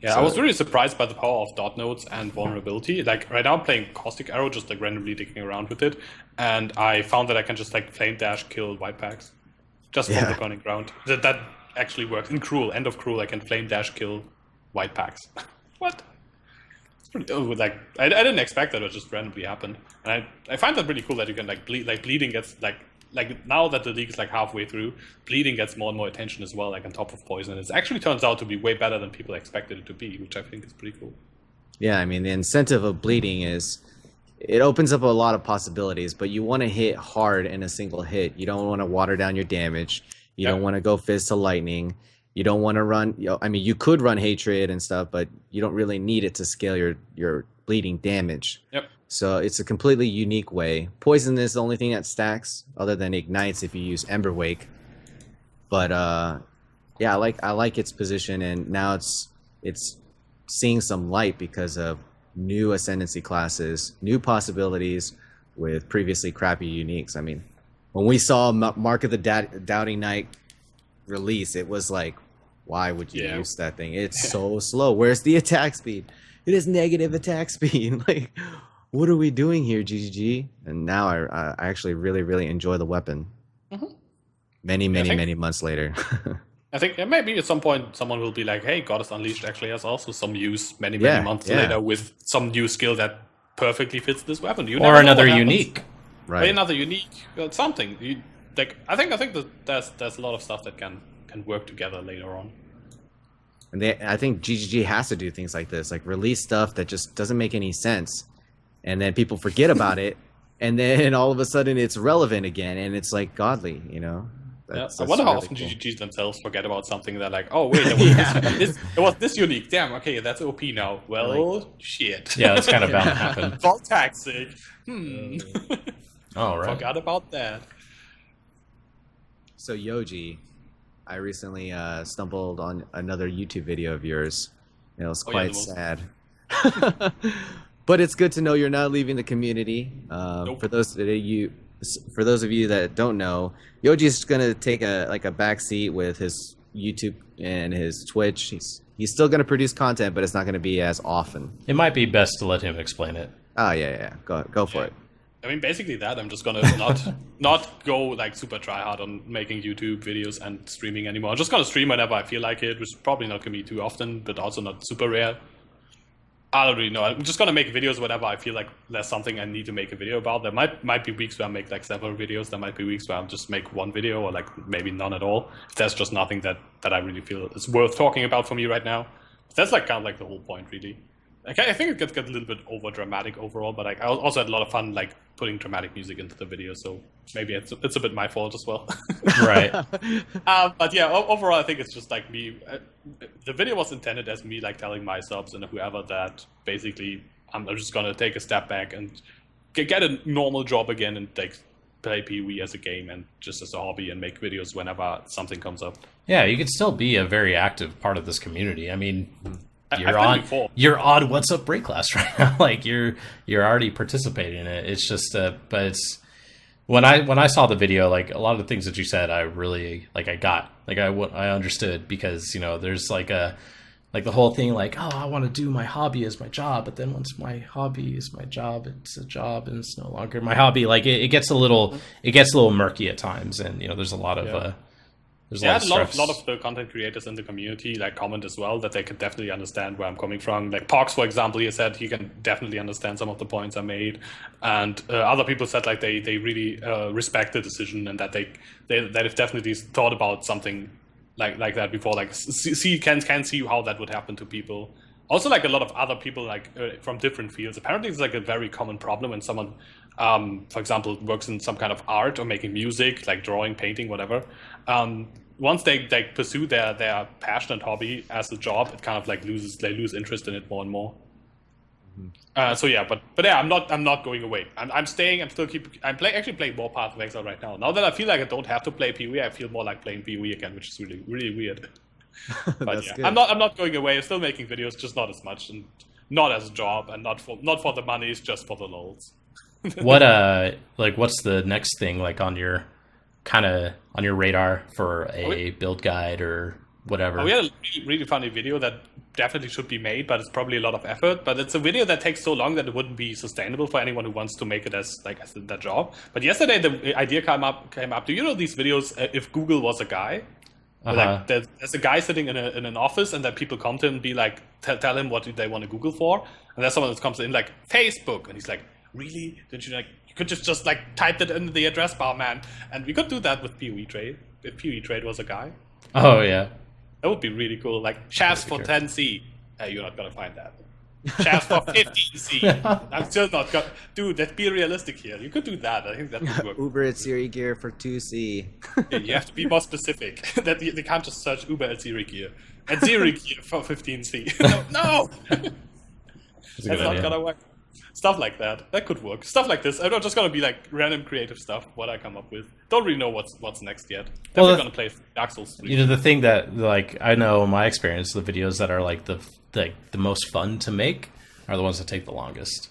Yeah, so, I was really surprised by the power of dot nodes and vulnerability. Like right now I'm playing Caustic Arrow, just like randomly digging around with it. And I found that I can just like flame dash kill white packs. Just from the burning ground. That actually works. In Cruel, End of Cruel, I can flame dash kill white packs. What? It's pretty like I didn't expect that, it just randomly happened. And I find that really cool that you can like bleeding gets like now that the league is like halfway through, bleeding gets more and more attention as well, like on top of poison. It actually turns out to be way better than people expected it to be, which I think is pretty cool. Yeah, I mean the incentive of bleeding is it opens up a lot of possibilities, but you want to hit hard in a single hit. You don't want to water down your damage. You don't want to go fizz to lightning. You don't want to run, I mean, you could run hatred and stuff, but you don't really need it to scale your bleeding damage. Yep. So it's a completely unique way. Poison is the only thing that stacks, other than ignites if you use Ember Wake. But yeah, I like its position, and now it's seeing some light because of new Ascendancy classes, new possibilities with previously crappy uniques. I mean, when we saw Mark of the Doubting Knight release, it was like, why would you use that thing? It's so slow. Where's the attack speed? It is negative attack speed. Like, what are we doing here, GGG? And now I actually really, really enjoy the weapon. Many months later. I think maybe at some point someone will be like, "Hey, Goddess Unleashed actually has also some use many months later with some new skill that perfectly fits this weapon." You or another unique, right? Or another unique something. I think that there's a lot of stuff that can work together later on. And I think GGG has to do things like this, like release stuff that just doesn't make any sense, and then people forget about it, and then all of a sudden it's relevant again, and it's like godly, you know. That's I wonder how often cool. GGGs themselves forget about something. They're like, "Oh wait, it was this unique. Damn, okay, that's OP now. Well, shit." Yeah, that's kind of bound to happen. All toxic. All right. Forgot about that. So YOJI, I recently stumbled on another YouTube video of yours. It was quite sad. But it's good to know you're not leaving the community. Nope. For those of you that don't know, YOJI's gonna take a back seat with his YouTube and his Twitch. He's still gonna produce content, but it's not gonna be as often. It might be best to let him explain it. Oh yeah. Go for it. I mean, basically that. I'm just gonna not go like super try hard on making YouTube videos and streaming anymore. I'm just gonna stream whenever I feel like it, which is probably not gonna be too often, but also not super rare. I don't really know. I'm just gonna make videos whenever I feel like there's something I need to make a video about. There might be weeks where I make like several videos. There might be weeks where I just make one video or like maybe none at all. If there's just nothing that I really feel is worth talking about for me right now. That's like kind of like the whole point, really. Like, I think it gets a little bit over dramatic overall, but like I also had a lot of fun like putting dramatic music into the video, so maybe it's a bit my fault as well. Right. But yeah, overall I think it's just like me. The video was intended as me like telling my subs and whoever that basically I'm just gonna take a step back and get a normal job again and like play PoE as a game and just as a hobby and make videos whenever something comes up. Yeah, you can still be a very active part of this community. I mean. You're on What's Up Wraeclast right now. Like you're already participating in it. It's just but it's when I saw the video, like a lot of the things that you said, I really like I understood, because you know there's like the whole thing like, oh, I want to do my hobby as my job, but then once my hobby is my job, it's a job and it's no longer my hobby. Like it gets a little murky at times, and you know there's a lot of a lot of the content creators in the community like comment as well that they can definitely understand where I'm coming from. Like Pox, for example, he said he can definitely understand some of the points I made, and other people said like they really respect the decision and that they've definitely thought about something like that before. Like can see how that would happen to people. Also, like a lot of other people like from different fields. Apparently, it's like a very common problem when someone, for example, works in some kind of art or making music, like drawing, painting, whatever. Once they pursue their passionate hobby as a job, it kind of like they lose interest in it more and more. So yeah, but yeah, I'm not going away. I'm staying. I'm actually playing more Path of Exile right now. Now that I feel like I don't have to play PoE, I feel more like playing PoE again, which is really really weird. But yeah, good. I'm not going away. I'm still making videos, just not as much and not as a job, and not for the money. It's just for the lols. What's the next thing like on your radar for a build guide or whatever? We had a really, really funny video that definitely should be made, but it's probably a lot of effort. But it's a video that takes so long that it wouldn't be sustainable for anyone who wants to make it as their job. But yesterday the idea came up. Do you know these videos? If Google was a guy. Like there's a guy sitting in an office, and then people come to him and be like, tell him what they want to Google for, and there's someone that comes in like Facebook, and he's like, really? Didn't you you could just like type it into the address bar, man? And we could do that with PoE Trade if PoE Trade was a guy. Oh yeah, that would be really cool. Like shafts for 10C. You're not gonna find that. Shafts for 15C. I'm still not gonna. Dude, let's be realistic here. You could do that. I think that would work. Uber at Siri gear for 2C. Yeah, you have to be more specific. That they can't just search Uber at Siri gear. At Siri gear for 15C. No. That's not gonna work. Stuff like that. That could work. Stuff like this. I'm not just gonna be like random creative stuff. What I come up with. Don't really know what's next yet. Well, I'm gonna play Dark Souls 3. You know, the thing that like I know in my experience, the videos that are like the most fun to make are the ones that take the longest.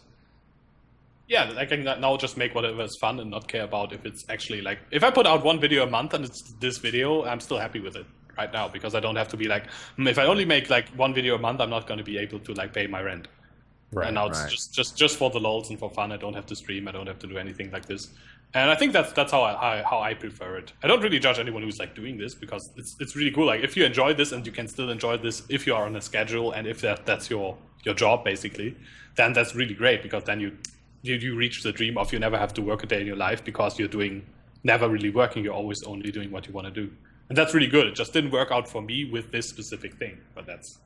Yeah, I can now just make whatever is fun and not care about if it's actually like, if I put out one video a month and it's this video, I'm still happy with it right now, because I don't have to be like, if I only make like one video a month, I'm not going to be able to like pay my rent. Right. And now it's just for the lols and for fun. I don't have to stream. I don't have to do anything like this. And I think that's how I prefer it. I don't really judge anyone who's like doing this because it's really cool. Like if you enjoy this and you can still enjoy this if you are on a schedule and if that's your job basically, then that's really great because then you reach the dream of you never have to work a day in your life because you're doing never really working. You're always only doing what you want to do, and that's really good. It just didn't work out for me with this specific thing, but that's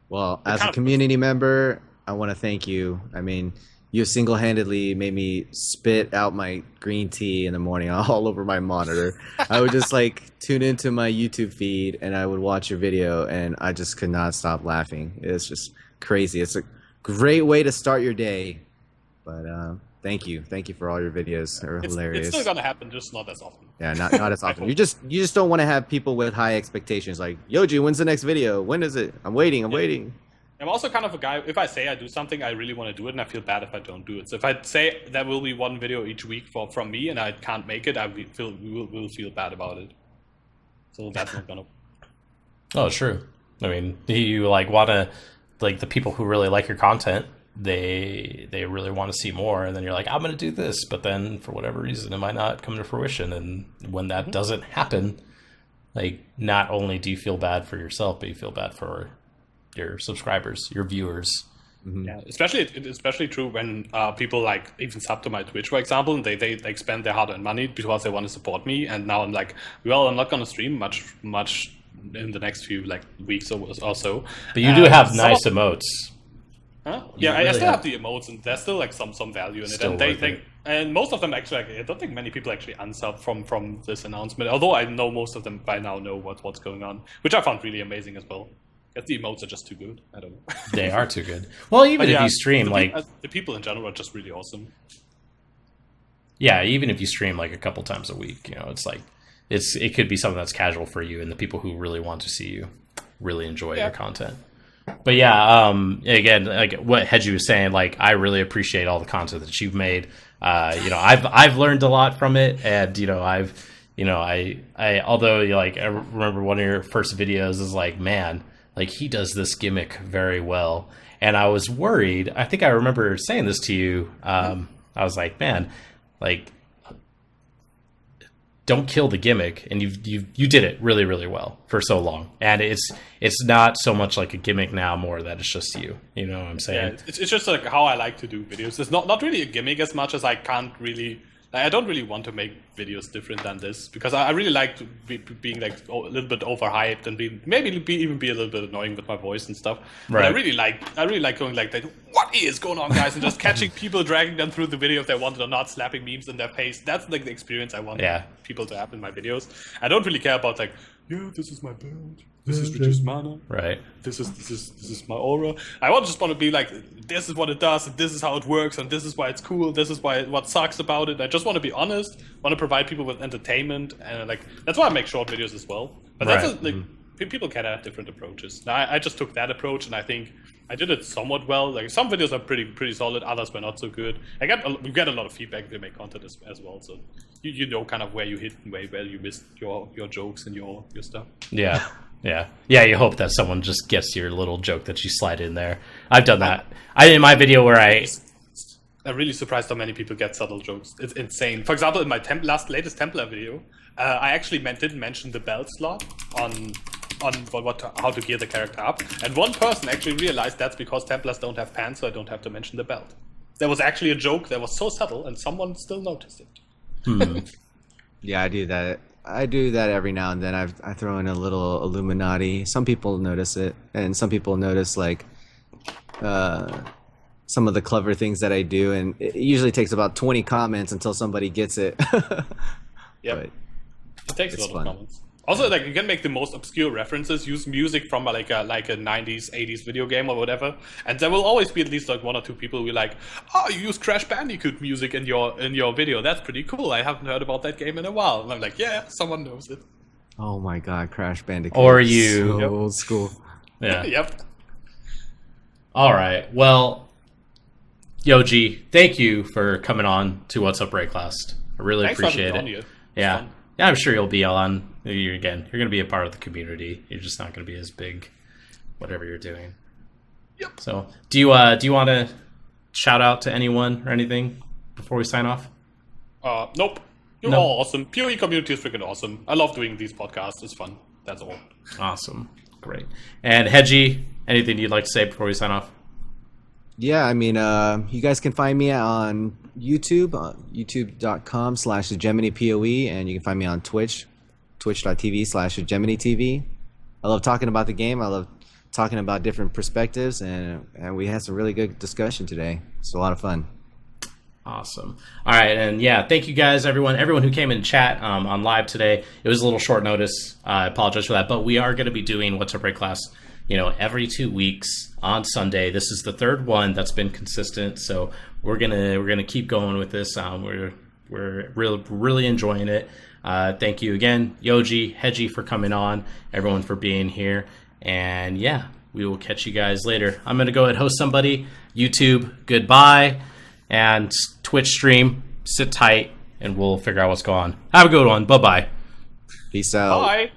well, as a community member, I want to thank you. I mean, you single-handedly made me spit out my green tea in the morning all over my monitor. I would just like tune into my YouTube feed and I would watch your video and I just could not stop laughing. It's just crazy. It's a great way to start your day. But thank you for all your videos. They're hilarious. It's still gonna happen, just not as often. Yeah, not as often. You just don't want to have people with high expectations. Like, Yoji, when's the next video? When is it? I'm waiting. I'm also kind of a guy, if I say I do something, I really want to do it, and I feel bad if I don't do it. So if I say there will be one video each week from me, and I can't make it, will feel bad about it. So that's not gonna. Oh, true. I mean, you like want to, like the people who really like your content, they really want to see more, and then you're like, I'm gonna do this, but then for whatever reason, it might not come to fruition, and when that doesn't happen, like not only do you feel bad for yourself, but you feel bad for your subscribers, your viewers. Mm-hmm. Yeah, especially true when people like even sub to my Twitch, for example, and they spend their hard-earned money because they want to support me, and now I'm like, well, I'm not going to stream much in the next few like weeks or so. But you do have nice emotes. Huh? Yeah, I still have the emotes, and there's still like some value in it. And and most of them actually, like, I don't think many people actually unsub from this announcement. Although I know most of them by now know what's going on, which I found really amazing as well. I guess the emotes are just too good. I don't know. They are too good. Well, even if you stream the people in general are just really awesome. Yeah, even if you stream like a couple times a week, you know, it's like it could be something that's casual for you, and the people who really want to see you really enjoy your content. But yeah, again, like what HEGE was saying, like I really appreciate all the content that you've made. You know, I've learned a lot from it, and you know, I although like I remember one of your first videos is like, man, like he does this gimmick very well, and I was worried. I think I remember saying this to you. I was like, man, like don't kill the gimmick, and you did it really, really well for so long, and it's not so much like a gimmick now, more that it's just you. You know what I'm saying? Yeah, it's just like how I like to do videos. It's not really a gimmick as much as I can't really. I don't really want to make videos different than this because I really like to being like a little bit overhyped and even be a little bit annoying with my voice and stuff. Right. But I really like going like that. What is going on, guys? And just catching people, dragging them through the video if they want it or not, slapping memes in their face. That's like the experience I want people to have in my videos. I don't really care about like, yeah, this is my build. This is reduced mana. Right. This is my aura. I just want to be like, this is what it does, and this is how it works, and this is why it's cool. This is what sucks about it. I just want to be honest. Want to provide people with entertainment, and like that's why I make short videos as well. But that's people can have different approaches. Now, I just took that approach, and I think I did it somewhat well. Like some videos are pretty solid, others were not so good. We get a lot of feedback if we make content as well, so you know kind of where you hit and where you missed your jokes and your stuff. Yeah. Yeah, you hope that someone just gets your little joke that you slide in there. I've done that. In my video where I'm really surprised how many people get subtle jokes. It's insane. For example, in my latest Templar video, I actually didn't mention the belt slot on how to gear the character up, and one person actually realized that's because Templars don't have pants, so I don't have to mention the belt. There was actually a joke that was so subtle, and someone still noticed it. Yeah, I do that. I do that every now and then. I throw in a little Illuminati. Some people notice it, and some people notice like some of the clever things that I do, and it usually takes about 20 comments until somebody gets it. Yeah, it takes a lot of comments. Also, like you can make the most obscure references, use music from like a 90s, 80s video game or whatever, and there will always be at least like one or two people who are like, "Oh, you use Crash Bandicoot music in your video. That's pretty cool. I haven't heard about that game in a while." And I'm like, "Yeah, someone knows it." Oh my god, Crash Bandicoot! Or you so old school. Yeah. Yep. All right. Well, Yoji, thank you for coming on to What's Up Wraeclast. I really appreciate it. Yeah. Yeah, I'm sure you'll be on. You're going to be a part of the community. You're just not going to be as big, whatever you're doing. Yep. So, do you want to shout out to anyone or anything before we sign off? Nope. You're No. all awesome. PoE community is freaking awesome. I love doing these podcasts. It's fun. That's all. Awesome. Great. And HEGE, anything you'd like to say before we sign off? Yeah, I mean, you guys can find me on YouTube, youtube.com/HegemonyPoE, and you can find me on Twitch, twitch.tv/HegemonyTV. I love talking about the game. I love talking about different perspectives, and we had some really good discussion today. It's a lot of fun. Awesome. All right, and yeah, thank you guys, everyone who came in chat on live today. It was a little short notice. I apologize for that, but we are going to be doing What's Up Wraeclast, every 2 weeks on Sunday. This is the third one that's been consistent, so we're gonna keep going with this. We're really enjoying it. Thank you again, YOJI, HEGE for coming on, everyone for being here, and yeah, we will catch you guys later. I'm gonna go ahead and host somebody. YouTube, goodbye. And Twitch stream, sit tight, and we'll figure out what's going on. Have a good one. Bye-bye. Peace out. Bye.